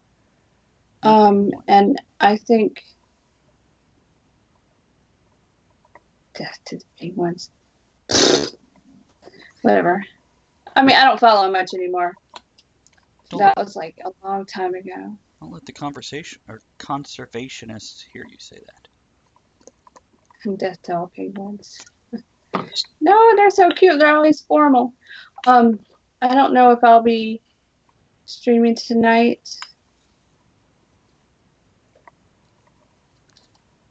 That's a good point. And I think death to the Penguins. Whatever. I mean, I don't follow him much anymore. Don't That was like a long time ago. Don't let the conservationists hear you say that. And death to all Penguins. No, they're so cute. They're always formal. I don't know if I'll be streaming tonight.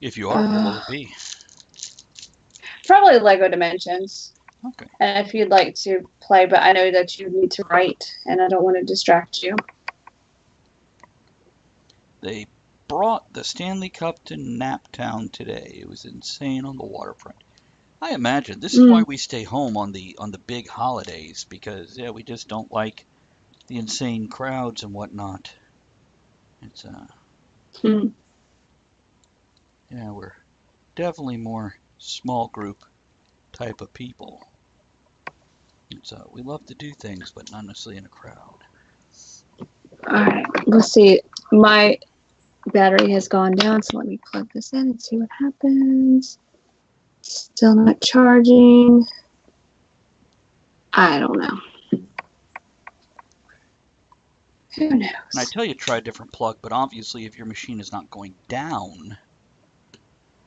If you are, what will it be? Probably Lego Dimensions. Okay. And if you'd like to play, but I know that you need to write, and I don't want to distract you. They brought the Stanley Cup to Naptown today. It was insane on the waterfront. I imagine this is why we stay home on the big holidays, because we just don't like the insane crowds and whatnot. It's we're definitely more small group type of people. So we love to do things, but not necessarily in a crowd. Alright, let's see. My battery has gone down, so let me plug this in and see what happens. Still not charging. I don't know. Who knows? And I tell you, try a different plug, but obviously if your machine is not going down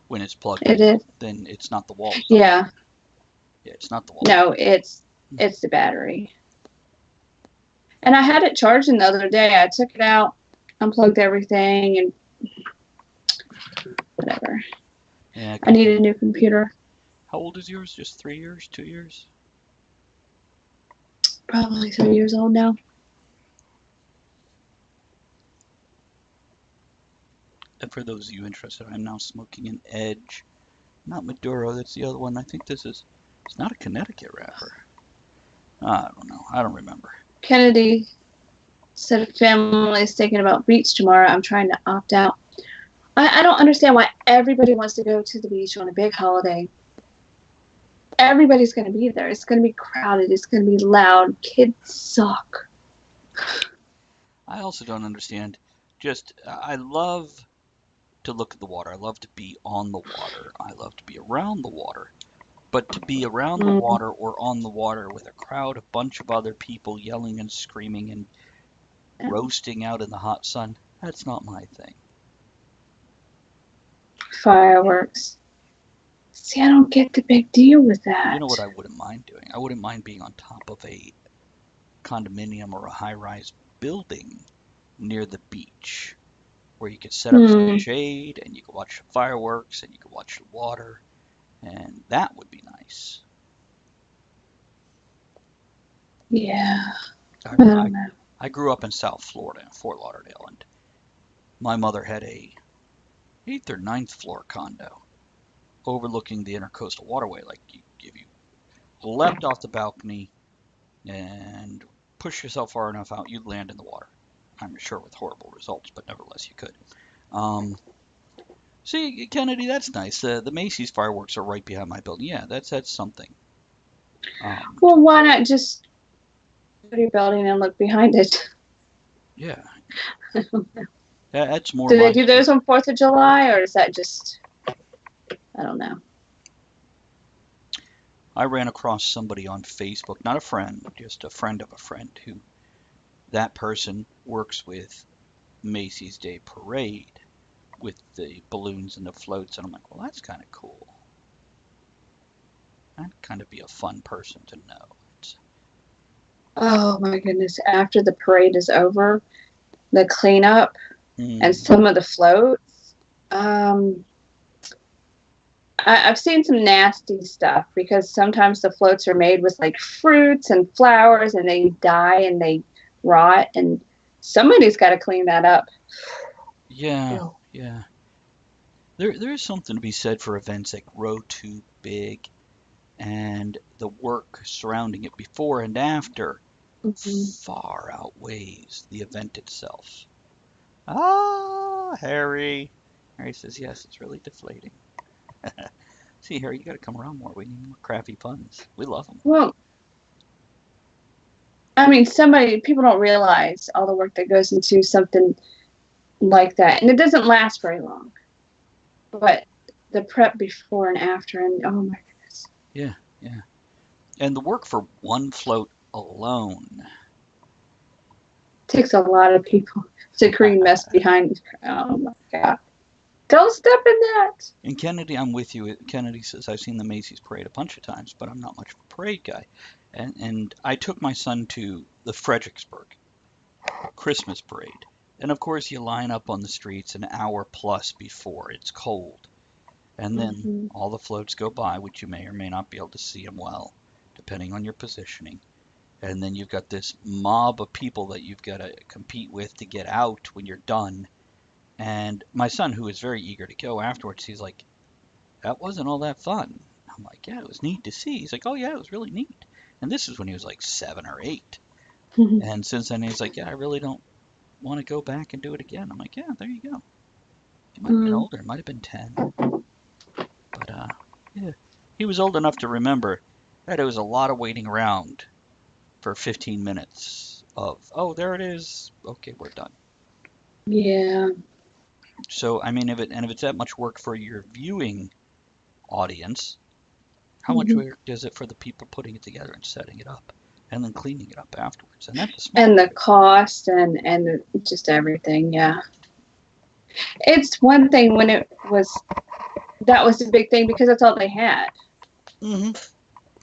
when it's plugged It in, is. then it's not the wall. Yeah. Yeah, it's not the wall. No, it's the battery. And I had it charging the other day. I took it out, unplugged everything, and whatever. Yeah, I need a new computer. How old is yours? Just 3 years? 2 years? Probably 3 years old now. And for those of you interested, I'm now smoking an Edge. Not Maduro, that's the other one. I think it's not a Connecticut wrapper. I don't know. I don't remember. Kennedy said family is thinking about beach tomorrow. I'm trying to opt out. I don't understand why everybody wants to go to the beach on a big holiday. Everybody's going to be there. It's going to be crowded. It's going to be loud. Kids suck. I also don't understand. I love to look at the water. I love to be on the water. I love to be around the water. But to be around the water or on the water with a crowd, a bunch of other people yelling and screaming and roasting out in the hot sun, that's not my thing. Fireworks. See, I don't get the big deal with that. You know what I wouldn't mind doing? I wouldn't mind being on top of a condominium or a high-rise building near the beach where you could set up some shade and you could watch the fireworks and you could watch the water, and that would be nice. Yeah. I don't know. I grew up in South Florida, in Fort Lauderdale, and my mother had a 8th or 9th floor condo overlooking the Intercoastal Waterway. Like, if you leapt off the balcony and push yourself far enough out, you'd land in the water. I'm sure with horrible results, but nevertheless you could. See, Kennedy, that's nice. The Macy's fireworks are right behind my building. Yeah, that's something. Well, why not just go to your building and look behind it? Yeah. I don't know. That's more Do they my do those on 4th of July, or is that just, I don't know. I ran across somebody on Facebook, not a friend, just a friend of a friend, who that person works with Macy's Day Parade with the balloons and the floats, and I'm like, well, that's kind of cool. That'd kind of be a fun person to know. Oh my goodness. After the parade is over, the cleanup and some of the floats, I've seen some nasty stuff because sometimes the floats are made with like fruits and flowers and they die and they rot, and somebody's got to clean that up. Yeah, Ew. yeah. There is something to be said for events that grow too big, and the work surrounding it before and after far outweighs the event itself. Ah, Harry. Harry says, yes, it's really deflating. See, Harry, you got to come around more. We need more crappy puns. We love them. Well, I mean, people don't realize all the work that goes into something like that. And it doesn't last very long. But the prep before and after, and oh my goodness. Yeah, yeah. And the work for one float alone. Takes a lot of people to create mess behind. Oh my God. Don't step in that. And Kennedy, I'm with you. Kennedy says, I've seen the Macy's parade a bunch of times, but I'm not much of a parade guy. And I took my son to the Fredericksburg Christmas parade. And of course, you line up on the streets an hour plus before it's cold. And then all the floats go by, which you may or may not be able to see them well, depending on your positioning. And then you've got this mob of people that you've got to compete with to get out when you're done. And my son, who is very eager to go afterwards, he's like, that wasn't all that fun. I'm like, yeah, it was neat to see. He's like, oh, yeah, it was really neat. And this is when he was like 7 or 8. And since then, he's like, yeah, I really don't want to go back and do it again. I'm like, yeah, there you go. He might have been older. It might have been 10. But, yeah, he was old enough to remember that it was a lot of waiting around for 15 minutes of, oh, there it is. Okay, we're done. Yeah. So, I mean, if it's that much work for your viewing audience, how much work is it for the people putting it together and setting it up and then cleaning it up afterwards? And that's a small And the cost and just everything. Yeah. It's one thing when that was the big thing because that's all they had.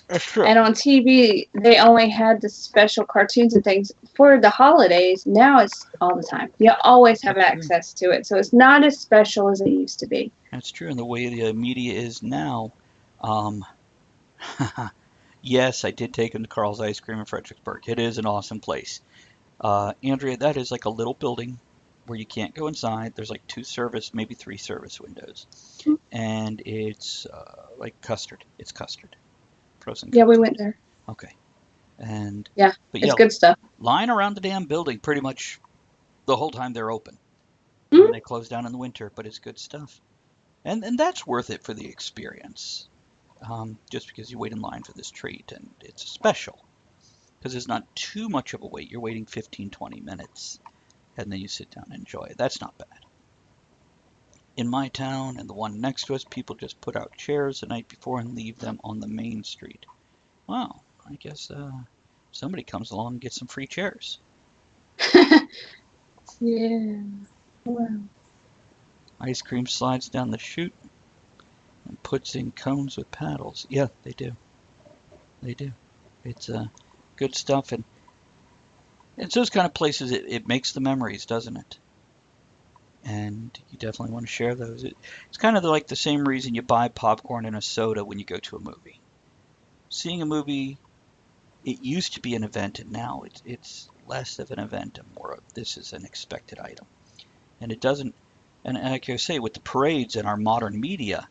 That's true. And on TV, they only had the special cartoons and things for the holidays. Now it's all the time. You always have access to it. So it's not as special as it used to be. That's true. And the way the media is now, yes, I did take him to Carl's Ice Cream in Fredericksburg. It is an awesome place. Andrea, that is like a little building where you can't go inside. There's like 2 service, maybe 3 service windows. And it's like custard. It's custard. Frozen custard. Yeah, we went there. Okay. And yeah, but it's good stuff. Lying around the damn building pretty much the whole time they're open. And they close down in the winter, but it's good stuff. And that's worth it for the experience. Just because you wait in line for this treat, and it's special. Because it's not too much of a wait. You're waiting 15, 20 minutes, and then you sit down and enjoy it. That's not bad. In my town and the one next to us, people just put out chairs the night before and leave them on the main street. Wow, I guess somebody comes along and gets some free chairs. Yeah. Wow. Ice cream slides down the chute and puts in cones with paddles. Yeah, they do. They do. It's good stuff, and it's those kind of places. It makes the memories, doesn't it? And you definitely want to share those. It's kind of like the same reason you buy popcorn and a soda when you go to a movie. Seeing a movie, it used to be an event, and now it's less of an event and more of this is an expected item. And it doesn't, and like I say, with the parades and our modern media,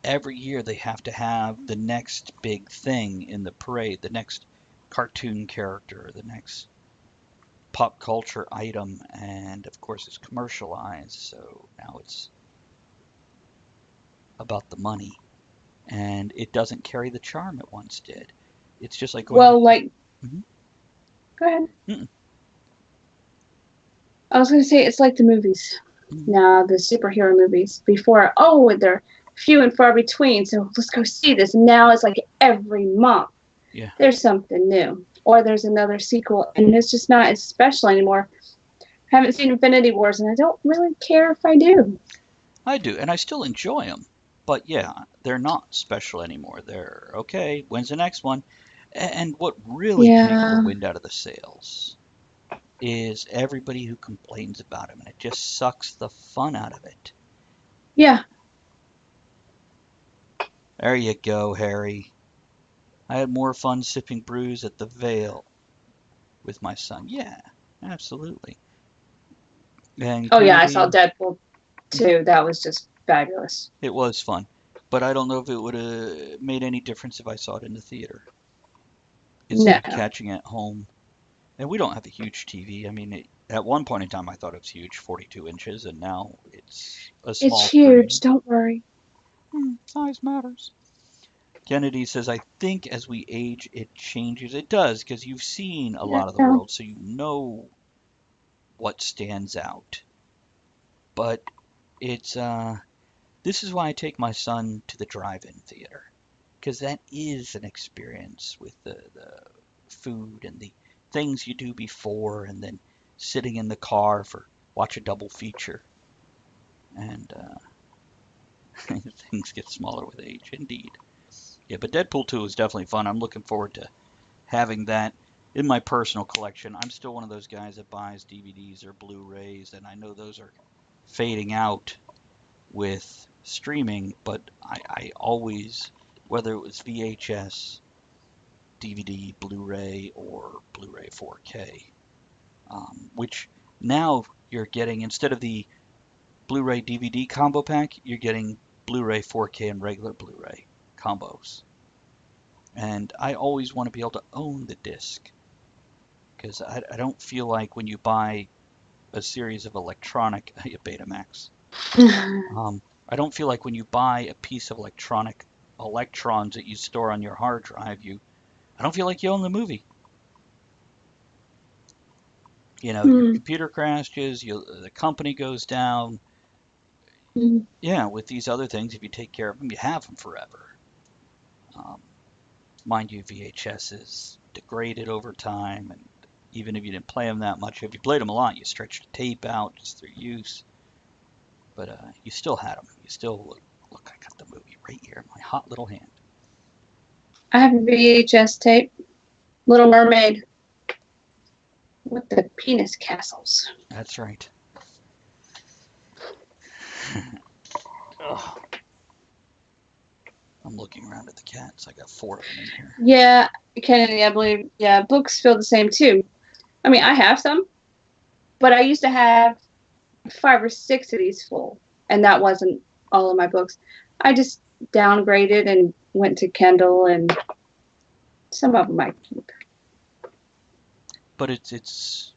every year they have to have the next big thing in the parade, the next cartoon character, the next pop culture item, and of course it's commercialized, so now it's about the money, and it doesn't carry the charm it once did. It's just like go ahead. I was going to say it's like the movies. Now the superhero movies before, they're few and far between. So let's go see this. Now it's like every month Yeah, there's something new, or there's another sequel, and it's just not as special anymore. I haven't seen Infinity Wars, and I don't really care if I do. I do, and I still enjoy them. But yeah, they're not special anymore. They're okay. When's the next one? And what really takes the Yeah, wind out of the sails is everybody who complains about them, and it just sucks the fun out of it. yeah. There you go, Harry. I had more fun sipping brews at the Vale with my son. Yeah, absolutely. And Oh yeah, I saw Kennedy, Deadpool too. That was just fabulous. it was fun, but I don't know if it would have made any difference if I saw it in the theater instead No. of catching it at home. And we don't have a huge TV. I mean, at one point in time, I thought it was huge, 42 inches, and now it's a small It's huge, screen. don't worry. Size matters. Kennedy says, I think as we age, it changes. It does, because you've seen a lot of the Yeah. world, so you know what stands out. But it's, this is why I take my son to the drive-in theater, because that is an experience with the food and the things you do before, and then sitting in the car for watch a double feature. And things get smaller with age, indeed. Yeah, but Deadpool 2 is definitely fun. I'm looking forward to having that in my personal collection. I'm still one of those guys that buys DVDs or Blu-rays, and I know those are fading out with streaming, but I always, whether it was VHS, DVD, Blu-ray, or Blu-ray 4K, which now you're getting, instead of the Blu-ray DVD combo pack, you're getting Blu-ray 4K and regular Blu-ray combos. And I always want to be able to own the disc because I don't feel like when you buy a series of electronic Betamax, I don't feel like when you buy a piece of electronic electrons that you store on your hard drive, I don't feel like you own the movie. You know, your Hmm. computer crashes, the company goes down. Hmm. Yeah, with these other things, if you take care of them, you have them forever. Um, Mind you, VHS is degraded over time, and even if you didn't play them that much, if you played them a lot, you stretched the tape out just through use. But you still had them. You still look. I got the movie right here in my hot little hand. I have a VHS tape, Little Mermaid, with the penis castles. That's right. I'm looking around at the cats. I got 4 of them in here. Yeah, Kennedy, I believe. Yeah, books feel the same too. I mean, I have some, but I used to have 5 or 6 of these full, and that wasn't all of my books. I just downgraded and went to Kindle, and some of them I keep. But it's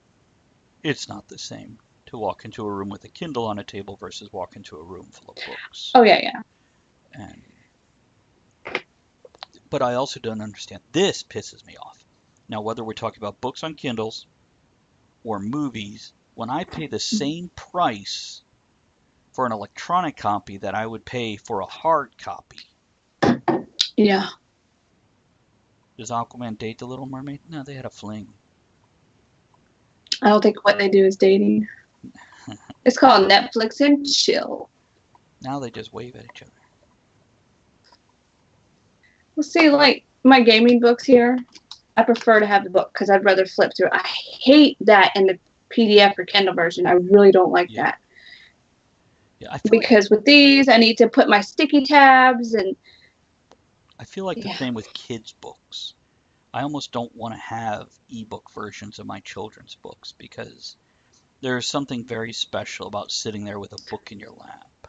not the same to walk into a room with a Kindle on a table versus walk into a room full of books. Oh yeah. And but I also don't understand. This pisses me off. Now, whether we're talking about books on Kindles or movies, when I pay the same price for an electronic copy that I would pay for a hard copy. Yeah. Does Aquaman date the Little Mermaid? No, they had a fling. I don't think what they do is dating. It's called Netflix and chill. Now they just wave at each other. Well, see, like my gaming books here, I prefer to have the book because I'd rather flip through. I hate that in the PDF or Kindle version. I really don't like that. Yeah, I feel because with these, I need to put my sticky tabs and. I feel like the same with kids' books. I almost don't want to have ebook versions of my children's books because there's something very special about sitting there with a book in your lap.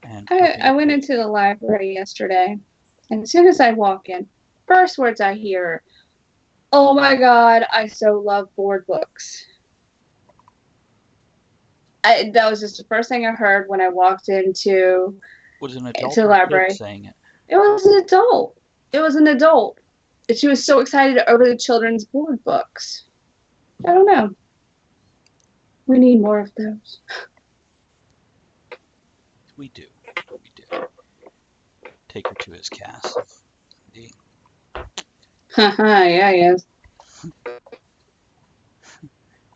And I went into the library yesterday, and as soon as I walk in, first words I hear, "Oh my God, I so love board books." That was just the first thing I heard when I walked into was an adult the library. Saying it. It was an adult. It was an adult. And she was so excited over the children's board books. I don't know. We need more of those. We do. We do. Take her to his castle. Indeed. Haha, yeah, he is.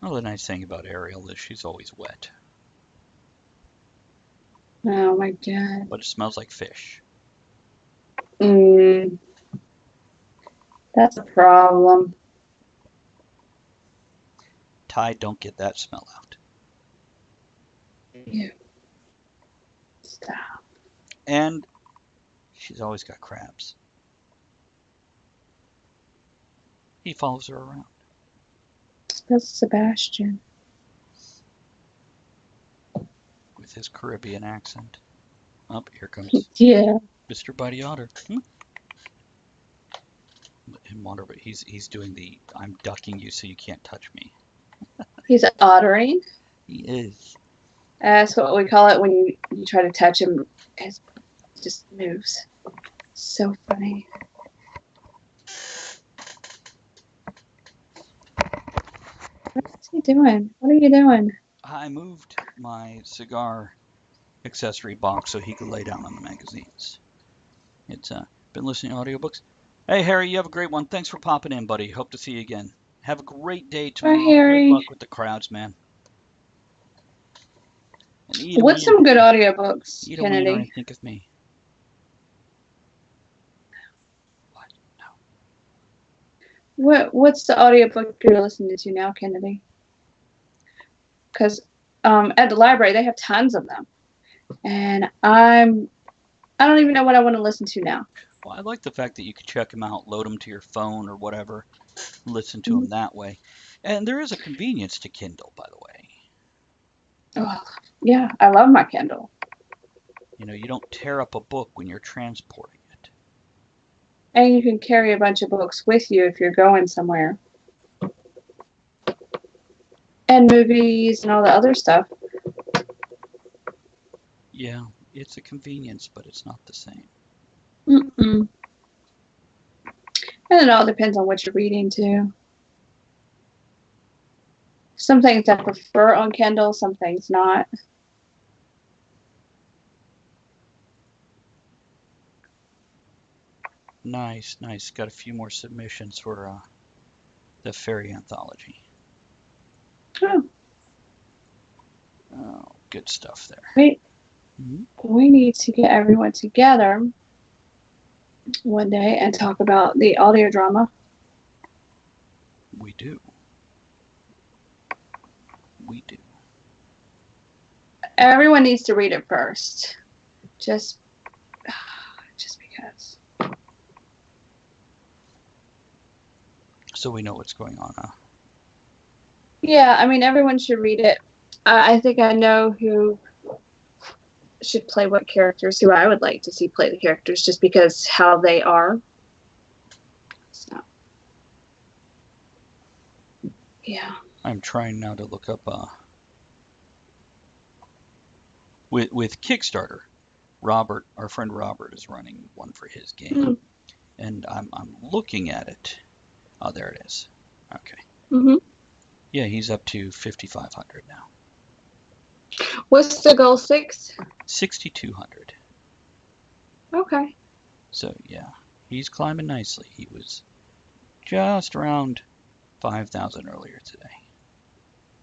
Well, the nice thing about Ariel is she's always wet, Oh my god. but it smells like fish. That's a problem. Ty, don't get that smell out. Ew. Stop. And she's always got crabs. He follows her around. That's Sebastian. With his Caribbean accent. Oh, here comes Yeah. Mr. Buddy Otter. Let him wander, but he's doing the I'm ducking you so you can't touch me. He's ottering. He is. That's what we call it when you try to touch him. His just moves. So funny. What's he doing? What are you doing? I moved my cigar accessory box so he could lay down on the magazines. It's been listening to audiobooks. Hey Harry, you have a great one. Thanks for popping in, buddy. Hope to see you again. Have a great day tomorrow. Bye, Harry. Good luck with the crowds, man. And eat a What's wiener. some good audiobooks, Eat a wiener and Kennedy? think of me. What? No. What's the audiobook you're listening to now, Kennedy? Because at the library they have tons of them, and I don't even know what I want to listen to now. Well, I like the fact that you can check them out, load them to your phone or whatever, listen to them that way. And there is a convenience to Kindle, by the way. Oh, yeah, I love my Kindle. You know, you don't tear up a book when you're transporting it. And you can carry a bunch of books with you if you're going somewhere. And movies and all the other stuff. Yeah, it's a convenience, but it's not the same. Mm-mm. And it all depends on what you're reading, too. Some things I prefer on Kindle, some things not. Nice, nice. Got a few more submissions for the fairy anthology. Oh, Oh, good stuff there. wait. Mhm. We need to get everyone together one day and talk about the audio drama. We do. We do. Everyone needs to read it first. Just because. So we know what's going on, huh? Yeah, I mean, everyone should read it. I think I know who should play what characters, who I would like to see play the characters, just because how they are. So, yeah. I'm trying now to look up with Kickstarter. Robert, our friend Robert, is running one for his game, and I'm looking at it. Oh, there it is. Okay. Mm-hmm. Yeah, he's up to 5,500 now. What's the goal? 6? 6,200. Okay. So yeah, he's climbing nicely. He was just around 5,000 earlier today.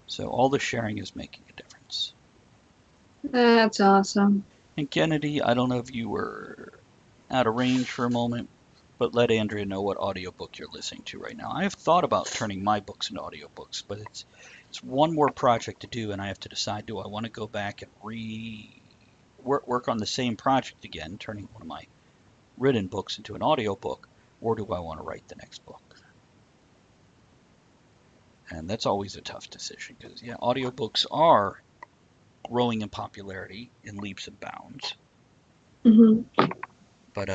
So all the sharing is making a difference. That's awesome. And Kennedy, I don't know if you were out of range for a moment, but let Andrea know what audiobook you're listening to right now. I have thought about turning my books into audiobooks, but it's one more project to do, and I have to decide, do I want to go back and work on the same project again, turning one of my written books into an audiobook, or do I want to write the next book? And that's always a tough decision, because yeah, audiobooks are growing in popularity in leaps and bounds. Mm-hmm. But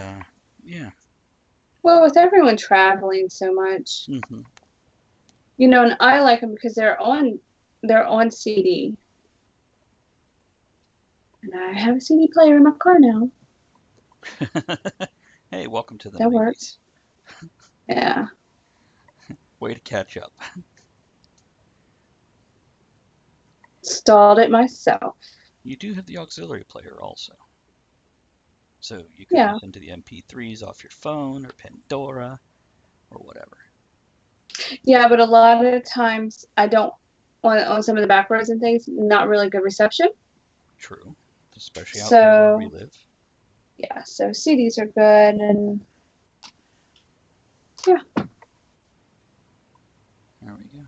yeah. Well, with everyone traveling so much, Mm-hmm. you know, and I like them because they're on CD. And I have a CD player in my car now. Hey, welcome to the That 90s. works. Yeah. Way to catch up. Installed it myself. You do have the auxiliary player also. So you could Yeah. listen to the MP3s off your phone or Pandora or whatever. Yeah, but a lot of times I don't on some of the back roads and things, not really good reception. True. Especially out here where we So live. yeah, so CDs are good and yeah. There we go.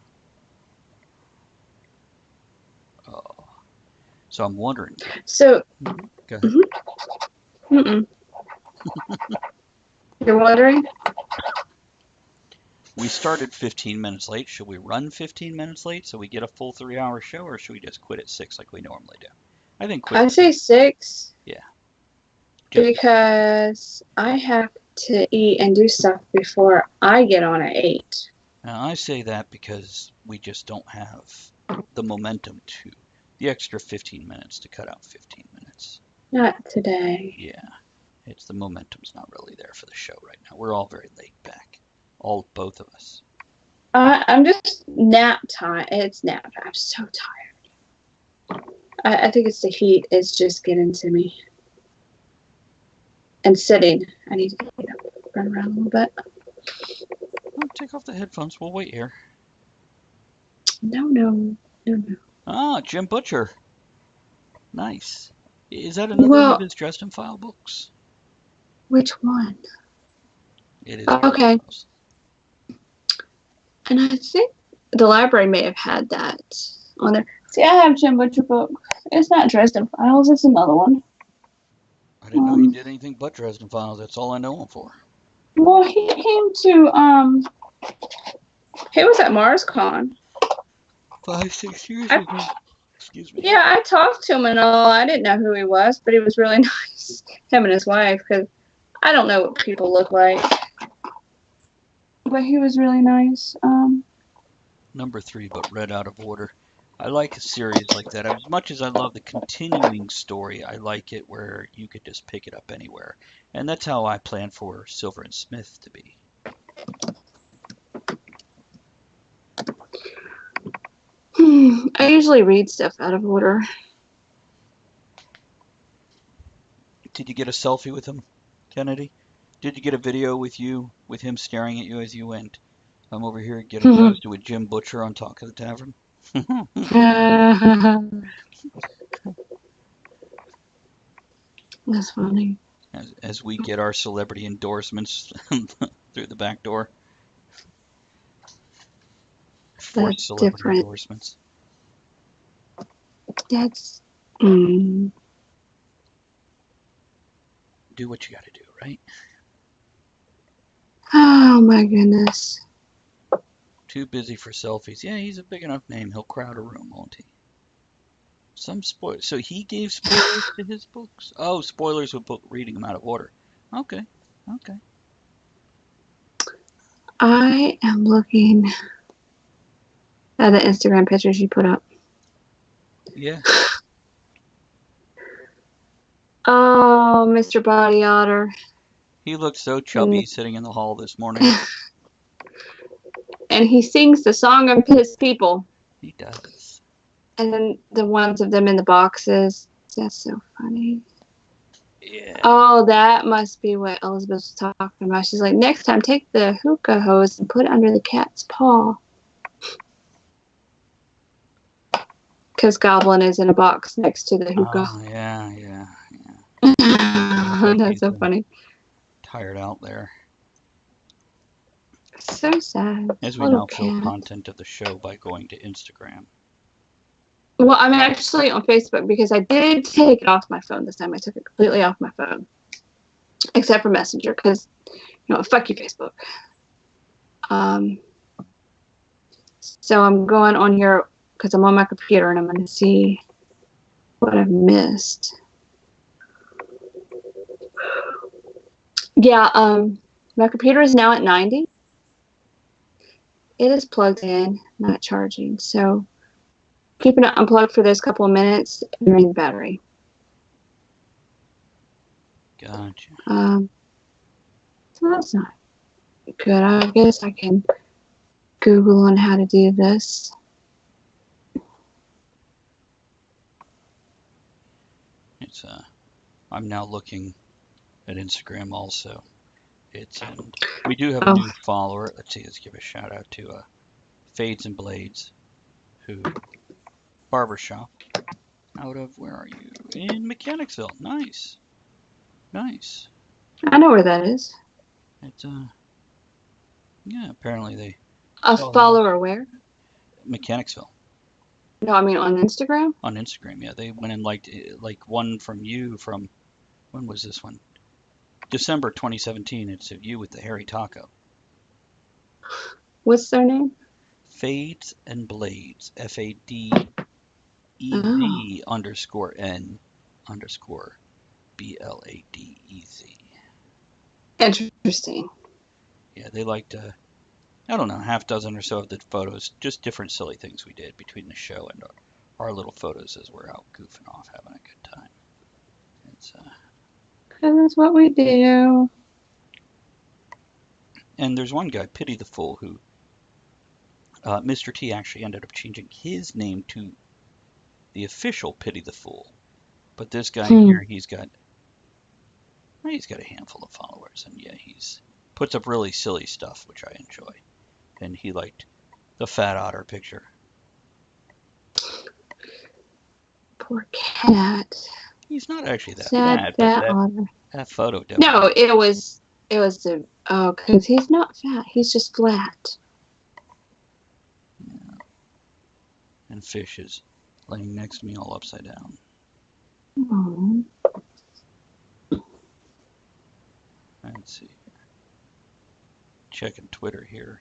Oh. So I'm wondering. So Go ahead. mm-mm. You're wondering? We started 15 minutes late. Should we run 15 minutes late so we get a full 3-hour show, or should we just quit at 6 like we normally do? I think quit I'd at say 6. Yeah. Just Because I have to eat and do stuff before I get on at 8. Now, I say that because we just don't have the momentum to the extra 15 minutes to cut out 15 minutes. Not today. Yeah, it's the momentum's not really there for the show right now. We're all very laid back, both of us. I'm just nap time. It's nap time. I'm so tired. I think it's the heat. It's just getting to me. And sitting. I need to get up, run around a little bit. Well, take off the headphones. We'll wait here. No. Ah, Jim Butcher. Nice. Is that another one of his Dresden File books? Which one? It is. Okay. And I think the library may have had that on there. See, I have Jim Butcher book. It's not Dresden Files. It's another one. I didn't know he did anything but Dresden Files. That's all I know him for. Well, he came to he was at MarsCon. 5-6 years ago. Excuse me. Yeah, I talked to him and all. I didn't know who he was, but he was really nice. Him and his wife, because I don't know what people look like. But he was really nice. Number 3, but read out of order. I like a series like that. As much as I love the continuing story, I like it where you could just pick it up anywhere. And that's how I plan for Silver and Smith to be. I usually read stuff out of order. Did you get a selfie with him, Kennedy? Did you get a video with him staring at you as you went? I'm over here getting toasted with Jim Butcher on Talk of the Tavern. That's funny. As we get our celebrity endorsements through the back door. Forced celebrity different. endorsements. That's. Do what you gotta do, right? Oh my goodness. Too busy for selfies. Yeah, he's a big enough name. He'll crowd a room, won't he? Some spoilers. So he gave spoilers to his books? Oh, spoilers with book reading them out of order. Okay. I am looking at the Instagram pictures you put up. Yeah. Oh, Mr. Body Otter. He looked so chubby sitting in the hall this morning. And he sings the song of his people. He does. And then the ones of them in the boxes. That's so funny. Yeah. Oh, that must be what Elizabeth was talking about. She's like, next time, take the hookah hose and put it under the cat's paw. Because Goblin is in a box next to the hookah. Oh, yeah. That's so funny. Tired out there. So sad. As we now fill content of the show by going to Instagram. Well, I'm actually on Facebook because I did take it off my phone this time. I took it completely off my phone. Except for Messenger because, fuck you, Facebook. So I'm going on here because I'm on my computer and I'm going to see what I've missed. Yeah, my computer is now at 90. It is plugged in, not charging. So keeping it unplugged for those couple of minutes and drain the battery. Gotcha. So that's not good. I guess I can Google on how to do this. It's I'm now looking at Instagram also. And we do have a new follower. Let's see. Let's give a shout out to Fades and Blades, who barbershop out of, where are you? In Mechanicsville. Nice. Nice. I know where that is. It's yeah, apparently they A sell follower where? Mechanicsville No, I mean on Instagram. on Instagram. Yeah, they went and liked like one from you from, when was this one? December 2017. It's of you with the hairy taco. What's their name? Fades and Blades. FADEZ _N_ BLADEZ. Interesting. Yeah, they liked I don't know, half dozen or so of the photos, just different silly things we did between the show and our little photos as we're out goofing off, having a good time. It's Because that's what we do. and there's one guy, Pity the Fool, who Mr. T actually ended up changing his name to the official Pity the Fool. But this guy here, he's got a handful of followers, and yeah, he's puts up really silly stuff, which I enjoy. And he liked the fat otter picture. Poor cat. He's not actually that Sad fat, fat but otter. that photo definitely. No, it was the because he's not fat. He's just flat. Yeah. And fish is laying next to me all upside down. Aww. Let's see. Checking Twitter here.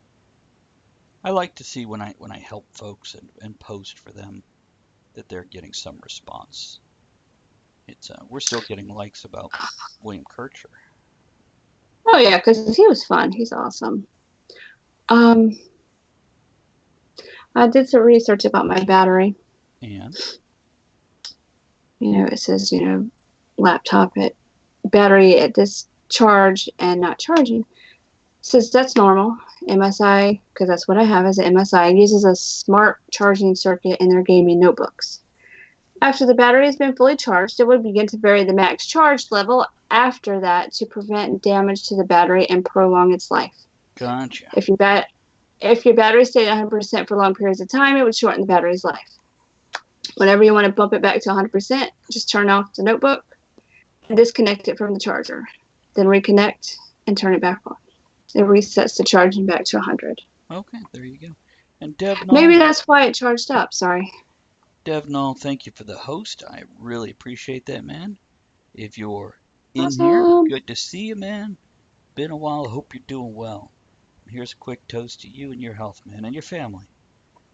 I like to see when I help folks and post for them that they're getting some response. It's we're still getting likes about William Kircher. Oh yeah, because he was fun. He's awesome. I did some research about my battery. And It says laptop battery at discharge and not charging. It says that's normal. MSI, because that's what I have as an MSI, uses a smart charging circuit in their gaming notebooks. After the battery has been fully charged, it would begin to vary the max charge level after that to prevent damage to the battery and prolong its life. gotcha. If your battery stayed at 100% for long periods of time, it would shorten the battery's life. Whenever you want to bump it back to 100%, just turn off the notebook and disconnect it from the charger. Then reconnect and turn it back on. It resets the charging back to 100. Okay, there you go. And Dev, Maybe that's why it charged up. Sorry. Devnall, thank you for the host. I really appreciate that, man. If you're in Awesome. here, good to see you, man. Been a while. Hope you're doing well. Here's a quick toast to you and your health, man, and your family.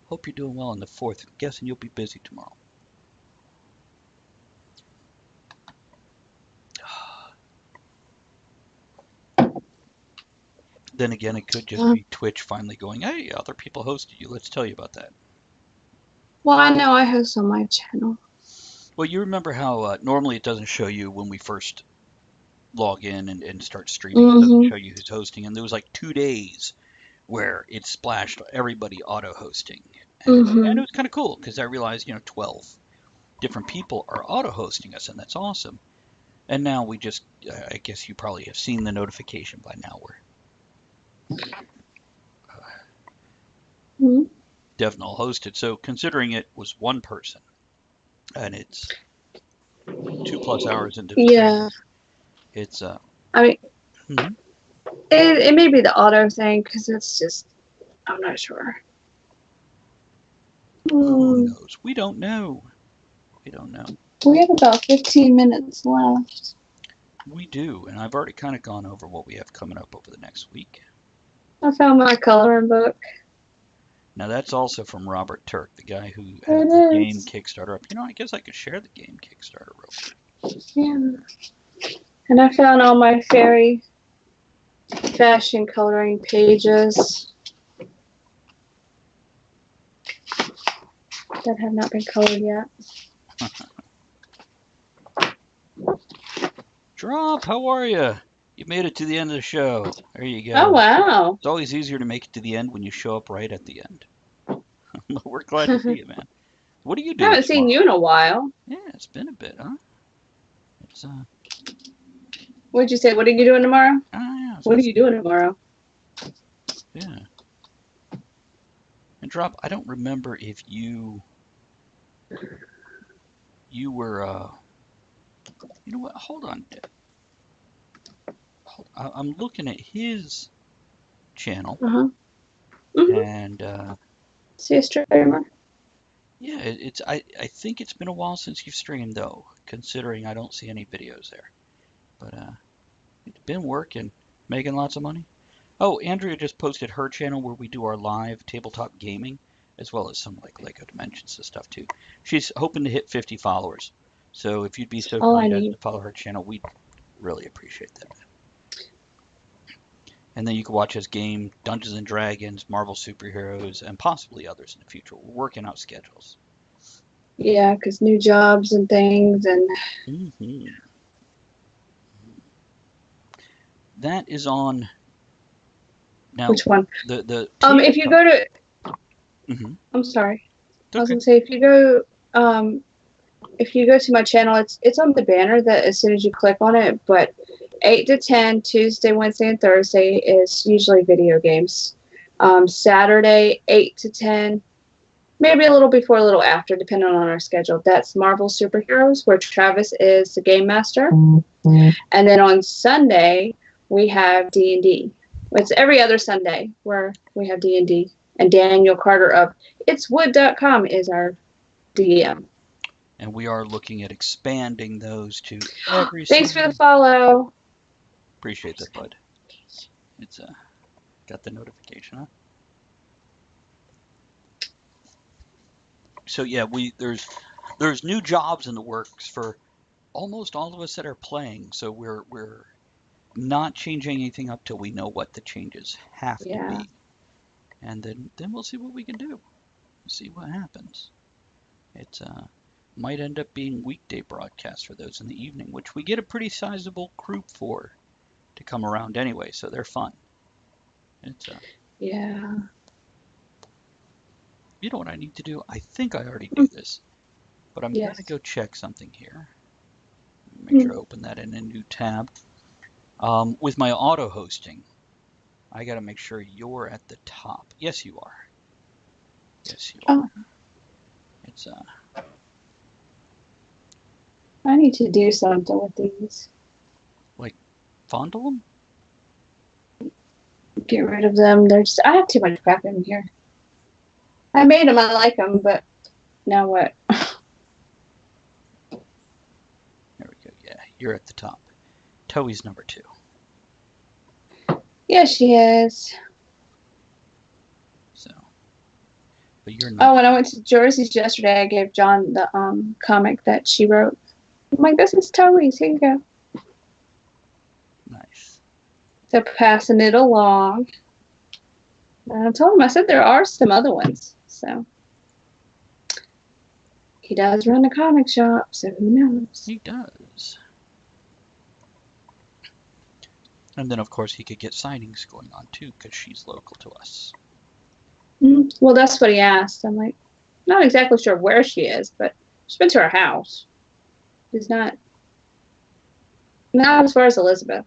Hope you're doing well on the 4th. I'm guessing you'll be busy tomorrow. Then again, it could just be Twitch finally going, hey, other people hosted you. Let's tell you about that. Well, I know I host on my channel. Well, you remember how normally it doesn't show you when we first log in and start streaming. It doesn't show you who's hosting. And there was like 2 days where it splashed everybody auto-hosting. And it was kind of cool because I realized, 12 different people are auto-hosting us, and that's awesome. And now we just, I guess you probably have seen the notification by now where Devnall hosted. So considering it was one person and it's 2+ hours into the stream, it's it may be the auto thing because it's just, I'm not sure. Who knows? We don't know. We don't know. We have about 15 minutes left. We do, and I've already kind of gone over what we have coming up over the next week. I found my coloring book. Now that's also from Robert Turk, the guy who had the game Kickstarter up. I guess I could share the game Kickstarter real quick. Yeah. And I found all my fairy fashion coloring pages that have not been colored yet. Drop, how are you? You made it to the end of the show. There you go. Oh, wow. It's always easier to make it to the end when you show up right at the end. We're glad to see you, man. What are you doing? I haven't seen you in a while. Yeah, it's been a bit, huh? It's, What'd you say? What are you doing tomorrow? yeah, What are you doing tomorrow? yeah. And Drop, I don't remember if you were, you know what? Hold on. I'm looking at his channel, Uh-huh. Mm-hmm. and See a streamer. yeah, I think it's been a while since you've streamed though, considering I don't see any videos there. But it's been working, making lots of money. Oh, Andrea just posted her channel where we do our live tabletop gaming, as well as some like Lego Dimensions and stuff too. She's hoping to hit 50 followers. So if you'd be so All I kind as need. to follow her channel, we'd really appreciate that. And then you can watch us game Dungeons and Dragons, Marvel superheroes, and possibly others in the future. We're working out schedules. Yeah, because new jobs and things, and hmm That is on now. which one? The If you go to, hmm I'm sorry. It's I was okay. gonna say if you go to my channel, it's on the banner that as soon as you click on it. But 8 to 10 Tuesday, Wednesday, and Thursday is usually video games. Saturday 8 to 10, maybe a little before, a little after, depending on our schedule. That's Marvel superheroes, where Travis is the game master, and then on Sunday we have D&D. It's every other Sunday where we have D&D, and Daniel Carter of itswood.com is our DM. And we are looking at expanding those to every Thanks for the single. follow. Appreciate that, bud. It's got the notification, huh? So yeah, there's new jobs in the works for almost all of us that are playing. So we're not changing anything up till we know what the changes have to Yeah. be, and then we'll see what we can do. See what happens. It might end up being weekday broadcasts for those in the evening, which we get a pretty sizable group for to come around anyway, so they're fun. It's Yeah. you know what I need to do? I think I already do this, but I'm Yes. gonna go check something here. Make Hmm. sure I open that in a new tab. With my auto hosting, I got to make sure you're at the top. Yes, you are. Yes, you are. Oh, It's I need to do something with these. like fondle them. Get rid of them. I have too much crap in here. I made them. I like them, but now what? There we go. Yeah, you're at the top. Toey's number 2. Yeah, she is. So, but you're Oh, not. when I went to Jersey's yesterday, I gave John the comic that she wrote. I'm like, this is Toey's. Here you go. Nice. So passing it along. And I told him, I said there are some other ones. So he does run a comic shop, so who knows? He does. And then, of course, he could get signings going on too, because she's local to us. Well, that's what he asked. I'm like, not exactly sure where she is, but she's been to our house. She's not as far as Elizabeth.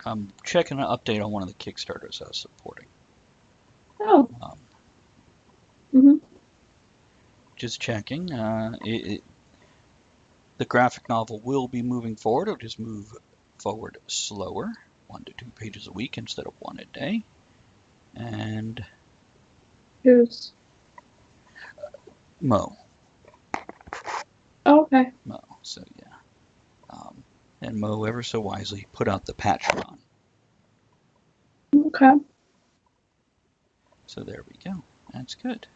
I'm checking an update on one of the Kickstarters I was supporting. Oh. Just checking. The graphic novel will be moving forward. It'll just move forward slower, 1 to 2 pages a week instead of 1 a day. And Who's? Mo. Oh, okay. Mo. So yeah. And Mo ever so wisely put out the Patreon. Okay. So there we go. That's good.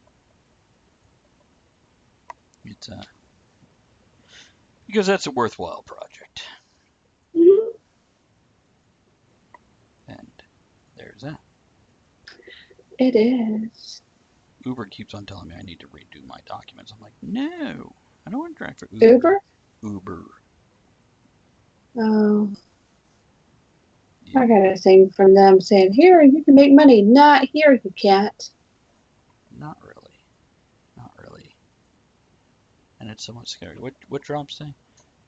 It's because that's a worthwhile project. And there's that. It is. Uber keeps on telling me I need to redo my documents. I'm like, no, I don't want to drive for Uber? Uber. Oh. Yeah. I got a thing from them saying, here, you can make money. Not here, you can't. Not really. Not really. and it's somewhat scary. What drops day?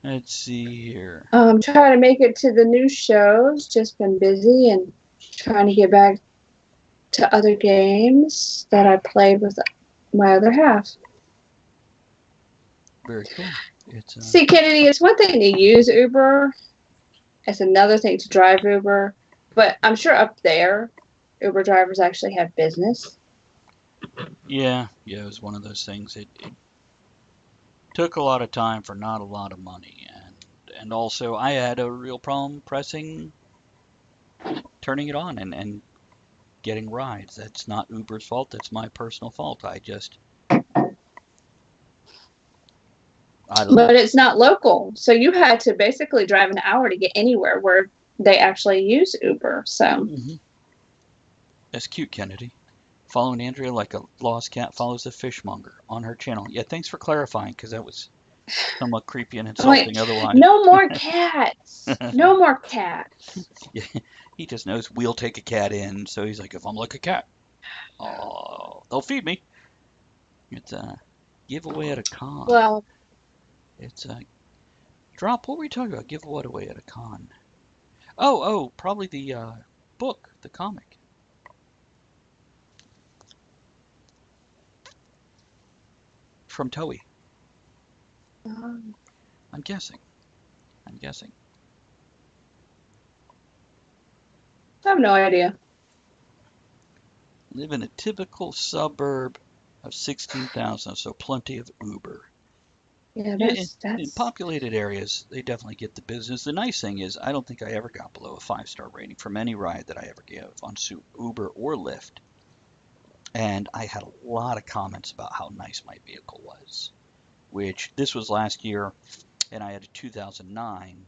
Let's see here. Trying to make it to the new shows. Just been busy and trying to get back to other games that I played with my other half. Very cool. It's See, Kennedy, it's one thing to use Uber. It's another thing to drive Uber. But I'm sure up there, Uber drivers actually have business. yeah, it was one of those things. It took a lot of time for not a lot of money, and also I had a real problem turning it on and getting rides. That's not Uber's fault. That's my personal fault. I don't know. But it's not local. So you had to basically drive an hour to get anywhere where they actually use Uber. So hmm That's cute, Kennedy. Following Andrea like a lost cat follows a fishmonger on her channel. Yeah, thanks for clarifying, because that was somewhat creepy and I'm like, insulting otherwise. no more cats. No more cats. Yeah, he just knows we'll take a cat in, so he's like, if I'm like a cat, oh, they'll feed me. It's a giveaway at a con. Well, It's a drop. What were we talking about? Giveaway away at a con. Oh, probably the book, the comic. From Toei. um, I'm guessing. I'm guessing. I have no idea. Live in a typical suburb of 16,000, so plenty of Uber. Yeah, Yeah, in that's populated areas, they definitely get the business. The nice thing is, I don't think I ever got below a 5-star rating from any ride that I ever gave on Uber or Lyft. And I had a lot of comments about how nice my vehicle was, which this was last year, and I had a 2009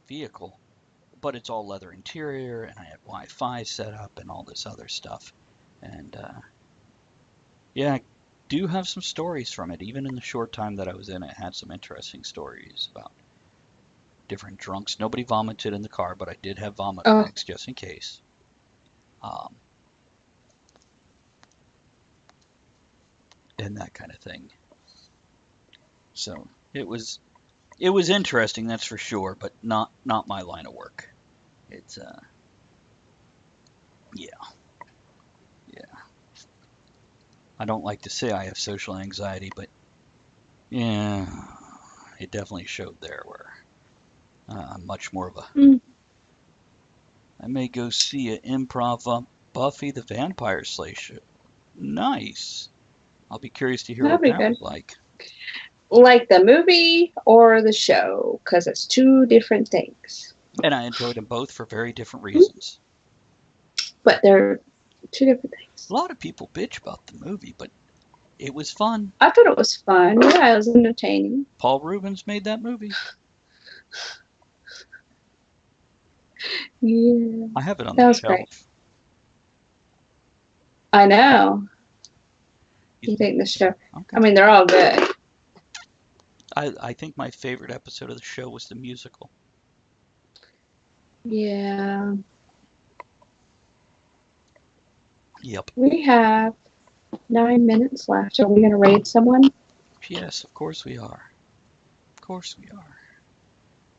vehicle, but it's all leather interior, and I had Wi-Fi set up and all this other stuff. And yeah, I do have some stories from it. Even in the short time that I was in it, had some interesting stories about different drunks. Nobody vomited in the car, but I did have vomit oh, bags just in case. Um, and that kind of thing. So it was interesting, that's for sure, but not my line of work. It's yeah, yeah. I don't like to say I have social anxiety, but yeah, it definitely showed there where I'm much more of a. mm, I may go see an improv Buffy the Vampire Slayer show. Nice. I'll be curious to hear that'd what be that good. was like. Like the movie or the show, because it's two different things. And I enjoyed them both for very different Mm, reasons. but they're two different things. A lot of people bitch about the movie, but it was fun. I thought it was fun. Yeah, it was entertaining. Paul Rubens made that movie. Yeah, I have it on that the was great. shelf. I know. You You think the show? okay? I mean, they're all good. I think my favorite episode of the show was the musical. Yeah, Yep. we have 9 minutes left. Are we gonna raid someone? Yes, of course we are. Of course we are.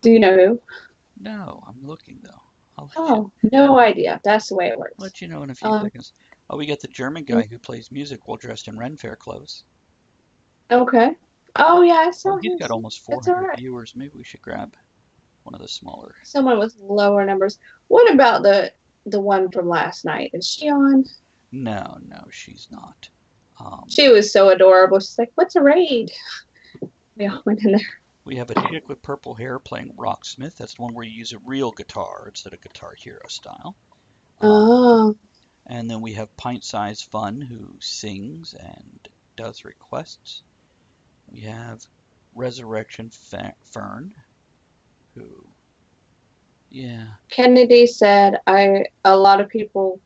Do you know who? No, I'm looking though. I'll Oh, no idea. That's the way it works. let you know in a few Um, seconds. Oh, we got the German guy who plays music while dressed in Ren Fair clothes. okay. Oh yeah, I Oh, saw he's got his. almost That's all 400 right. viewers. Maybe we should grab one of the smaller. Someone with lower numbers. What about the one from last night? Is she on? No, she's not. She was so adorable. She's like, "What's a raid?" We all went in there. We have a chick with purple hair playing Rocksmith. That's the one where you use a real guitar instead of Guitar Hero style. Oh, And then we have Pint Size Fun, who sings and does requests. We have Resurrection Fern, who, yeah, Kennedy said, a lot of people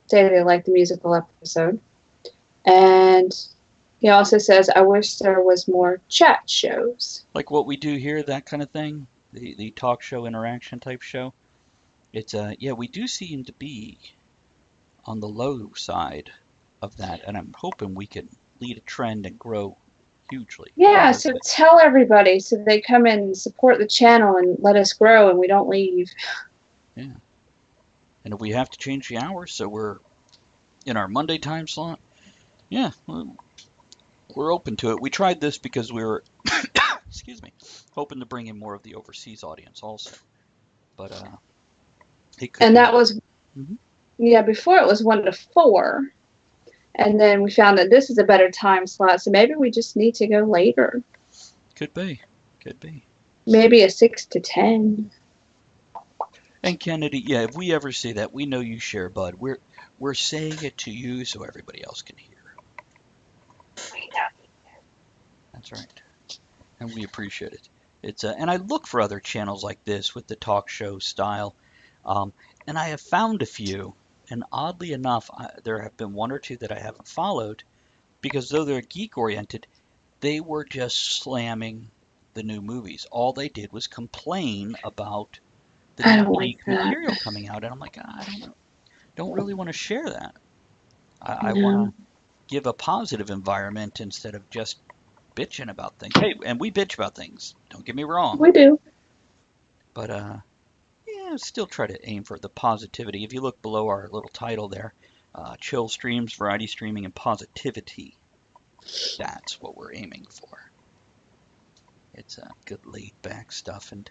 say they like the musical episode. And he also says, I wish there was more chat shows. like what we do here, that kind of thing, the talk show interaction type show. It's yeah, we do seem to be on the low side of that, and I'm hoping we can lead a trend and grow hugely. Yeah, Very so good. tell everybody so they come and support the channel and let us grow and we don't leave. Yeah. And if we have to change the hours so we're in our Monday time slot, yeah, we're open to it. We tried this because we were, excuse me, hoping to bring in more of the overseas audience also. But it could And be. that was, Mhm. yeah, before it was 1 to 4. And then we found that this is a better time slot. So maybe we just need to go later. Could be. Could be. Maybe a 6 to 10. And Kennedy, yeah, if we ever say that, we know you share Bud. We're saying it to you so everybody else can hear. That's right. And we appreciate it. It's and I look for other channels like this with the talk show style, um, and I have found a few. And oddly enough, there have been one or two that I haven't followed because though they're geek oriented, they were just slamming the new movies. All they did was complain about the I new don't like geek that. material coming out, and I'm like, I don't really want to share that. I want No. to give a positive environment instead of just bitching about things. Hey, and we bitch about things. Don't get me wrong, We do. but yeah, still try to aim for the positivity. If you look below our little title there, chill streams, variety streaming, and positivity. That's what we're aiming for. It's good laid back stuff. And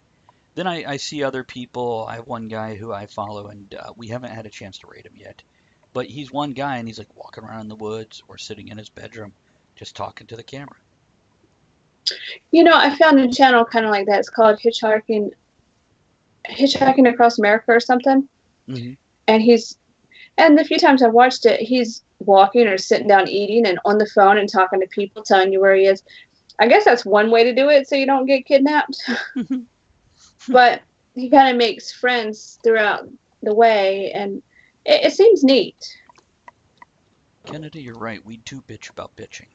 then I see other people. I have one guy who I follow, and we haven't had a chance to rate him yet. But he's one guy, and he's like walking around in the woods or sitting in his bedroom, just talking to the camera. You know, I found a channel kind of like that. It's called Hitchhiking Across America or something. Hmm. And and the few times I've watched it, he's walking or sitting down eating and on the phone and talking to people, telling you where he is. I guess that's one way to do it so you don't get kidnapped. But he kind of makes friends throughout the way, and it seems neat. Kennedy, you're right. We do bitch about bitching.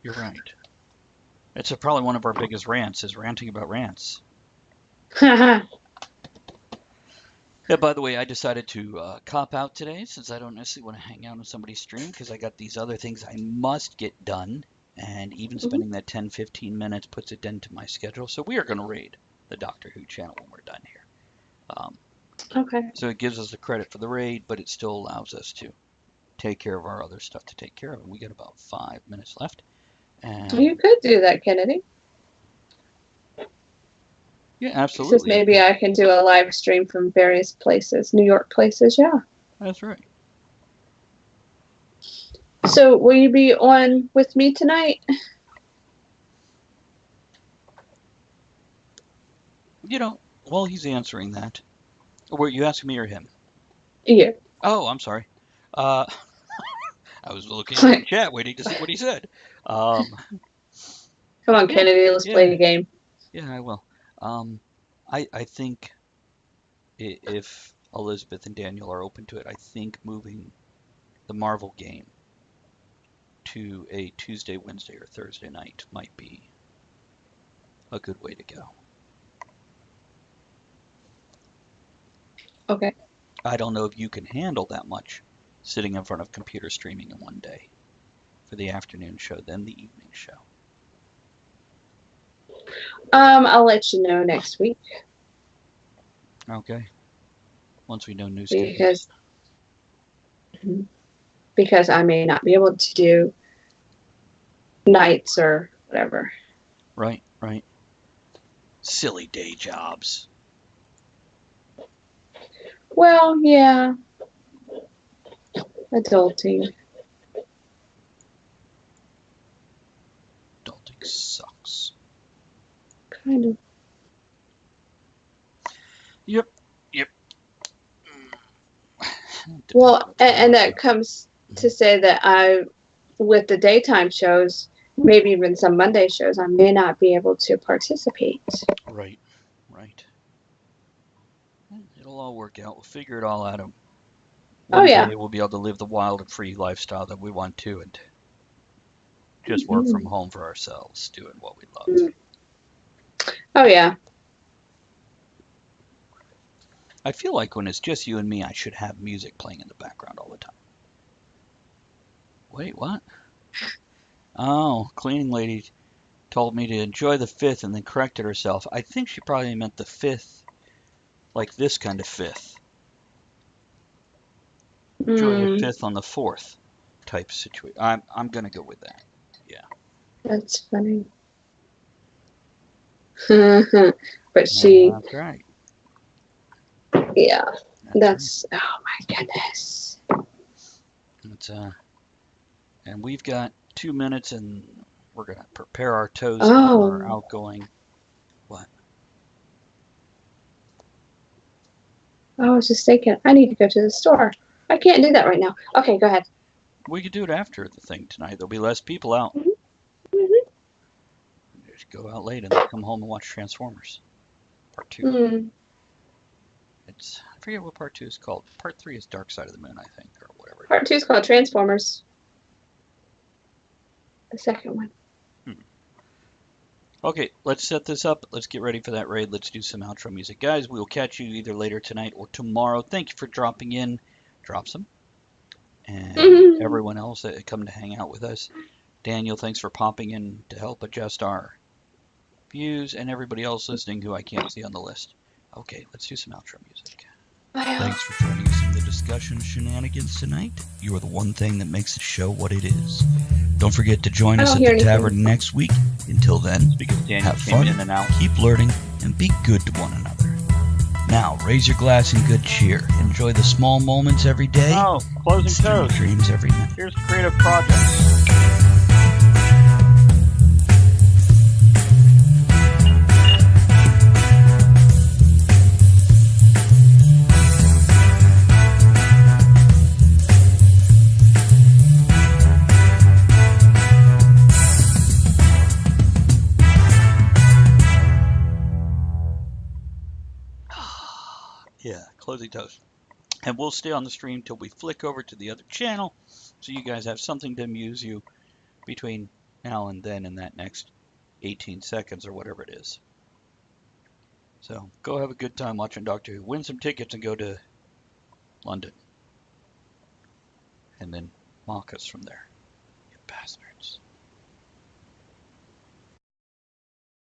You're right. It's probably one of our biggest rants is ranting about rants. Yeah, by the way, I decided to cop out today since I don't necessarily want to hang out on somebody's stream because I got these other things I must get done. And even spending that 10, 15 minutes puts it into my schedule. So we are going to raid the Doctor Who channel when we're done here. Okay. So it gives us the credit for the raid, but it still allows us to take care of our other stuff to take care of. And we got about 5 minutes left. And You could do that, Kennedy. yeah, Says absolutely. maybe I can do a live stream from various places, New York places, yeah. That's right. So will you be on with me tonight? You know, while he's answering that, were you asking me or him? Yeah. Oh, I'm sorry. Uh, I was looking at the chat, waiting to see what he said. Um, Come on, yeah, Kennedy, let's play yeah, the game. yeah, I will. I think if Elizabeth and Daniel are open to it, I think moving the Marvel game to a Tuesday, Wednesday, or Thursday night might be a good way to go. Okay. I don't know if you can handle that much sitting in front of computer streaming in one day for the afternoon show, then the evening show. I'll let you know next week Okay. Once we know new schedules. because I may not be able to do nights or whatever. Right, right. Silly day jobs. Well, yeah. Adulting. Adulting sucks. Kind of. Yep, yep. Well, and that comes to say that with the daytime shows, maybe even some Monday shows, I may not be able to participate. Right, right. It'll all work out. We'll figure it all out. And one yeah. day we'll be able to live the wild and free lifestyle that we want to and just work from home for ourselves, doing what we love. Oh, yeah. I feel like when it's just you and me, I should have music playing in the background all the time. Wait, what? Oh, cleaning lady told me to enjoy the fifth and then corrected herself. I think she probably meant the fifth, like this kind of fifth. Enjoy the Hmm, fifth on the fourth type situation. I'm gonna go with that. Yeah. that's funny. But she, That's right. yeah, That's right. oh my goodness. It's and we've got 2 minutes, and we're gonna prepare our toast for our Oh, outgoing. What? I was just thinking, I need to go to the store. I can't do that right now. Okay, go ahead. We could do it after the thing tonight. There'll be less people out. Mhm, mhm. Just go out late and then come home and watch Transformers Part Two. Hmm. I forget what Part Two is called. Part Three is Dark Side of the Moon, I think, or whatever. Part 2 is called Transformers. The second one. Hmm. Okay, let's set this up. Let's get ready for that raid. Let's do some outro music. Guys, we will catch you either later tonight or tomorrow. Thank you for dropping in. Drop some. And everyone else that come to hang out with us. Daniel, thanks for popping in to help adjust our views, and everybody else listening who I can't see on the list. Okay, let's do some outro music. Thanks for joining us in the discussion shenanigans tonight. You are the one thing that makes the show what it is. Don't forget to join I us don't at hear the anything. tavern next week. Until then, Because Daniel have came fun, in and out. keep learning, and be good to one another. Now, raise your glass in good cheer. Enjoy the small moments every day. Oh, closing Stream toast. dreams every night. Here's creative projects. Yeah, closing toast. And we'll stay on the stream till we flick over to the other channel, so you guys have something to amuse you between now and then in that next 18 seconds or whatever it is. So go have a good time watching Doctor Who. Win some tickets and go to London. And then mock us from there. You bastards.